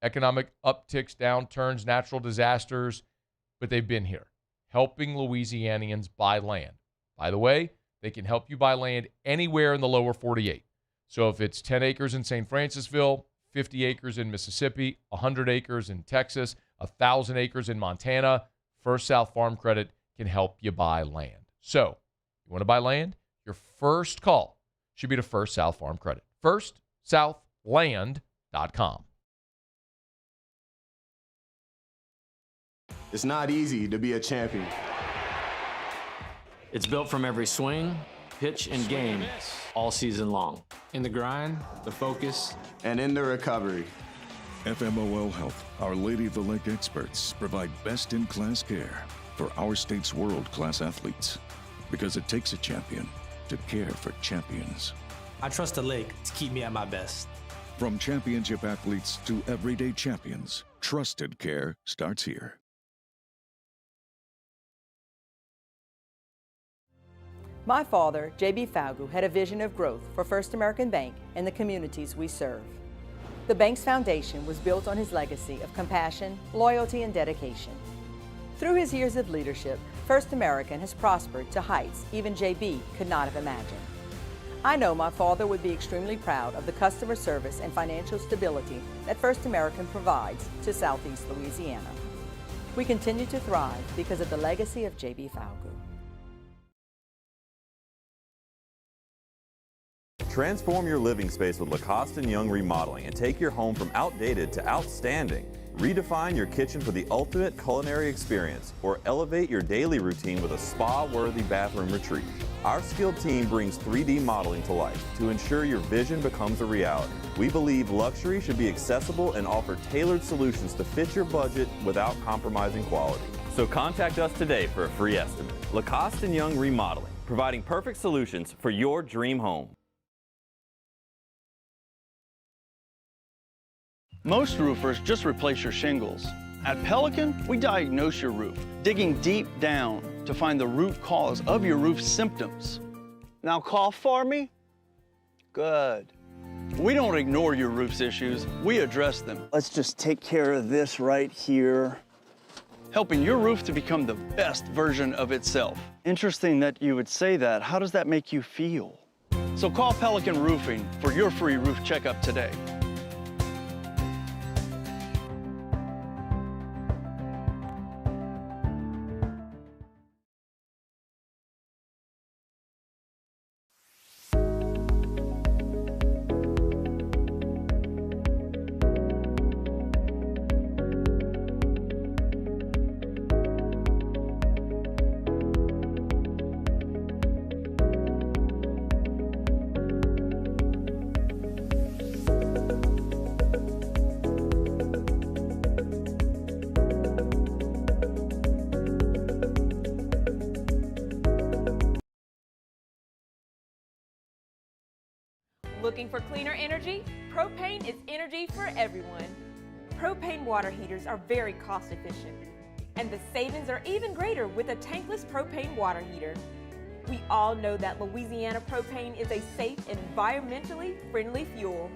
economic upticks, downturns, natural disasters, but they've been here, helping Louisianians buy land. By the way, they can help you buy land anywhere in the lower 48. So if it's 10 acres in St. Francisville, 50 acres in Mississippi, 100 acres in Texas, 1,000 acres in Montana, First South Farm Credit can help you buy land. So, you want to buy land? Your first call should be to First South Farm Credit. FirstSouthLand.com. It's not easy to be a champion. It's built from every swing, pitch, and game all season long. In the grind, the focus, and in the recovery. FMOL Health, Our Lady of the Lake experts provide best-in-class care for our state's world-class athletes. Because it takes a champion to care for champions. I trust the lake to keep me at my best. From championship athletes to everyday champions, trusted care starts here. My father, J.B. Falgu, had a vision of growth for First American Bank and the communities we serve. The bank's foundation was built on his legacy of compassion, loyalty, and dedication. Through his years of leadership, First American has prospered to heights even J.B. could not have imagined. I know my father would be extremely proud of the customer service and financial stability that First American provides to Southeast Louisiana. We continue to thrive because of the legacy of J.B. Falgu. Transform your living space with Lacoste & Young Remodeling and take your home from outdated to outstanding. Redefine your kitchen for the ultimate culinary experience or elevate your daily routine with a spa-worthy bathroom retreat. Our skilled team brings 3D modeling to life to ensure your vision becomes a reality. We believe luxury should be accessible and offer tailored solutions to fit your budget without compromising quality. So contact us today for a free estimate. Lacoste & Young Remodeling, providing perfect solutions for your dream home. Most roofers just replace your shingles. At Pelican, we diagnose your roof, digging deep down to find the root cause of your roof symptoms. Now cough for me? Good. We don't ignore your roof's issues, we address them. Let's just take care of this right here. Helping your roof to become the best version of itself. Interesting that you would say that. How does that make you feel? So call Pelican Roofing for your free roof checkup today. Looking for cleaner energy? Propane is energy for everyone. Propane water heaters are very cost efficient, and the savings are even greater with a tankless propane water heater. We all know that Louisiana propane is a safe and environmentally friendly fuel.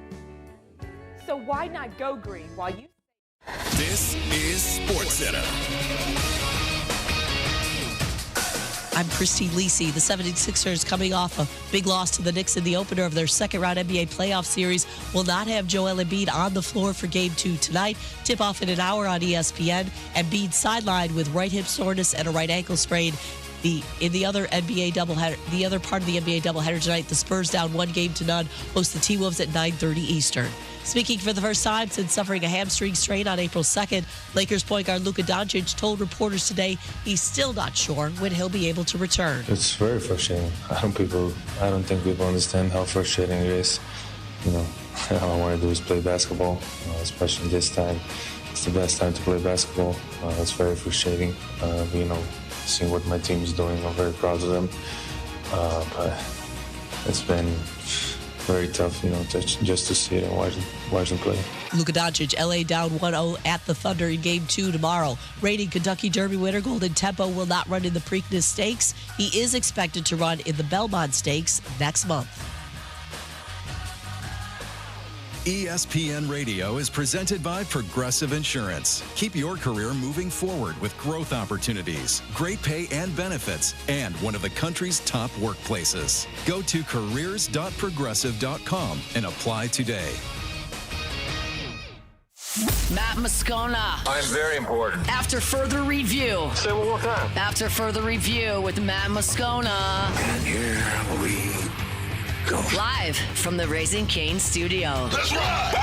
So why not go green while you... This is SportsCenter. I'm Christine Lisi. The 76ers, coming off a big loss to the Knicks in the opener of their second-round NBA playoff series, will not have Joel Embiid on the floor for Game 2 tonight. Tip-off in an hour on ESPN. Embiid sidelined with right hip soreness and a right ankle sprain. The other part of the NBA doubleheader tonight, the Spurs down 1-0 host the T-Wolves at 9:30 Eastern. Speaking for the first time since suffering a hamstring strain on April 2nd, Lakers point guard Luka Doncic told reporters today he's still not sure when he'll be able to return. It's very frustrating. I don't think people understand how frustrating it is. All I want to do is play basketball, especially this time. It's the best time to play basketball. It's very frustrating. Seeing what my team is doing, I'm very proud of them. But it's been very tough, just to see it and watch them play. Luka Doncic, LA down 1-0 at the Thunder in Game 2 tomorrow. Reigning Kentucky Derby winner Golden Tempo will not run in the Preakness Stakes. He is expected to run in the Belmont Stakes next month. ESPN Radio is presented by Progressive Insurance. Keep your career moving forward with growth opportunities, great pay and benefits, and one of the country's top workplaces. Go to careers.progressive.com and apply today. Matt Moscona. I'm very important. After further review. Say it one more time. After further review with Matt Moscona. And here we go. Live from the Raising Cane studio. Let's rock!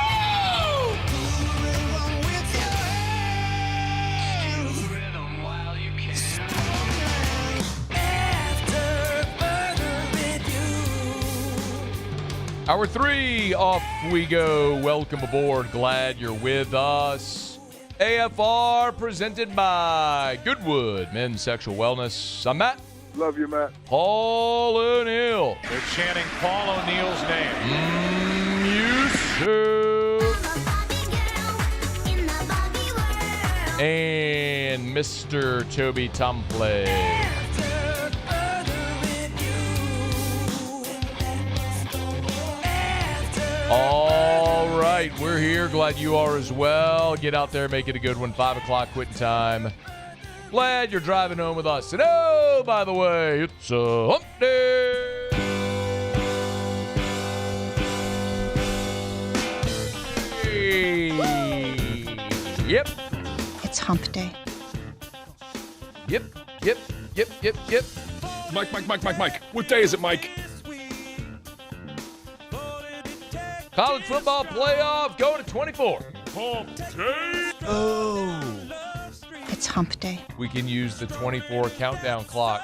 Hour 3, off we go. Welcome aboard. Glad you're with us. AFR presented by Goodwood Men's Sexual Wellness. I'm Matt. Love you, Matt. Paul O'Neill. They're chanting Paul O'Neill's name. And Mr. Toby Tomplay. All right, we're here. Glad you are as well. Get out there, make it a good one. 5 o'clock quitting time. Glad you're driving home with us. And oh, by the way, it's a hump day. Yep. It's hump day. Yep. Mike. What day is it, Mike? College football playoff going to 24. Hump day. Oh. It's hump day. We can use the 24 countdown clock.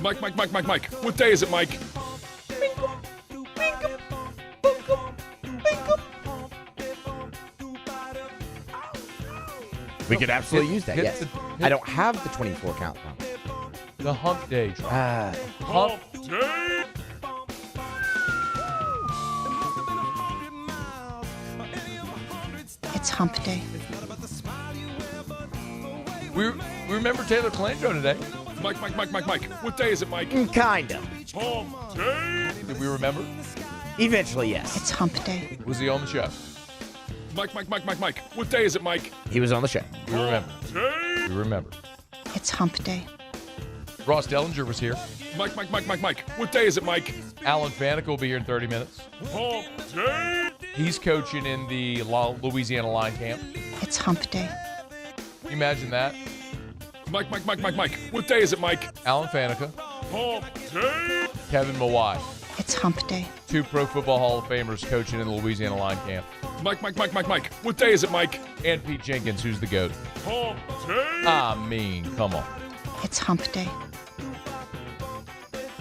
Mike. What day is it, Mike? We could absolutely use that, yes. I don't have the 24 countdown. The hump day drop. Hump day. It's hump day. We remember Taylor Calandro today. Mike. What day is it, Mike? Kinda. Hump day. Did we remember? Eventually, yes. It's hump day. Was he on the show? Mike. What day is it, Mike? He was on the show. We remember. We remember. It's hump day. Ross Dellenger was here. Mike. What day is it, Mike? Alan Faneca will be here in 30 minutes. Hump day. He's coaching in the Louisiana line camp. It's hump day. Can you imagine that? Mike. What day is it, Mike? Alan Faneca. Hump day. Kevin Mawai. It's hump day. 2 Pro Football Hall of Famers coaching in the Louisiana line camp. Mike. What day is it, Mike? And Pete Jenkins, who's the GOAT. Hump day. I mean, come on. It's hump day.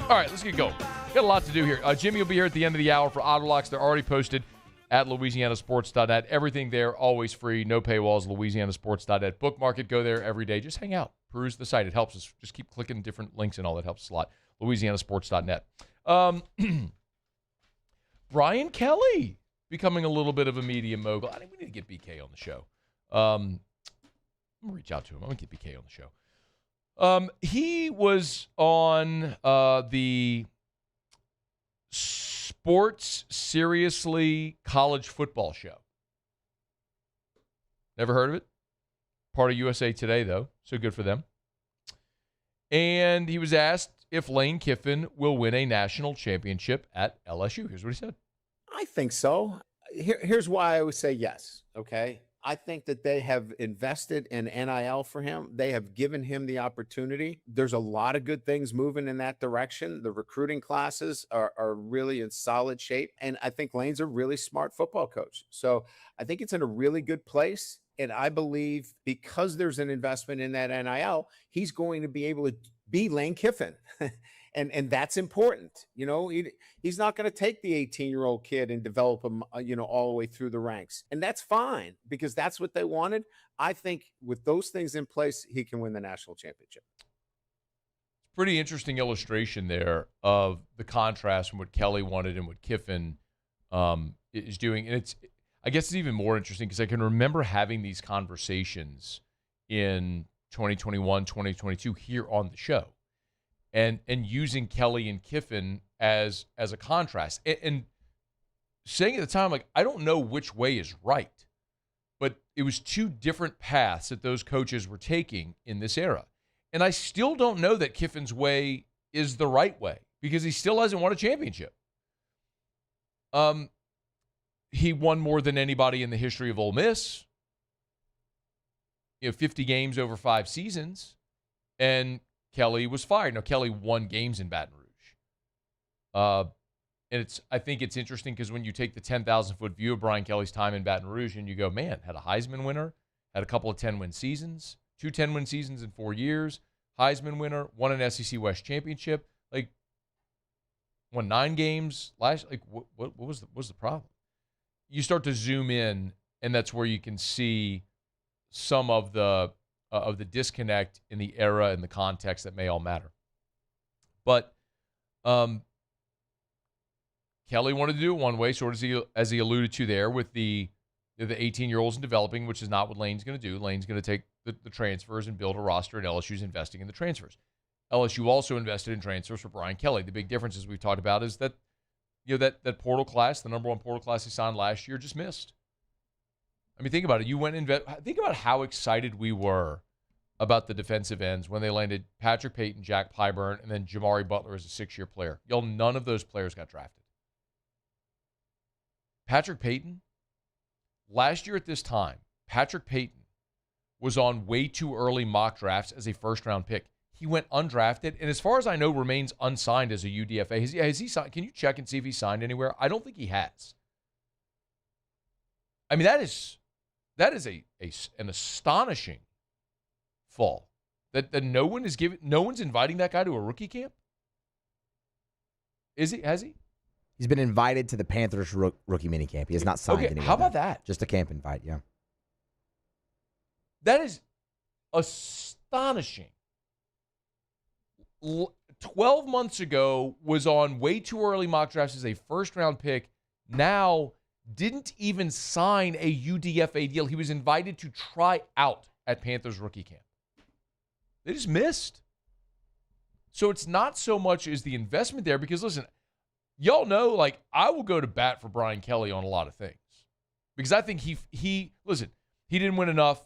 All right, let's get going. Got a lot to do here. Jimmy will be here at the end of the hour for Autolocks. They're already posted at LouisianaSports.net. Everything there, always free, no paywalls, LouisianaSports.net. Bookmark it, go there every day. Just hang out, peruse the site. It helps us. Just keep clicking different links and all that helps us a lot. LouisianaSports.net. Brian Kelly becoming a little bit of a media mogul. I think we need to get BK on the show. I'm going to reach out to him. I'm going to get BK on the show. He was on the Sports Seriously college football show. Never heard of it? Part of USA Today, though, so good for them. And he was asked if Lane Kiffin will win a national championship at LSU. Here's what he said. I think so. Here's why I would say yes, okay? I think that they have invested in NIL for him. They have given him the opportunity. There's a lot of good things moving in that direction. The recruiting classes are really in solid shape. And I think Lane's a really smart football coach. So I think it's in a really good place. And I believe because there's an investment in that NIL, he's going to be able to be Lane Kiffin. And that's important. You know, he's not going to take the 18-year-old kid and develop him, all the way through the ranks. And that's fine because that's what they wanted. I think with those things in place, he can win the national championship. Pretty interesting illustration there of the contrast from what Kelly wanted and what Kiffin is doing. And I guess it's even more interesting because I can remember having these conversations in 2021, 2022 here on the show. And using Kelly and Kiffin as a contrast. And saying at the time, like, I don't know which way is right. But it was two different paths that those coaches were taking in this era. And I still don't know that Kiffin's way is the right way because he still hasn't won a championship. He won more than anybody in the history of Ole Miss. 50 games over 5 seasons. And Kelly was fired. Now, Kelly won games in Baton Rouge. And I think it's interesting because when you take the 10,000-foot view of Brian Kelly's time in Baton Rouge and you go, man, had a Heisman winner, had a couple of 10-win seasons, 2 10-win seasons in 4 years, Heisman winner, won an SEC West championship, like won 9 games last. Like, what was the problem? You start to zoom in, and that's where you can see some of the disconnect in the era and the context that may all matter. But Kelly wanted to do it one way, sort of as he alluded to there with the 18-year-olds in developing, which is not what Lane's going to do. Lane's going to take the transfers and build a roster, and LSU's investing in the transfers. LSU also invested in transfers for Brian Kelly. The big difference, as we've talked about, is that that portal class, the number 1 portal class he signed last year, just missed. I mean, think about it. You went and think about how excited we were about the defensive ends when they landed Patrick Payton, Jack Pyburn, and then Jamari Butler as a 6-year player. None of those players got drafted. Patrick Payton, last year at this time, Patrick Payton was on way too early mock drafts as a first-round pick. He went undrafted, and as far as I know, remains unsigned as a UDFA. Has he signed? Can you check and see if he signed anywhere? I don't think he has. I mean, that is an astonishing fall that no one's inviting that guy to a rookie camp. Is he? Has he? He's been invited to the Panthers rookie minicamp. He has not signed anywhere. How about that? Just a camp invite, yeah. That is astonishing. 12 months ago was on way too early mock drafts as a first-round pick. Now didn't even sign a UDFA deal. He was invited to try out at Panthers rookie camp. They just missed. So it's not so much as the investment there because, listen, y'all know, like, I will go to bat for Brian Kelly on a lot of things because I think he didn't win enough.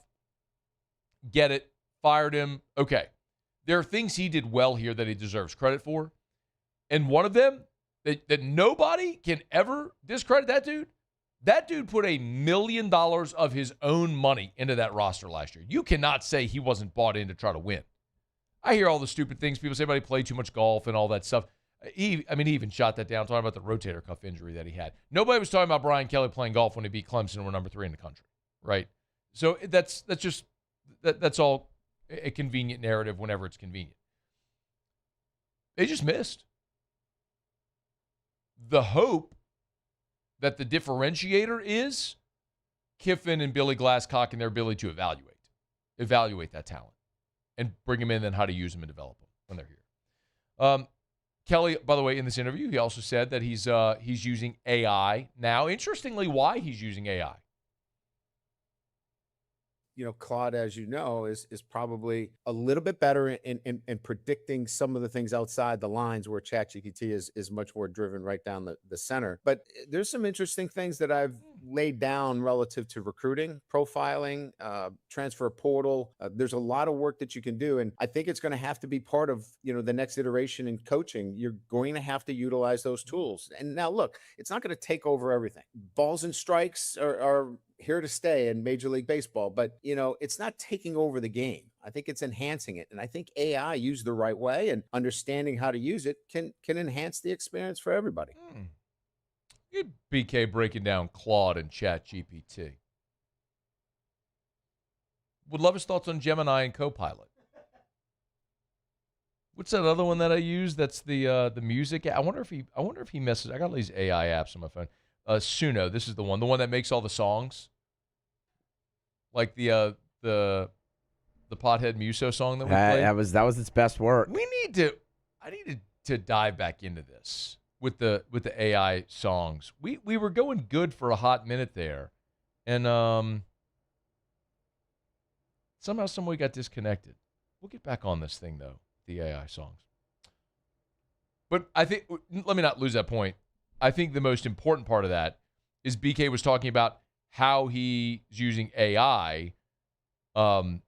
Get it. Fired him. Okay. There are things he did well here that he deserves credit for. And one of them that nobody can ever discredit that dude. That dude put $1 million of his own money into that roster last year. You cannot say he wasn't bought in to try to win. I hear all the stupid things people say about he played too much golf and all that stuff. He even shot that down talking about the rotator cuff injury that he had. Nobody was talking about Brian Kelly playing golf when he beat Clemson and were number 3 in the country, right? So that's all a convenient narrative whenever it's convenient. They just missed. The hope that the differentiator is Kiffin and Billy Glasscock and their ability to evaluate that talent and bring them in and how to use them and develop them when they're here. Kelly, by the way, in this interview, he also said that he's using AI now. Interestingly, why he's using AI. Claude, as you know, is probably a little bit better in predicting some of the things outside the lines where ChatGPT is much more driven right down the center. But there's some interesting things that I've laid down relative to recruiting, profiling, transfer portal. There's a lot of work that you can do. And I think it's going to have to be part of, the next iteration in coaching. You're going to have to utilize those tools. And now, look, it's not going to take over everything. Balls and strikes are here to stay in Major League Baseball, but it's not taking over the game. I think it's enhancing it, and I think AI used the right way and understanding how to use it can enhance the experience for everybody. Good BK breaking down Claude and ChatGPT. Would love his thoughts on Gemini and Copilot. What's that other one that I use? That's the music. I wonder if he messes. I got all these AI apps on my phone. Suno, this is the one that makes all the songs, like the Pothead Muso song that we played. That was its best work. I needed to dive back into this with the AI songs. We were going good for a hot minute there, and somehow some way got disconnected. We'll get back on this thing though, the AI songs. But I think let me not lose that point. I think the most important part of that is BK was talking about how he's using AI and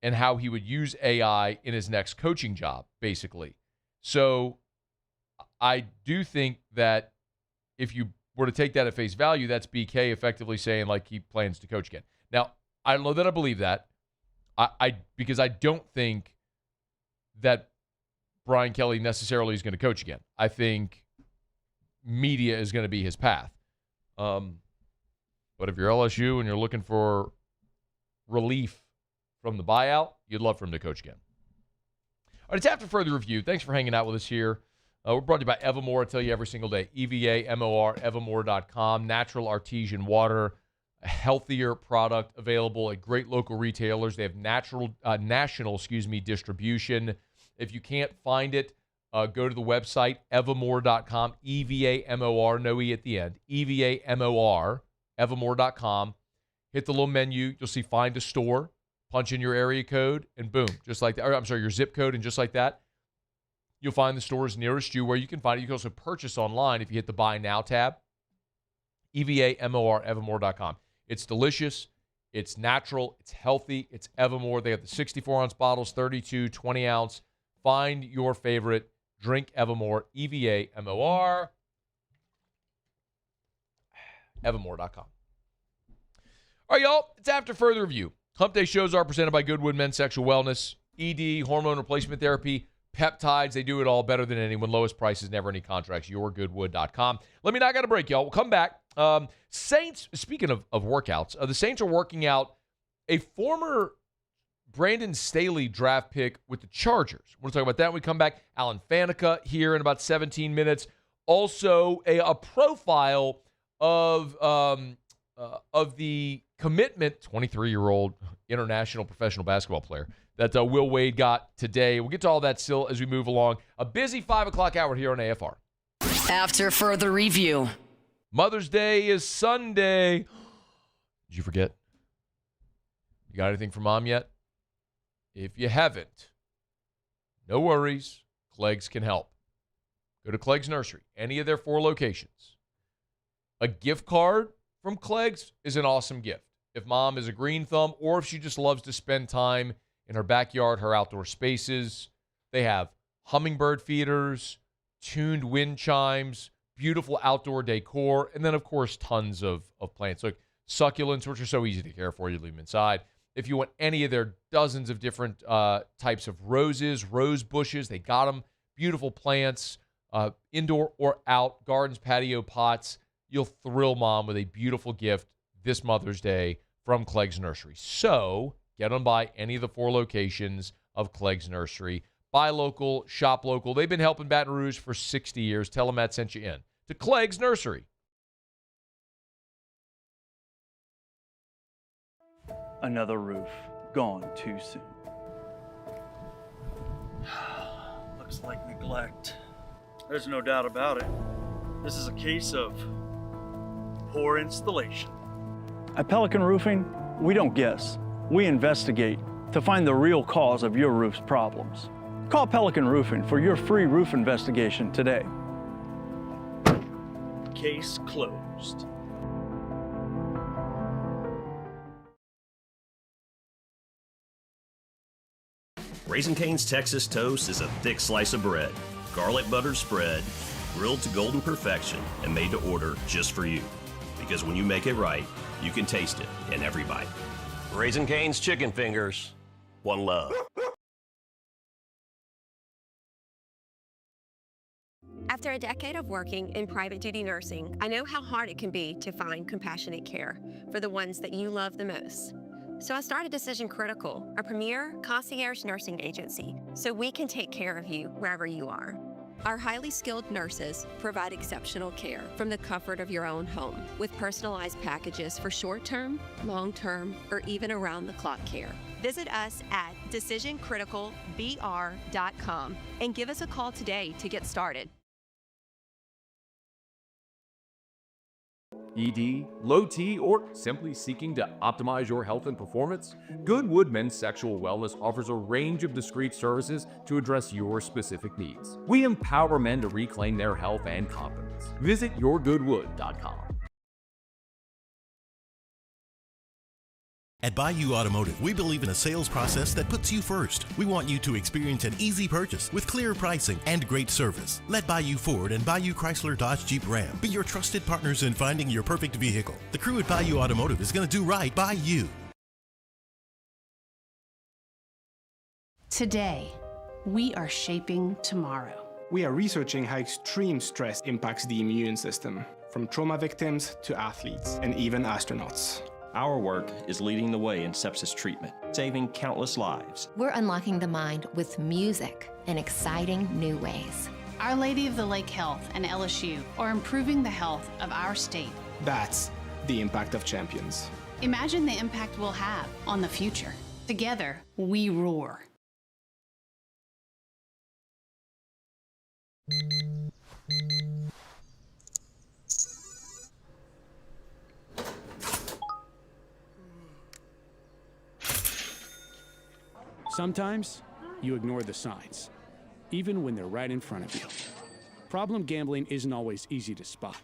how he would use AI in his next coaching job, basically. So I do think that if you were to take that at face value, that's BK effectively saying, like, he plans to coach again. Now, I don't know that I believe that, because I don't think that Brian Kelly necessarily is going to coach again. I think media is going to be his path. But if you're LSU and you're looking for relief from the buyout, you'd love for him to coach again. All right, it's After Further Review. Thanks for hanging out with us here. We're brought to you by Evamore. I tell you every single day. EVAMOR, evamore.com. Natural artesian water, a healthier product available at great local retailers. They have national distribution. If you can't find it, go to the website, evamore.com, EVAMOR, no E at the end, EVAMOR, evamore.com. Hit the little menu. You'll see Find a Store. Punch in your area code, and boom, just like that. Or, I'm sorry, your zip code, and just like that, you'll find the stores nearest you where you can find it. You can also purchase online if you hit the Buy Now tab. EVAMOR, evamore.com. It's delicious. It's natural. It's healthy. It's Evamore. They have the 64-ounce bottles, 32, 20-ounce. Find your favorite. Drink Evamore, EVAMOR, evamore.com. All right, y'all, it's After Further Review. Hump Day shows are presented by Goodwood Men's Sexual Wellness, ED, hormone replacement therapy, peptides. They do it all better than anyone. Lowest prices, never any contracts. YourGoodwood.com. Let me not get a break, y'all. We'll come back. Saints, speaking of workouts, the Saints are working out a former Brandon Staley draft pick with the Chargers. We'll talk about that when we come back. Alan Faneca here in about 17 minutes. Also, a profile of the commitment, 23-year-old international professional basketball player that Will Wade got today. We'll get to all that still as we move along. A busy 5 o'clock hour here on AFR. After Further Review. Mother's Day is Sunday. Did you forget? You got anything for mom yet? If you haven't, no worries. Clegg's can help. Go to Clegg's Nursery, any of their 4 locations. A gift card from Clegg's is an awesome gift. If mom is a green thumb or if she just loves to spend time in her backyard, her outdoor spaces, they have hummingbird feeders, tuned wind chimes, beautiful outdoor decor, and then, of course, tons of plants. Like succulents, which are so easy to care for. You leave them inside. If you want any of their dozens of different types of roses, rose bushes, they got them. Beautiful plants, indoor or out, gardens, patio pots. You'll thrill mom with a beautiful gift this Mother's Day from Clegg's Nursery. So get them by any of the 4 locations of Clegg's Nursery. Buy local, shop local. They've been helping Baton Rouge for 60 years. Tell them Matt sent you in to Clegg's Nursery. Another roof gone too soon. Looks like neglect. There's no doubt about it. This is a case of poor installation. At Pelican Roofing, we don't guess. We investigate to find the real cause of your roof's problems. Call Pelican Roofing for your free roof investigation today. Case closed. Raising Cane's Texas Toast is a thick slice of bread, garlic buttered spread, grilled to golden perfection, and made to order just for you. Because when you make it right, you can taste it in every bite. Raising Cane's Chicken Fingers, one love. After a decade of working in private duty nursing, I know how hard it can be to find compassionate care for the ones that you love the most. So I started Decision Critical, a premier concierge nursing agency, so we can take care of you wherever you are. Our highly skilled nurses provide exceptional care from the comfort of your own home with personalized packages for short-term, long-term, or even around-the-clock care. Visit us at decisioncriticalbr.com and give us a call today to get started. ED, low T, or simply seeking to optimize your health and performance? Goodwood Men's Sexual Wellness offers a range of discreet services to address your specific needs. We empower men to reclaim their health and confidence. Visit yourgoodwood.com. At Bayou Automotive, we believe in a sales process that puts you first. We want you to experience an easy purchase with clear pricing and great service. Let Bayou Ford and Bayou Chrysler Dodge Jeep Ram be your trusted partners in finding your perfect vehicle. The crew at Bayou Automotive is going to do right by you. Today, we are shaping tomorrow. We are researching how extreme stress impacts the immune system, from trauma victims to athletes and even astronauts. Our work is leading the way in sepsis treatment, saving countless lives. We're unlocking the mind with music in exciting new ways. Our Lady of the Lake Health and LSU are improving the health of our state. That's the impact of champions. Imagine the impact we'll have on the future. Together, we roar. Sometimes you ignore the signs, even when they're right in front of you. Problem gambling isn't always easy to spot.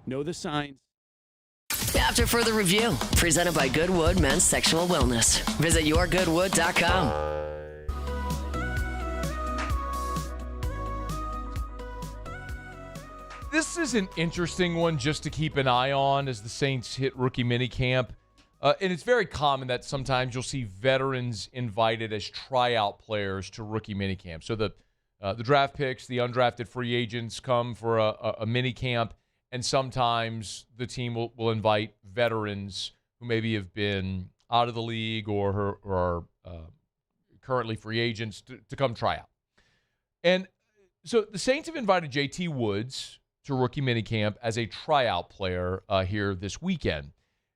Know the signs. After further review, presented by Goodwood Men's Sexual Wellness. Visit yourgoodwood.com. This is an interesting one just to keep an eye on as the Saints hit rookie minicamp. And it's very common that sometimes you'll see veterans invited as tryout players to rookie minicamp. So the draft picks, the undrafted free agents come for a minicamp, and sometimes the team will invite veterans who maybe have been out of the league or are currently free agents to come try out. And so the Saints have invited JT Woods to rookie minicamp as a tryout player here this weekend.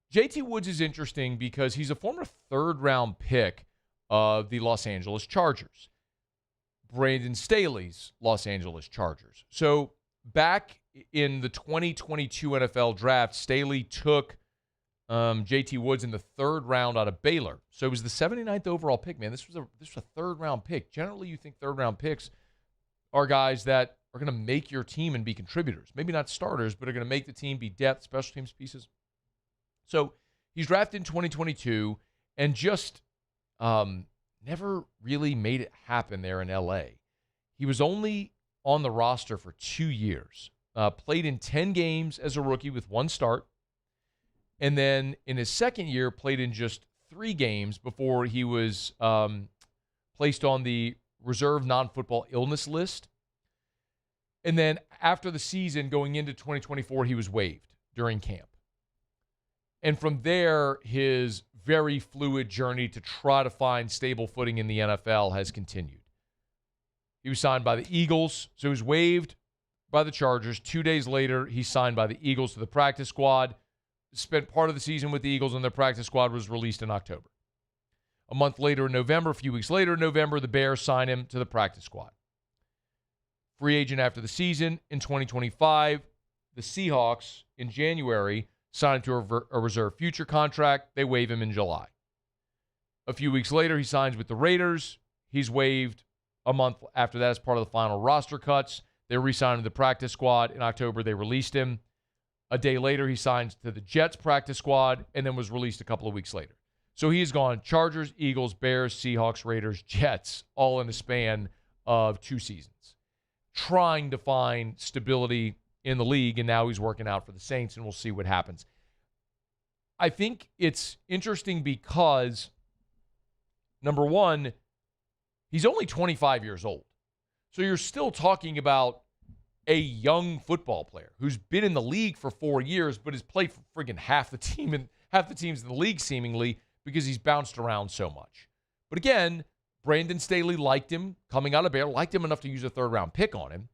JT Woods is interesting because he's a former third-round pick of the Los Angeles Chargers, Brandon Staley's Los Angeles Chargers. So back in the 2022 NFL Draft, Staley took JT Woods in the third round out of Baylor. So it was the 79th overall pick, man. This was a third-round pick. Generally, you think third-round picks are guys that are going to make your team and be contributors. Maybe not starters, but are going to make the team be depth, special teams pieces. So he's drafted in 2022 and just never really made it happen there in L.A. He was only on the roster for 2 years, played in 10 games as a rookie with one start, and then in his second year played in just 3 games before he was placed on the reserve non-football illness list. And then after the season going into 2024, he was waived during camp. And from there, his very fluid journey to try to find stable footing in the NFL has continued. He was signed by the Eagles, so he was waived by the Chargers. 2 days later, he signed by the Eagles to the practice squad, spent part of the season with the Eagles, and their practice squad was released in October. A month later in November, a few weeks later in November, the Bears signed him to the practice squad. Free agent after the season in 2025. The Seahawks in January signed to a reserve future contract. They waive him in July. A few weeks later, he signs with the Raiders. He's waived a month after that as part of the final roster cuts. They re-signed him to the practice squad. In October, they released him. A day later, he signs to the Jets practice squad and then was released a couple of weeks later. So he has gone Chargers, Eagles, Bears, Seahawks, Raiders, Jets, all in a span of 2 seasons, trying to find stability in the league, and now he's working out for the Saints, and we'll see what happens. I think it's interesting because, number one, he's only 25 years old. So you're still talking about a young football player who's been in the league for 4 years, but has played for friggin' half the teams in the league seemingly because he's bounced around so much. But again, Brandon Staley liked him coming out of Baylor, liked him enough to use a third-round pick on him.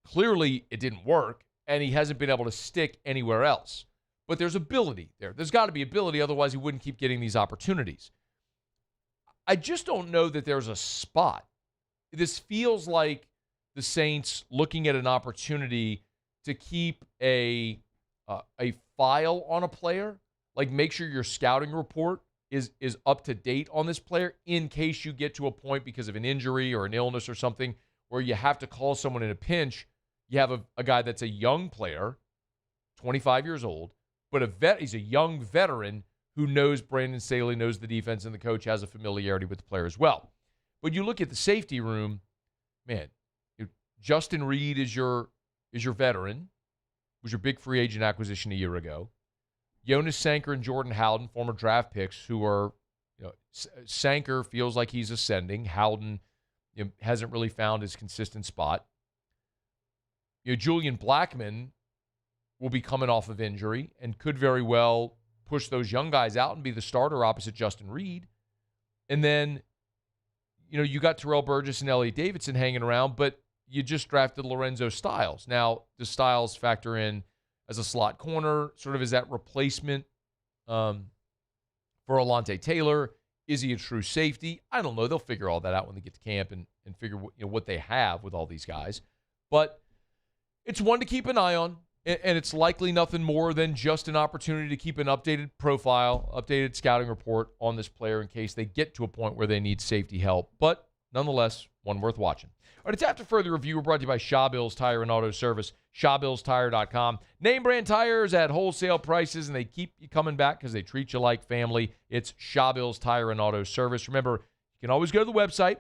Clearly, it didn't work, and he hasn't been able to stick anywhere else. But there's ability there. There's got to be ability, otherwise he wouldn't keep getting these opportunities. I just don't know that there's a spot. This feels like the Saints looking at an opportunity to keep a file on a player, like make sure your scouting report is up to date on this player in case you get to a point because of an injury or an illness or something where you have to call someone in a pinch. You have a guy that's a young player, 25 years old, but he's a young veteran who knows Brandon Staley, knows the defense, and the coach has a familiarity with the player as well. But you look at the safety room, man, Justin Reed is your veteran, was your big free agent acquisition a year ago. Jonas Sanker and Jordan Howden, former draft picks, who are, Sanker feels like he's ascending. Howden hasn't really found his consistent spot. Julian Blackmon will be coming off of injury and could very well push those young guys out and be the starter opposite Justin Reed. And then, you got Terrell Burgess and Elliott Davidson hanging around, but you just drafted Lorenzo Styles. Now, does Styles factor in as a slot corner, sort of as that replacement for Alontae Taylor? Is he a true safety? I don't know. They'll figure all that out when they get to camp and figure what they have with all these guys. But it's one to keep an eye on, and it's likely nothing more than just an opportunity to keep an updated profile, updated scouting report on this player in case they get to a point where they need safety help. But nonetheless, one worth watching. All right, it's After Further Review. We're brought to you by Shaw Bills Tire and Auto Service, ShawBillsTire.com. Name brand tires at wholesale prices, and they keep you coming back because they treat you like family. It's Shaw Bills Tire and Auto Service. Remember, you can always go to the website.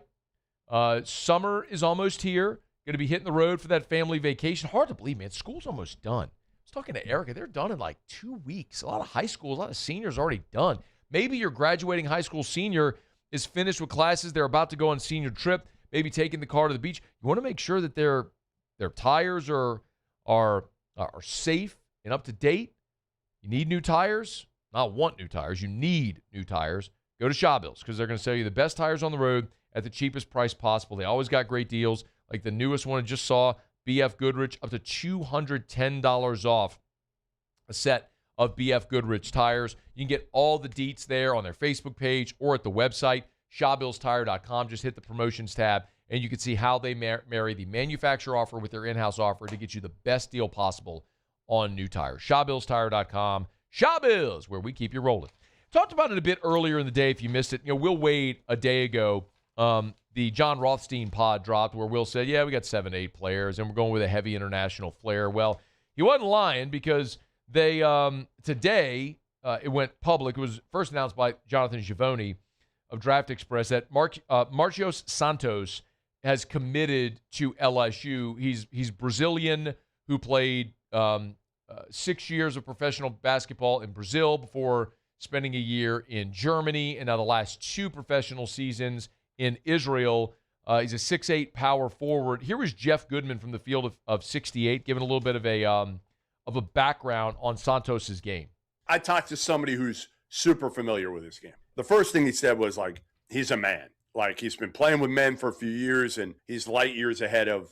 Summer is almost here. Going to be hitting the road for that family vacation. Hard to believe, man. School's almost done. I was talking to Erica. They're done in like 2 weeks. A lot of high schools, a lot of seniors already done. Maybe your graduating high school senior is finished with classes. They're about to go on senior trip, maybe taking the car to the beach. You want to make sure that their tires are safe and up to date. You need new tires. Not want new tires. You need new tires. Go to Shaw Bills because they're going to sell you the best tires on the road at the cheapest price possible. They always got great deals. Like the newest one I just saw, BF Goodrich, up to $210 off a set of BF Goodrich tires. You can get all the deets there on their Facebook page or at the website, ShawBillsTire.com. Just hit the promotions tab, and you can see how they marry the manufacturer offer with their in-house offer to get you the best deal possible on new tires. ShawBillsTire.com. Shaw Bills, where we keep you rolling. Talked about it a bit earlier in the day if you missed it. Will Wade, a day ago, the John Rothstein pod dropped where Will said, we got 7 to 8 players, and we're going with a heavy international flair. Well, he wasn't lying because they today it went public. It was first announced by Jonathan Schiavone of Draft Express that Marcio Santos has committed to LSU. He's Brazilian who played 6 years of professional basketball in Brazil before spending a year in Germany, and now the last 2 professional seasons in Israel. He's a 6'8" power forward. Here was Jeff Goodman from the field of 68, giving a little bit of a background on Santos's game. I talked to somebody who's super familiar with his game. The first thing he said was he's a man. Like, he's been playing with men for a few years, and he's light years ahead of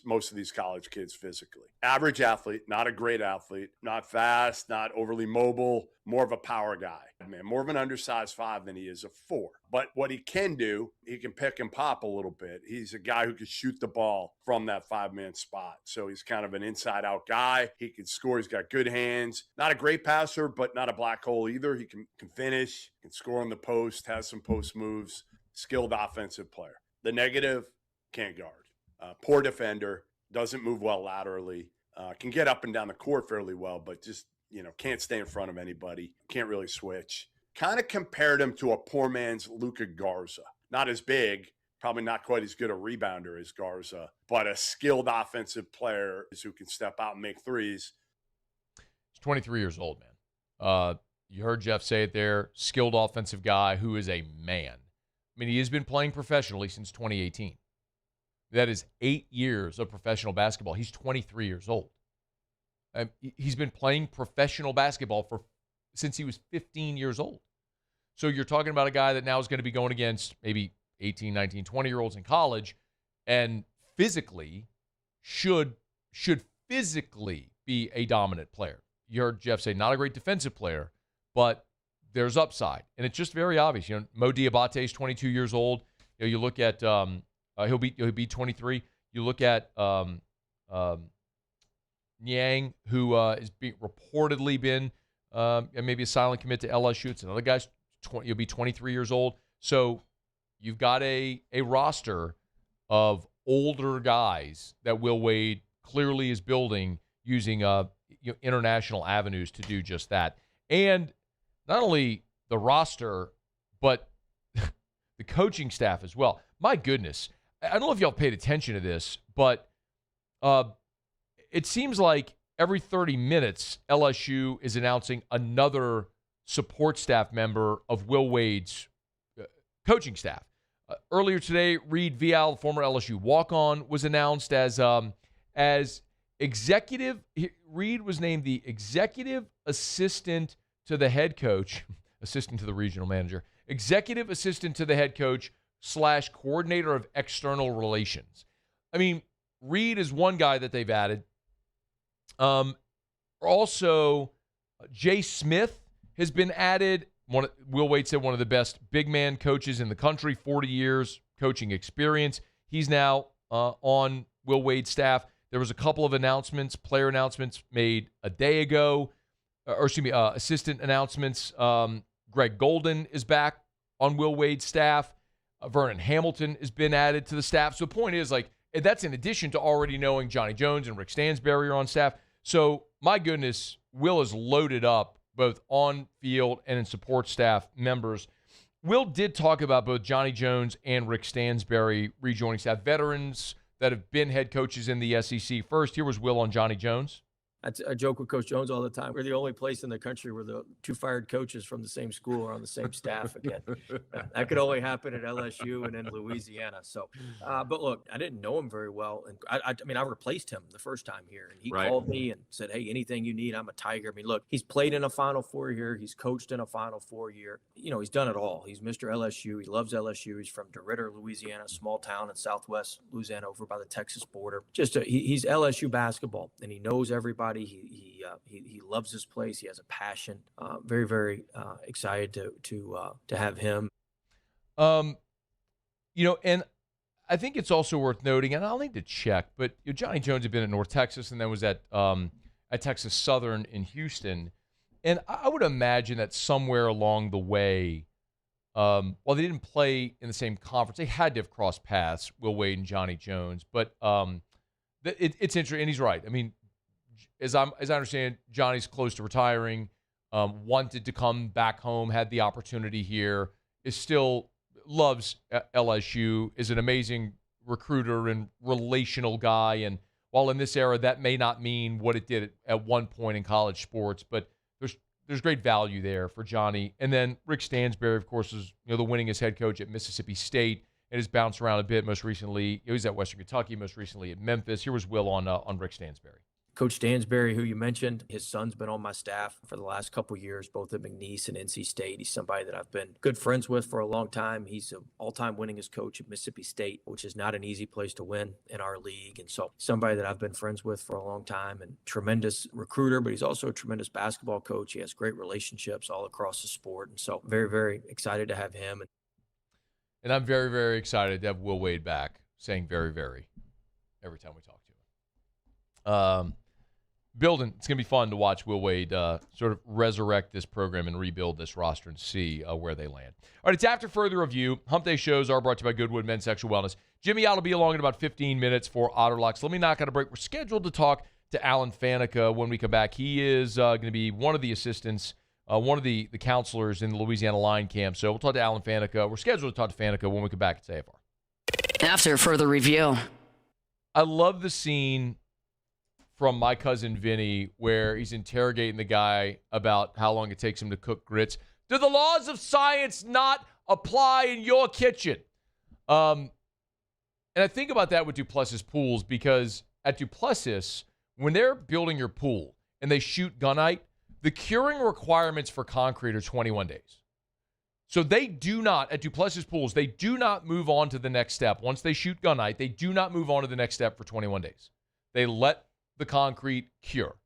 most of these college kids physically. Average athlete, not a great athlete, not fast, not overly mobile, more of a power guy, man, more of an undersized 5 than he is a 4. But what he can do, he can pick and pop a little bit. He's a guy who can shoot the ball from that 5-man spot. So he's kind of an inside-out guy. He can score. He's got good hands. Not a great passer, but not a black hole either. He can finish, can score on the post, has some post moves. Skilled offensive player. The negative, can't guard. Poor defender, doesn't move well laterally, can get up and down the court fairly well, but just, can't stay in front of anybody, can't really switch. Kind of compared him to a poor man's Luka Garza. Not as big, probably not quite as good a rebounder as Garza, but a skilled offensive player who can step out and make threes. He's 23 years old, man. You heard Jeff say it there, skilled offensive guy who is a man. I mean, he has been playing professionally since 2018. That is 8 years of professional basketball. He's 23 years old. He's been playing professional basketball since he was 15 years old. So you're talking about a guy that now is going to be going against maybe 18, 19, 20-year-olds in college, and physically should physically be a dominant player. You heard Jeff say not a great defensive player, but there's upside, and it's just very obvious. Mo Diabate is 22 years old. You look at he'll be 23. You look at Niang, who is reportedly been maybe a silent commit to LSU. It's another guy's he'll be 23 years old. So you've got a roster of older guys that Will Wade clearly is building using international avenues to do just that. And not only the roster, but the coaching staff as well. My goodness. I don't know if y'all paid attention to this, but it seems like every 30 minutes, LSU is announcing another support staff member of Will Wade's coaching staff. Earlier today, Reed Vial, former LSU walk-on, was announced as executive. Reed was named the executive assistant to the head coach, assistant to the regional manager, executive assistant to the head coach / coordinator of external relations. I mean, Reed is one guy that they've added. Also, Jay Smith has been added. Will Wade said one of the best big man coaches in the country, 40 years coaching experience. He's now on Will Wade's staff. There was a couple of player announcements made a day ago. Assistant announcements. Greg Golden is back on Will Wade's staff. Vernon Hamilton has been added to the staff. So the point is, that's in addition to already knowing Johnny Jones and Rick Stansberry are on staff. So, my goodness, Will is loaded up both on field and in support staff members. Will did talk about both Johnny Jones and Rick Stansberry rejoining staff, veterans that have been head coaches in the SEC. First, here was Will on Johnny Jones. I joke with Coach Jones all the time. We're the only place in the country where the 2 fired coaches from the same school are on the same staff again. That could only happen at LSU and in Louisiana. So, but look, I didn't know him very well. And I mean, I replaced him the first time here. And he called me and said, hey, anything you need, I'm a Tiger. I mean, look, he's played in a Final Four here. He's coached in a Final Four year. He's done it all. He's Mr. LSU. He loves LSU. He's from DeRidder, Louisiana, small town in southwest Louisiana over by the Texas border. He's LSU basketball, and he knows everybody. He loves this place. He has a passion. Very, very excited to have him. And I think it's also worth noting, and I'll need to check, but Johnny Jones had been at North Texas and then was at Texas Southern in Houston. And I would imagine that somewhere along the way, while they didn't play in the same conference, they had to have crossed paths, Will Wade and Johnny Jones. But it's interesting, and he's right. I mean, as I understand, Johnny's close to retiring, wanted to come back home, had the opportunity here, still loves LSU, is an amazing recruiter and relational guy. And while in this era, that may not mean what it did at one point in college sports, but there's great value there for Johnny. And then Rick Stansberry, of course, is the winningest head coach at Mississippi State and has bounced around a bit. Most recently, he was at Western Kentucky. Most recently at Memphis. Here was Will on Rick Stansberry. Coach Stansberry, who you mentioned, his son's been on my staff for the last couple of years, both at McNeese and NC State. He's somebody that I've been good friends with for a long time. He's an all-time winningest coach at Mississippi State, which is not an easy place to win in our league. And so somebody that I've been friends with for a long time, and tremendous recruiter, but he's also a tremendous basketball coach. He has great relationships all across the sport. And so very, very excited to have him. And I'm very, very excited to have Will Wade back, saying very, very every time we talk to him. Building, it's going to be fun to watch Will Wade sort of resurrect this program and rebuild this roster and see where they land. All right, it's after further review. Hump Day shows are brought to you by Goodwood Men's Sexual Wellness. Jimmy Ott will be along in about 15 minutes for Otterlocks. Let me knock out a break. We're scheduled to talk to Alan Faneca when we come back. He is going to be one of the assistants, one of the counselors in the Louisiana line camp. So we'll talk to Alan Faneca. We're scheduled to talk to Faneca when we come back at AFR. After further review. I love the scene from My Cousin Vinny where he's interrogating the guy about how long it takes him to cook grits. Do the laws of science not apply in your kitchen? And I think about that with Duplessis pools, because at Duplessis, when they're building your pool and they shoot gunite, the curing requirements for concrete are 21 days. So they do not, at Duplessis pools, they do not move on to the next step. Once they shoot gunite, they do not move on to the next step for 21 days. They let the concrete cure.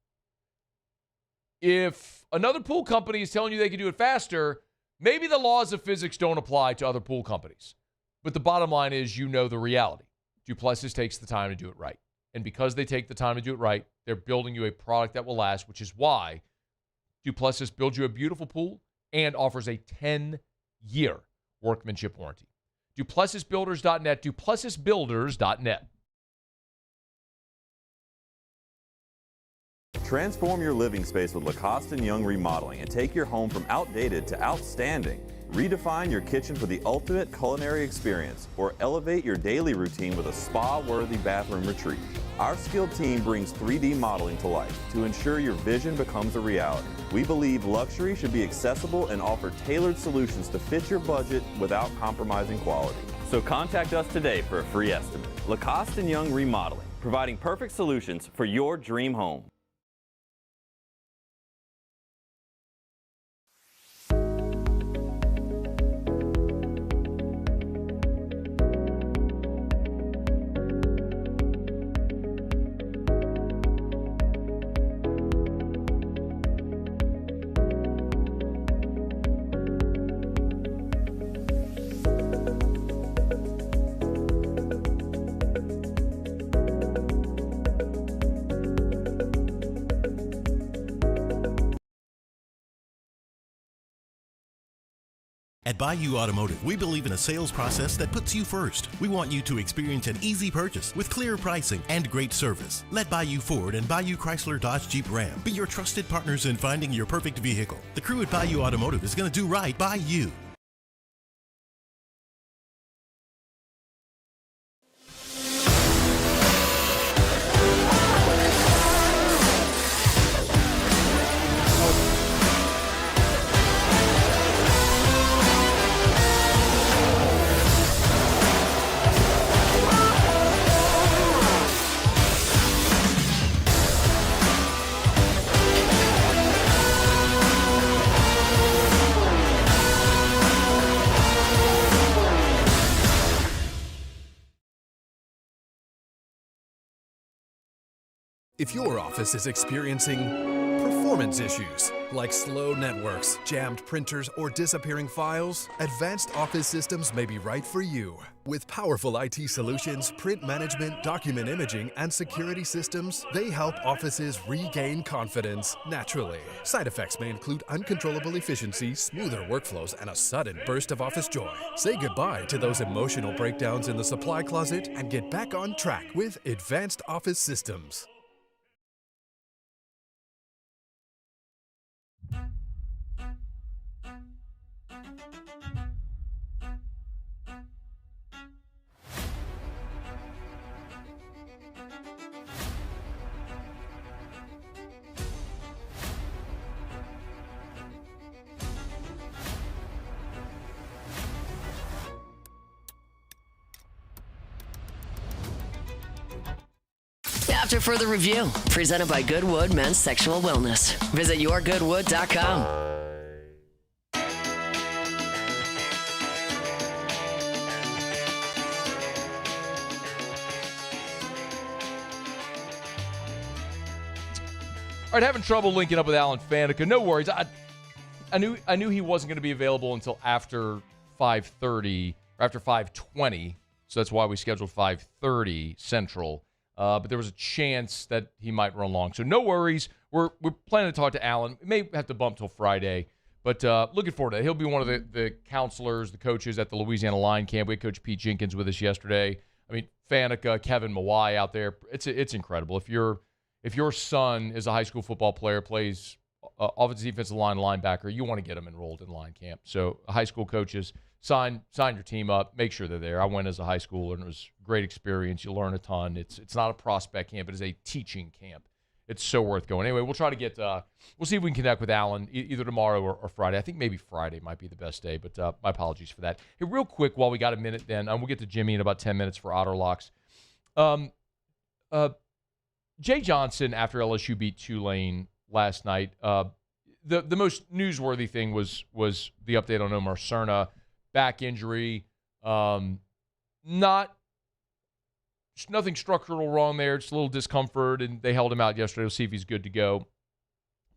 If another pool company is telling you they can do it faster, maybe the laws of physics don't apply to other pool companies. But the bottom line is, you know the reality. Duplessis takes the time to do it right. And because they take the time to do it right, they're building you a product that will last, which is why Duplessis builds you a beautiful pool and offers a 10-year workmanship warranty. DuplessisBuilders.net, DuplessisBuilders.net. Transform your living space with Lacoste & Young Remodeling and take your home from outdated to outstanding. Redefine your kitchen for the ultimate culinary experience, or elevate your daily routine with a spa-worthy bathroom retreat. Our skilled team brings 3D modeling to life to ensure your vision becomes a reality. We believe luxury should be accessible and offer tailored solutions to fit your budget without compromising quality. So contact us today for a free estimate. Lacoste & Young Remodeling, providing perfect solutions for your dream home. At Bayou Automotive, we believe in a sales process that puts you first. We want you to experience an easy purchase with clear pricing and great service. Let Bayou Ford and Bayou Chrysler Dodge Jeep Ram be your trusted partners in finding your perfect vehicle. The crew at Bayou Automotive is going to do right by you. If your office is experiencing performance issues like slow networks, jammed printers, or disappearing files, Advanced Office Systems may be right for you. With powerful IT solutions, print management, document imaging, and security systems, they help offices regain confidence naturally. Side effects may include uncontrollable efficiency, smoother workflows, and a sudden burst of office joy. Say goodbye to those emotional breakdowns in the supply closet and get back on track with Advanced Office Systems. After further review, presented by Goodwood Men's Sexual Wellness. Visit yourgoodwood.com. All right, having trouble linking up with Alan Faneca. No worries. I knew he wasn't going to be available until after 5:30 or after 5:20, so that's why we scheduled 5:30 Central. But there was a chance that he might run long, so no worries. We're planning to talk to Alan. We may have to bump till Friday, but looking forward to it. He'll be one of the counselors, the coaches at the Louisiana Line Camp. We had Coach Pete Jenkins with us yesterday. I mean, Faneca, Kevin Mawai out there. It's incredible. If your son is a high school football player, plays offensive, defensive line, linebacker, you want to get them enrolled in line camp. So high school coaches, sign your team up, make sure they're there. I went as a high schooler, and it was a great experience. You learn a ton. It's not a prospect camp. It is a teaching camp. It's so worth going. Anyway, we'll try to get we'll see if we can connect with Alan either tomorrow or Friday. I think maybe Friday might be the best day, but my apologies for that. Hey, real quick, while we got a minute then, we'll get to Jimmy in about 10 minutes for Otter Locks. Jay Johnson, after LSU beat Tulane last night, the most newsworthy thing was the update on Omar Serna, back injury. Nothing structural wrong there, just a little discomfort, and they held him out yesterday. We'll see if he's good to go.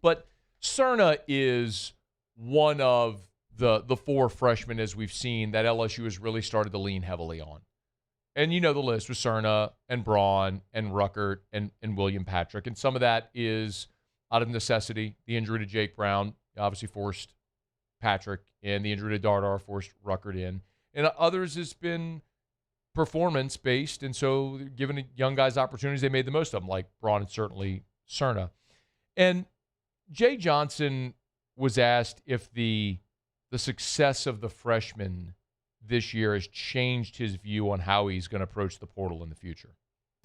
But Serna is one of the four freshmen, as we've seen, that LSU has really started to lean heavily on. And you know the list with Serna and Braun and Ruckert and William Patrick. And some of that is out of necessity. The injury to Jake Brown obviously forced Patrick, and the injury to Dardar forced Ruckert in. And others has been performance-based, and so giving young guys opportunities, they made the most of them, like Braun and certainly Serna. And Jay Johnson was asked if the success of the freshmen this year has changed his view on how he's going to approach the portal in the future.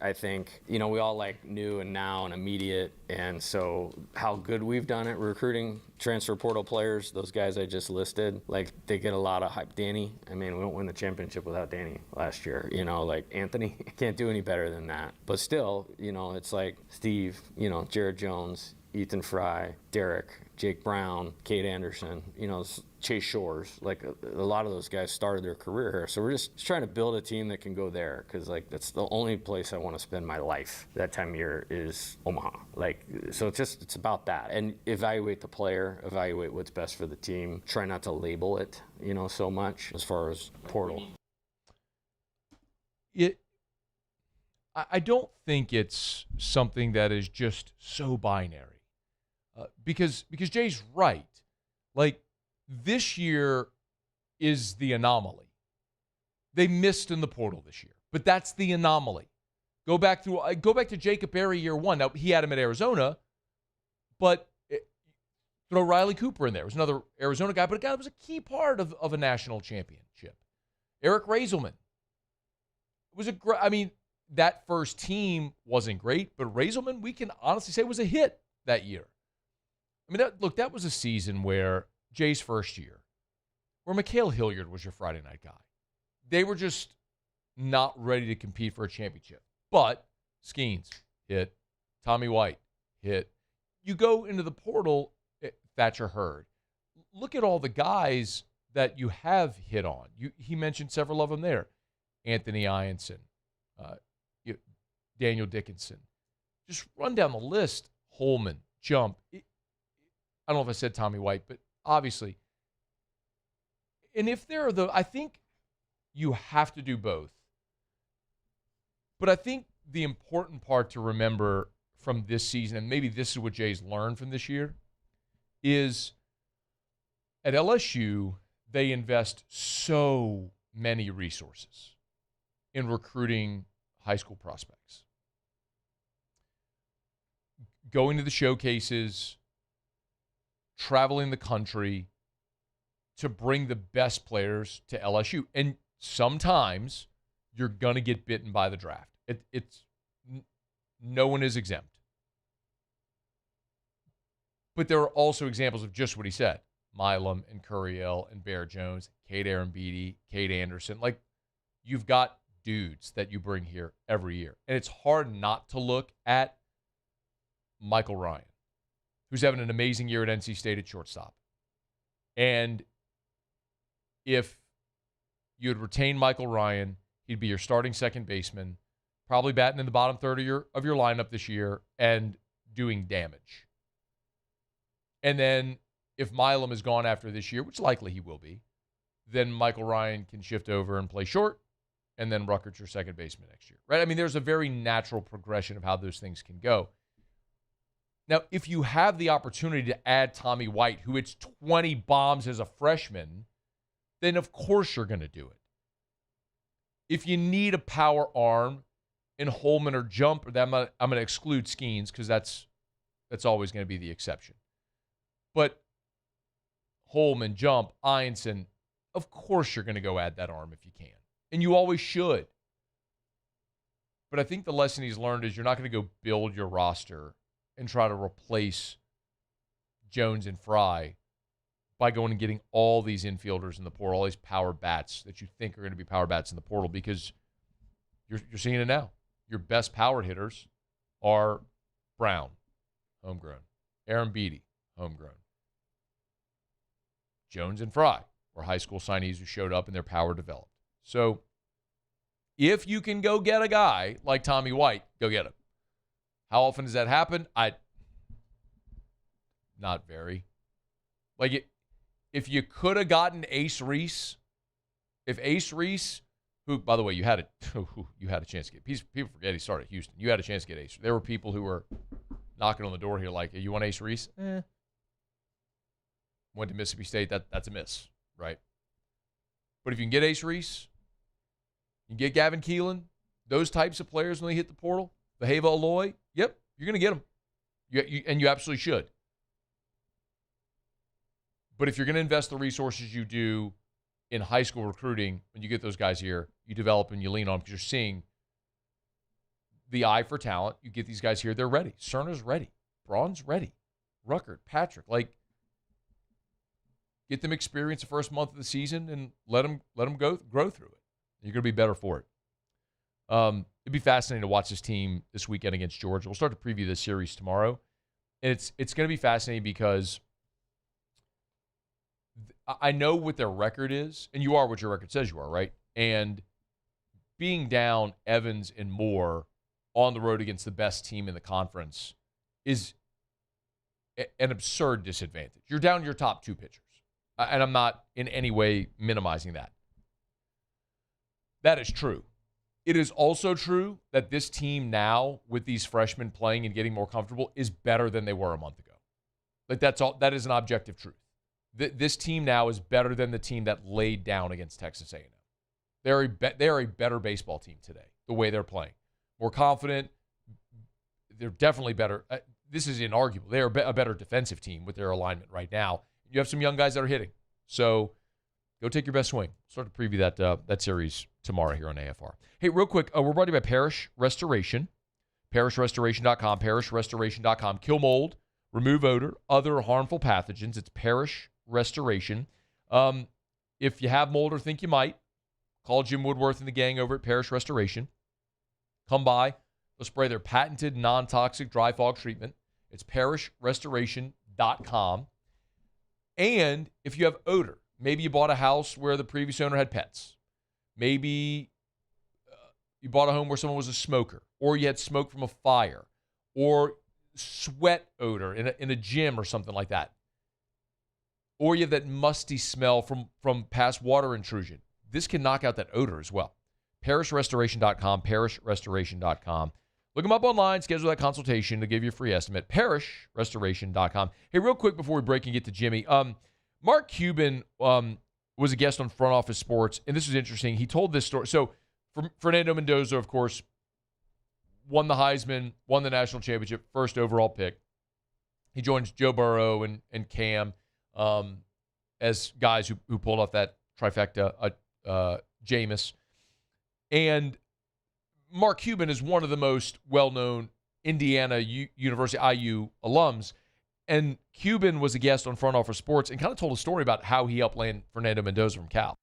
I think, we all like new and now and immediate, and so how good we've done at recruiting transfer portal players, those guys I just listed, they get a lot of hype. Danny, we don't win the championship without Danny last year, Anthony, can't do any better than that. But still, it's like Steve, Jared Jones, Ethan Fry, Derek, Jake Brown, Kate Anderson, Chase Shores, a lot of those guys started their career here. So we're just trying to build a team that can go there, because that's the only place I want to spend my life that time of year is Omaha. So it's about that. And evaluate the player, evaluate what's best for the team. Try not to label it, so much as far as portal. I don't think it's something that is just so binary. Because Jay's right. This year is the anomaly. They missed in the portal this year, but that's the anomaly. Go back to Jacob Berry year one. Now, he had him at Arizona, but throw Riley Cooper in there. It was another Arizona guy, but a guy that was a key part of a national championship. Eric Raiselman. That first team wasn't great, but Raiselman, we can honestly say, was a hit that year. That was a season where Jay's first year, where Mikhail Hilliard was your Friday night guy. They were just not ready to compete for a championship. But Skeens, hit. Tommy White, hit. You go into the portal, Thatcher Hurd. Look at all the guys that you have hit on. He mentioned several of them there. Anthony Ianson, Daniel Dickinson. Just run down the list. Holman, Jump. I don't know if I said Tommy White, but obviously. And if there are I think you have to do both. But I think the important part to remember from this season, and maybe this is what Jay's learned from this year, is at LSU, they invest so many resources in recruiting high school prospects. Going to the showcases, traveling the country to bring the best players to LSU. And sometimes you're going to get bitten by the draft. No one is exempt. But there are also examples of just what he said. Milam and Curiel and Bear Jones, Kate Arambidi, Kate Anderson. You've got dudes that you bring here every year. And it's hard not to look at Michael Ryan, who's having an amazing year at NC State at shortstop. And if you had retained Michael Ryan, he'd be your starting second baseman, probably batting in the bottom third of your lineup this year and doing damage. And then if Milam is gone after this year, which likely he will be, then Michael Ryan can shift over and play short, and then Ruckert's your second baseman next year, right? I mean, there's a very natural progression of how those things can go. Now, if you have the opportunity to add Tommy White, who hits 20 bombs as a freshman, then of course you're going to do it. If you need a power arm in Holman or Jump, I'm going to exclude Skeens because that's always going to be the exception. But Holman, Jump, Einson, of course you're going to go add that arm if you can. And you always should. But I think the lesson he's learned is you're not going to go build your roster and try to replace Jones and Fry by going and getting all these infielders in the portal, all these power bats that you think are going to be power bats in the portal, because you're seeing it now. Your best power hitters are Brown, homegrown. Aaron Beatty, homegrown. Jones and Fry were high school signees who showed up and their power developed. So if you can go get a guy like Tommy White, go get him. How often does that happen? Not very. Like, if you could have gotten Ace Reese, if Ace Reese, who, by the way, you had a chance to get. People forget he started at Houston. You had a chance to get Ace. There were people who were knocking on the door here like, you want Ace Reese? Went to Mississippi State. That's a miss, right? But if you can get Ace Reese, you can get Gavin Keelan, those types of players when they hit the portal, Baheva Aloy, yep, you're going to get them. And you absolutely should. But if you're going to invest the resources you do in high school recruiting, when you get those guys here, you develop and you lean on them because you're seeing the eye for talent. You get these guys here, they're ready. Cerna's ready. Braun's ready. Ruckert, Patrick, get them experience the first month of the season and let them grow through it. You're going to be better for it. It'd be fascinating to watch this team this weekend against Georgia. We'll start to preview this series tomorrow. And it's going to be fascinating because I know what their record is, and you are what your record says you are, right? And being down Evans and Moore on the road against the best team in the conference is an absurd disadvantage. You're down your top two pitchers. And I'm not in any way minimizing that. That is true. It is also true that this team now, with these freshmen playing and getting more comfortable, is better than they were a month ago. That is an objective truth. This team now is better than the team that laid down against Texas A&M. They are a better baseball team today, the way they're playing. More confident. They're definitely better. This is inarguable. They are a better defensive team with their alignment right now. You have some young guys that are hitting. So go take your best swing. Start to preview that series tomorrow here on AFR. Hey, real quick, we're brought to you by Parish Restoration. ParishRestoration.com, ParishRestoration.com. Kill mold, remove odor, other harmful pathogens. It's Parish Restoration. If you have mold or think you might, call Jim Woodworth and the gang over at Parish Restoration. Come by. They'll spray their patented non-toxic dry fog treatment. It's ParishRestoration.com. And if you have odor, maybe you bought a house where the previous owner had pets. Maybe you bought a home where someone was a smoker, or you had smoke from a fire, or sweat odor in a gym or something like that. Or you have that musty smell from past water intrusion. This can knock out that odor as well. ParishRestoration.com, ParishRestoration.com. Look them up online, schedule that consultation to give you a free estimate. ParishRestoration.com. Hey, real quick before we break and get to Jimmy, Mark Cuban was a guest on Front Office Sports, and this was interesting. He told this story. So, Fernando Mendoza, of course, won the Heisman, won the national championship, first overall pick. He joins Joe Burrow and Cam as guys who pulled off that trifecta, Jameis. And Mark Cuban is one of the most well-known Indiana University, IU alums. And Cuban was a guest on Front Office Sports and kind of told a story about how he helped land Fernando Mendoza from Cal.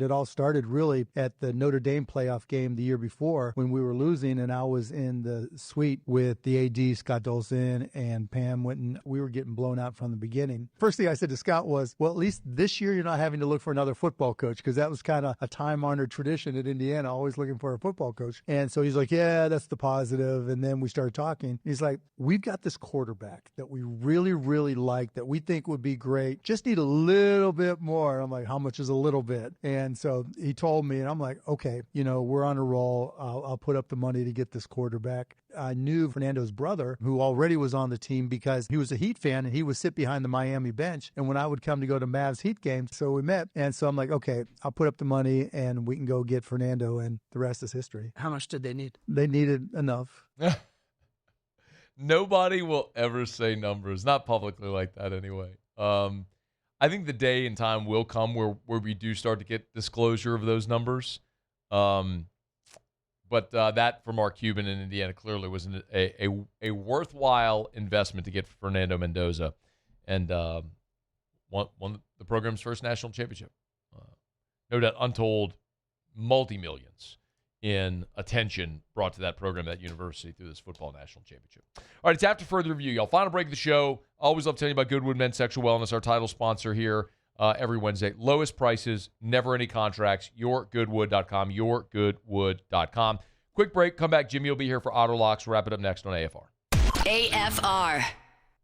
It all started really at the Notre Dame playoff game the year before when we were losing, and I was in the suite with the AD, Scott Dolson, and Pam Winton. We were getting blown out from the beginning. First thing I said to Scott was, well, at least this year you're not having to look for another football coach, because that was kind of a time-honored tradition at Indiana, always looking for a football coach. And so he's like, yeah, that's the positive. And then we started talking. He's like, we've got this quarterback that we really, really like, that we think would be great. Just need a little bit more. I'm like, how much is a little bit? And so he told me, and I'm like, okay, we're on a roll. I'll put up the money to get this quarterback. I knew Fernando's brother, who already was on the team because he was a Heat fan, and he would sit behind the Miami bench. And when I would come to go to Mavs Heat games, so we met. And so I'm like, okay, I'll put up the money and we can go get Fernando, and the rest is history. How much did they need? They needed enough. Nobody will ever say numbers, not publicly like that anyway. I think the day and time will come where we do start to get disclosure of those numbers. But that for Mark Cuban in Indiana clearly was a worthwhile investment to get Fernando Mendoza, and won the program's first national championship. No doubt, untold multi-millions in attention brought to that program, that university, through this football national championship. All right, it's after further review, y'all. Final break of the show. Always love telling you about Goodwood Men's Sexual Wellness, our title sponsor here every Wednesday. Lowest prices, never any contracts. YourGoodwood.com, YourGoodwood.com. Quick break. Come back. Jimmy will be here for Auto Locks. Wrap it up next on AFR. AFR.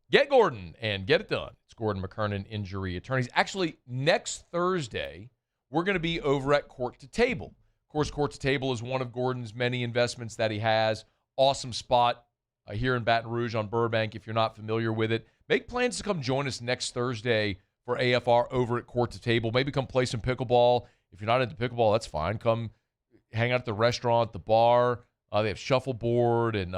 Get Gordon and get it done. It's Gordon McKernan, Injury Attorneys. Actually, next Thursday, we're going to be over at Court to Table. Of course, Court to Table is one of Gordon's many investments that he has. Awesome spot here in Baton Rouge on Burbank, if you're not familiar with it. Make plans to come join us next Thursday for AFR over at Court to Table. Maybe come play some pickleball. If you're not into pickleball, that's fine. Come hang out at the restaurant, the bar. They have shuffleboard and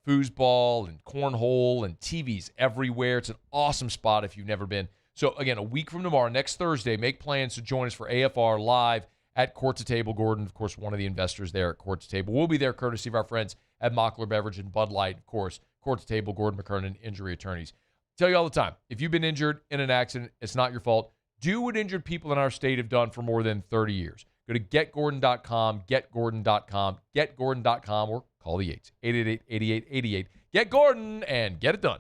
foosball and cornhole and TVs everywhere. It's an awesome spot if you've never been. So, again, a week from tomorrow, next Thursday, make plans to join us for AFR live at Court to Table. Gordon, of course, one of the investors there at Court to Table. We'll be there courtesy of our friends at Mockler Beverage and Bud Light, of course. Court to Table, Gordon McKernan, Injury Attorneys. Tell you all the time, if you've been injured in an accident, it's not your fault. Do what injured people in our state have done for more than 30 years. Go to getgordon.com, getgordon.com, getgordon.com, or call the 888-8888. Get Gordon and get it done.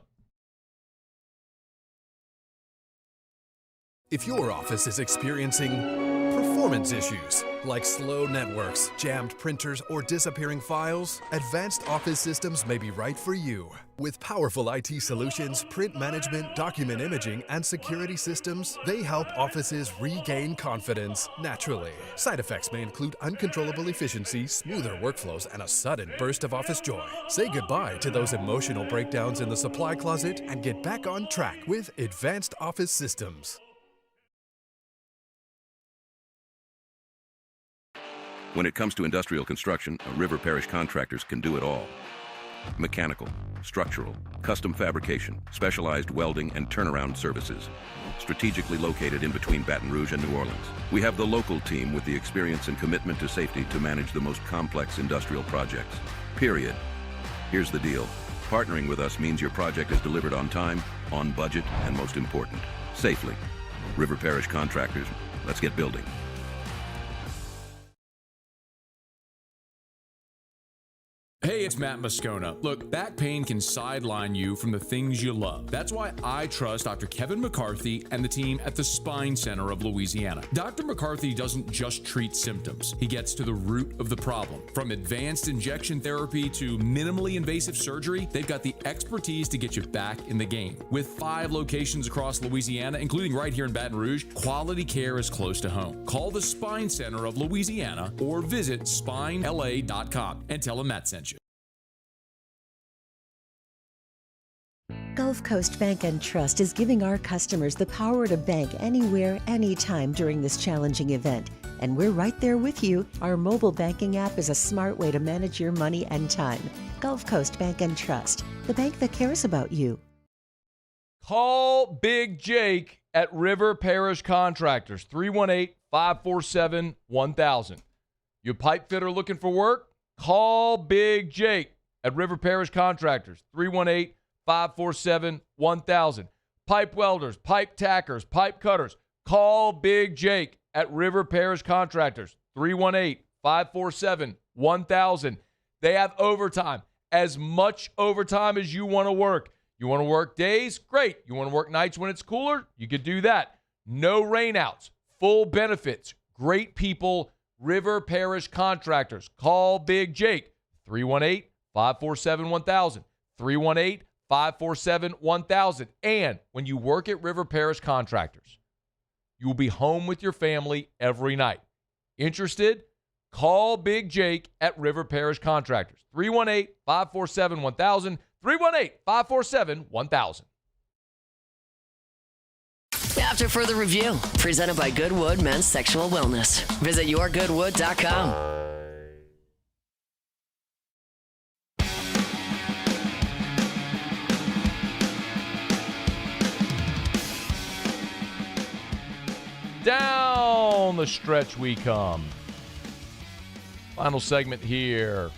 If your office is experiencing performance issues like slow networks, jammed printers, or disappearing files, Advanced Office Systems may be right for you. With powerful IT solutions, print management, document imaging, and security systems, they help offices regain confidence naturally. Side effects may include uncontrollable efficiency, smoother workflows, and a sudden burst of office joy. Say goodbye to those emotional breakdowns in the supply closet and get back on track with Advanced Office Systems. When it comes to industrial construction, River Parish Contractors can do it all. Mechanical, structural, custom fabrication, specialized welding, and turnaround services. Strategically located in between Baton Rouge and New Orleans, we have the local team with the experience and commitment to safety to manage the most complex industrial projects. Period. Here's the deal. Partnering with us means your project is delivered on time, on budget, and most important, safely. River Parish Contractors, let's get building. Hey, it's Matt Moscona. Look, back pain can sideline you from the things you love. That's why I trust Dr. Kevin McCarthy and the team at the Spine Center of Louisiana. Dr. McCarthy doesn't just treat symptoms. He gets to the root of the problem. From advanced injection therapy to minimally invasive surgery, they've got the expertise to get you back in the game. With 5 locations across Louisiana, including right here in Baton Rouge, quality care is close to home. Call the Spine Center of Louisiana or visit spinela.com and tell them Matt sent you. Gulf Coast Bank and Trust is giving our customers the power to bank anywhere, anytime during this challenging event. And we're right there with you. Our mobile banking app is a smart way to manage your money and time. Gulf Coast Bank and Trust, the bank that cares about you. Call Big Jake at River Parish Contractors, 318-547-1000. You a pipe fitter looking for work? Call Big Jake at River Parish Contractors, 318-547-1000. Pipe welders, pipe tackers, pipe cutters. Call Big Jake at River Parish Contractors. 318-547-1000. They have overtime. As much overtime as you want to work. You want to work days? Great. You want to work nights when it's cooler? You could do that. No rainouts. Full benefits. Great people. River Parish Contractors. Call Big Jake. 318-547-1000. 318-547-1000. And when you work at River Parish Contractors, you will be home with your family every night. Interested? Call Big Jake at River Parish Contractors. 318-547-1000. 318-547-1000. After further review, presented by Goodwood Men's Sexual Wellness. Visit yourgoodwood.com. Down the stretch we come. Final segment here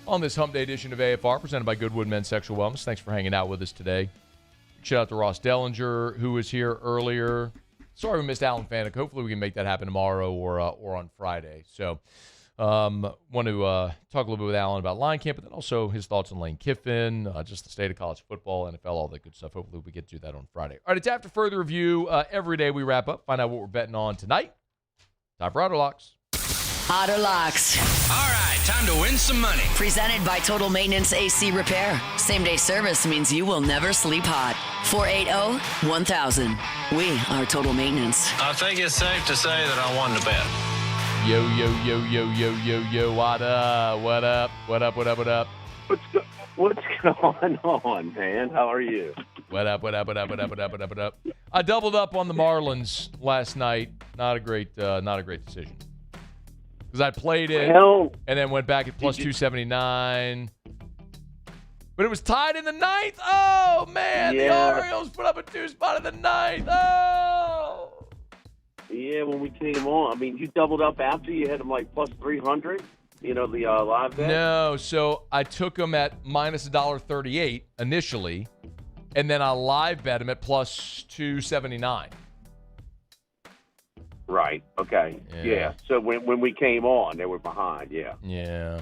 on this Hump Day edition of AFR, presented by Goodwood Men's Sexual Wellness. Thanks for hanging out with us today. Shout out to Ross Dellenger, who was here earlier. Sorry we missed Alan Faneca. Hopefully we can make that happen tomorrow or on Friday. So want to talk a little bit with Alan about line camp, but then also his thoughts on Lane Kiffin, just the state of college football, NFL, all that good stuff. Hopefully we get to do that on Friday. All right, it's after further review. Every day we wrap up, find out what we're betting on tonight. Time for Auto Locks. Auto Locks. All right, time to win some money. Presented by Total Maintenance AC Repair. Same-day service means you will never sleep hot. 480-1000. We are Total Maintenance. I think it's safe to say that I won the bet. Yo, what up? What up? What up? What up? What up? What's going on, man? How are you? What up? What up? What up? What up? What up? What up? What up? I doubled up on the Marlins last night. Not a great decision. Because I played it and then went back at plus 279. But it was tied in the ninth. Oh, man. Yeah. The Orioles put up a 2-spot in the ninth. Oh. Yeah, when we came on. I mean, you doubled up after you had them like plus 300, the live bet? No, so I took them at minus $1.38 initially, and then I live bet them at plus 279. Right. Okay. Yeah. So when we came on, they were behind. Yeah. Yeah.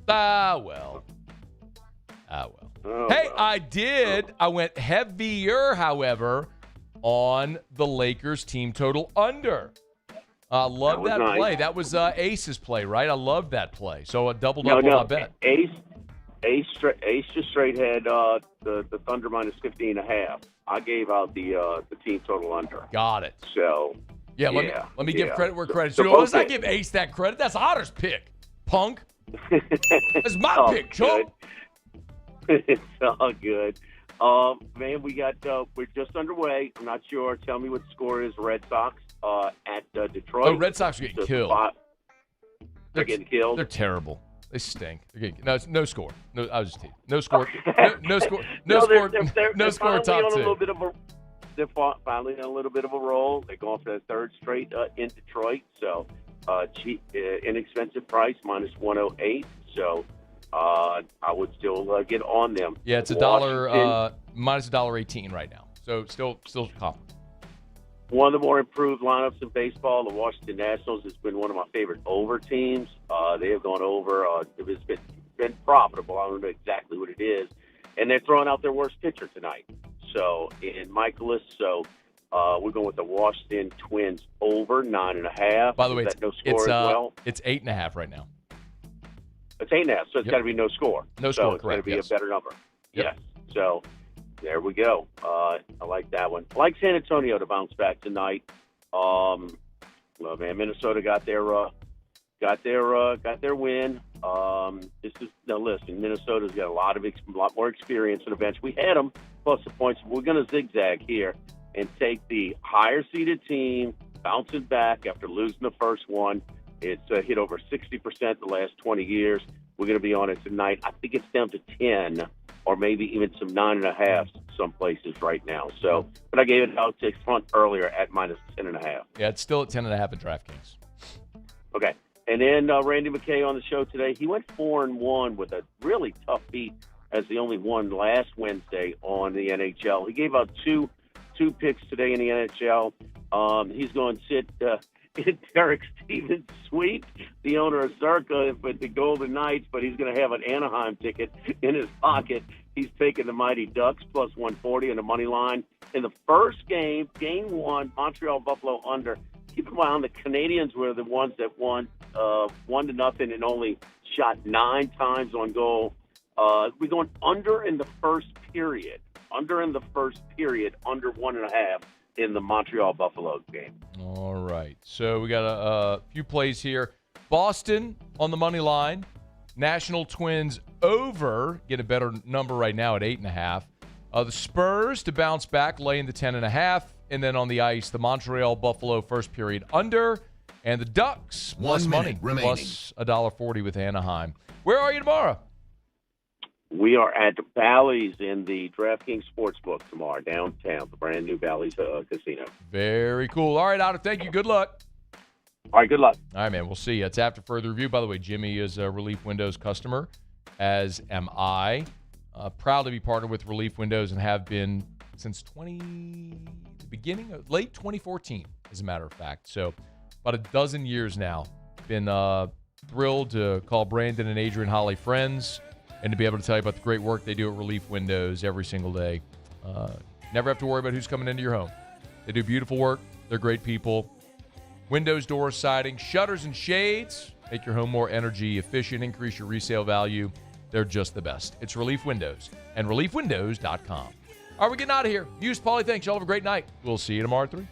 Well. Oh, hey, well. I did. I went heavier, however, on the Lakers team total under. I love that nice. play. That was Ace's play, right? I loved that play. So I doubled up on my bet. Ace just straight had the Thunder minus 15.5. I gave out the team total under. Got it. So. Yeah, let me give credit where credit's due. Let's not give Ace that credit. That's Otter's pick, punk. That's my pick, chump. It's all good. Man, we're just underway. I'm not sure. Tell me what the score is. Red Sox at Detroit. Oh, Red Sox are getting killed. They're getting killed? They're terrible. They stink. They're getting, no score. No, I was just teasing. No score. No score. No score. Top two. They're finally on a little bit of a roll. They're going for their third straight in Detroit. So, cheap, inexpensive price, minus 108. So, I would still get on them. Yeah, it's $1, minus $1.18 right now. So, still comparable. One of the more improved lineups in baseball, the Washington Nationals, has been one of my favorite over teams. They have gone over. It's been profitable. I don't know exactly what it is. And they're throwing out their worst pitcher tonight. So, in Michaelis, we're going with the Washington Twins over 9.5. By the way, no score as well? It's 8.5 right now. It's 8.5, so it's got to be no score. No score, so it's got to be a better number. Yes. So, there we go. I like that one. I like San Antonio to bounce back tonight. Well, man, Minnesota got their win. Listen, Minnesota's got a lot more experience on the bench. We had them plus the points. We're going to zigzag here and take the higher seeded team, bouncing back after losing the first one. It's hit over 60% the last 20 years. We're going to be on it tonight. I think it's down to 10 or maybe even some 9.5 some places right now. So, but I gave it out to front earlier at minus 10.5. Yeah, it's still at 10.5 at DraftKings. Okay. And then Randy McKay on the show today. He went 4-1 with a really tough beat as the only one last Wednesday on the NHL. He gave out two 2 picks today in the NHL. He's going to sit in Derek Stevens' suite, the owner of Circa, with the Golden Knights, but he's going to have an Anaheim ticket in his pocket. He's taking the Mighty Ducks plus 140 on the money line. In the first game, game 1, Montreal-Buffalo under. Keep in mind, the Canadians were the ones that won 1-0 and only shot 9 times on goal. We're going under in the first period. Under 1.5 in the Montreal-Buffalo game. All right. So we got a few plays here. Boston on the money line. National Twins over. Get a better number right now at 8.5. The Spurs to bounce back, laying the 10.5. And then on the ice, the Montreal-Buffalo first period under. And the Ducks plus money, plus $1.40 with Anaheim. Where are you tomorrow? We are at Bally's in the DraftKings Sportsbook tomorrow, downtown, the brand new Bally's Casino. Very cool. All right, Otter, thank you. Good luck. All right, good luck. All right, man, we'll see you. It's after further review. By the way, Jimmy is a Relief Windows customer, as am I. Proud to be partnered with Relief Windows and have been since late 2014, as a matter of fact. So about a dozen years now. Been thrilled to call Brandon and Adrian Holly friends and to be able to tell you about the great work they do at Relief Windows every single day. Never have to worry about who's coming into your home. They do beautiful work. They're great people. Windows, doors, siding, shutters, and shades. Make your home more energy efficient, increase your resale value. They're just the best. It's Relief Windows and reliefwindows.com. All right, we're getting out of here. Muse, Paulie, thanks. Y'all have a great night. We'll see you tomorrow at 3.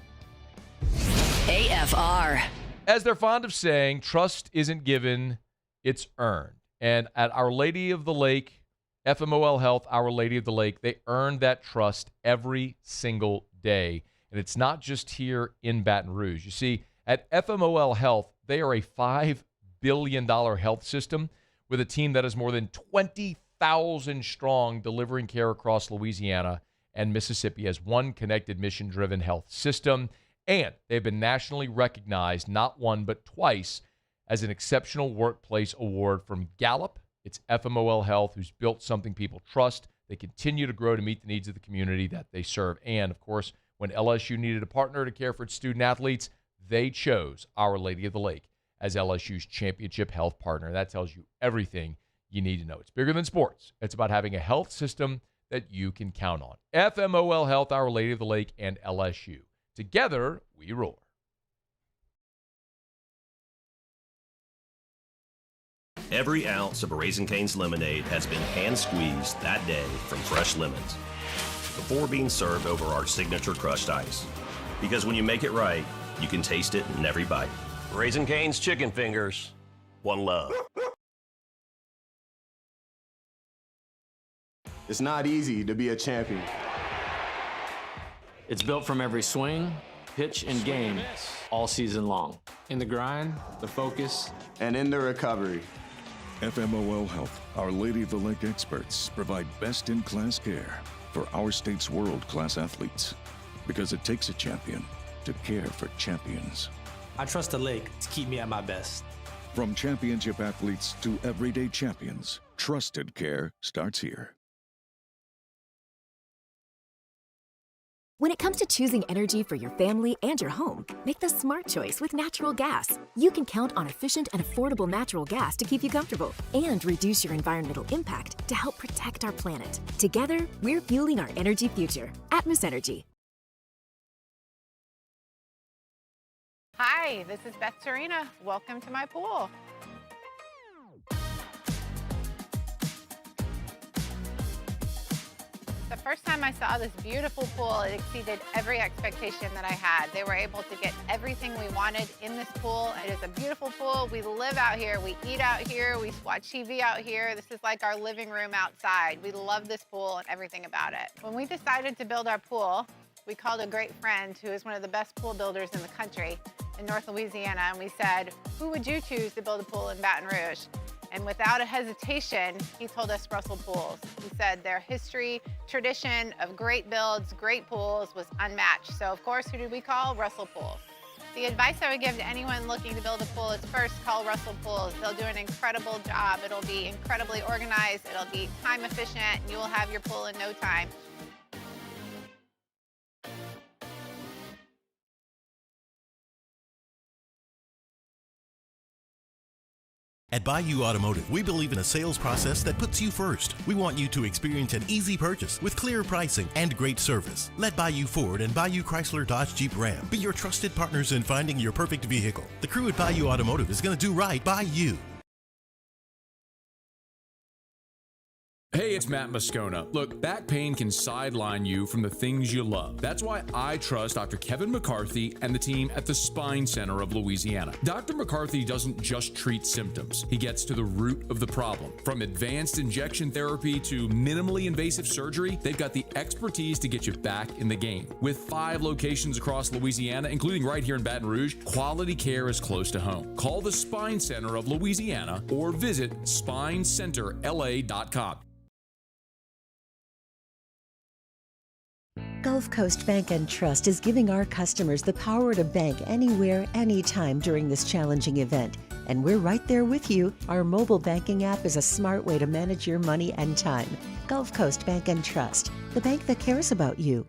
AFR. As they're fond of saying, trust isn't given, it's earned. And at Our Lady of the Lake, FMOL Health, Our Lady of the Lake, they earn that trust every single day. And it's not just here in Baton Rouge. You see, at FMOL Health, they are a $5 billion health system with a team that is more than 20,000 strong, delivering care across Louisiana and Mississippi as one connected, mission-driven health system. And they've been nationally recognized not one but twice as an Exceptional Workplace Award from Gallup. It's FMOL Health, who's built something people trust. They continue to grow to meet the needs of the community that they serve. And, of course, when LSU needed a partner to care for its student-athletes, they chose Our Lady of the Lake as LSU's championship health partner. That tells you everything you need to know. It's bigger than sports. It's about having a health system that you can count on. FMOL Health, Our Lady of the Lake, and LSU. Together, we roar. Every ounce of Raising Cane's lemonade has been hand-squeezed that day from fresh lemons before being served over our signature crushed ice. Because when you make it right, you can taste it in every bite. Raising Cane's Chicken Fingers. One love. It's not easy to be a champion. It's built from every swing, pitch, and game all season long. In the grind, the focus, and in the recovery. FMOL Health, Our Lady of the Lake experts provide best-in-class care for our state's world-class athletes. Because it takes a champion to care for champions. I trust the lake to keep me at my best. From championship athletes to everyday champions, trusted care starts here. When it comes to choosing energy for your family and your home, make the smart choice with natural gas. You can count on efficient and affordable natural gas to keep you comfortable and reduce your environmental impact to help protect our planet. Together, we're fueling our energy future. Atmos Energy. Hi, this is Beth Serena. Welcome to my pool. The first time I saw this beautiful pool, it exceeded every expectation that I had. They were able to get everything we wanted in this pool. It is a beautiful pool. We live out here, we eat out here, we watch TV out here. This is like our living room outside. We love this pool and everything about it. When we decided to build our pool, we called a great friend who is one of the best pool builders in the country in North Louisiana, and we said, who would you choose to build a pool in Baton Rouge? And without a hesitation, he told us Russell Pools. He said their history, tradition of great builds, great pools was unmatched. So of course, who did we call? Russell Pools. The advice I would give to anyone looking to build a pool is first call Russell Pools. They'll do an incredible job. It'll be incredibly organized. It'll be time efficient. And you will have your pool in no time. At Bayou Automotive, we believe in a sales process that puts you first. We want you to experience an easy purchase with clear pricing and great service. Let Bayou Ford and Bayou Chrysler Dodge Jeep Ram be your trusted partners in finding your perfect vehicle. The crew at Bayou Automotive is going to do right by you. Hey, it's Matt Moscona. Look, back pain can sideline you from the things you love. That's why I trust Dr. Kevin McCarthy and the team at the Spine Center of Louisiana. Dr. McCarthy doesn't just treat symptoms. He gets to the root of the problem. From advanced injection therapy to minimally invasive surgery, they've got the expertise to get you back in the game. With 5 locations across Louisiana, including right here in Baton Rouge, quality care is close to home. Call the Spine Center of Louisiana or visit spinecenterla.com. Gulf Coast Bank and Trust is giving our customers the power to bank anywhere, anytime during this challenging event. And we're right there with you. Our mobile banking app is a smart way to manage your money and time. Gulf Coast Bank and Trust, the bank that cares about you.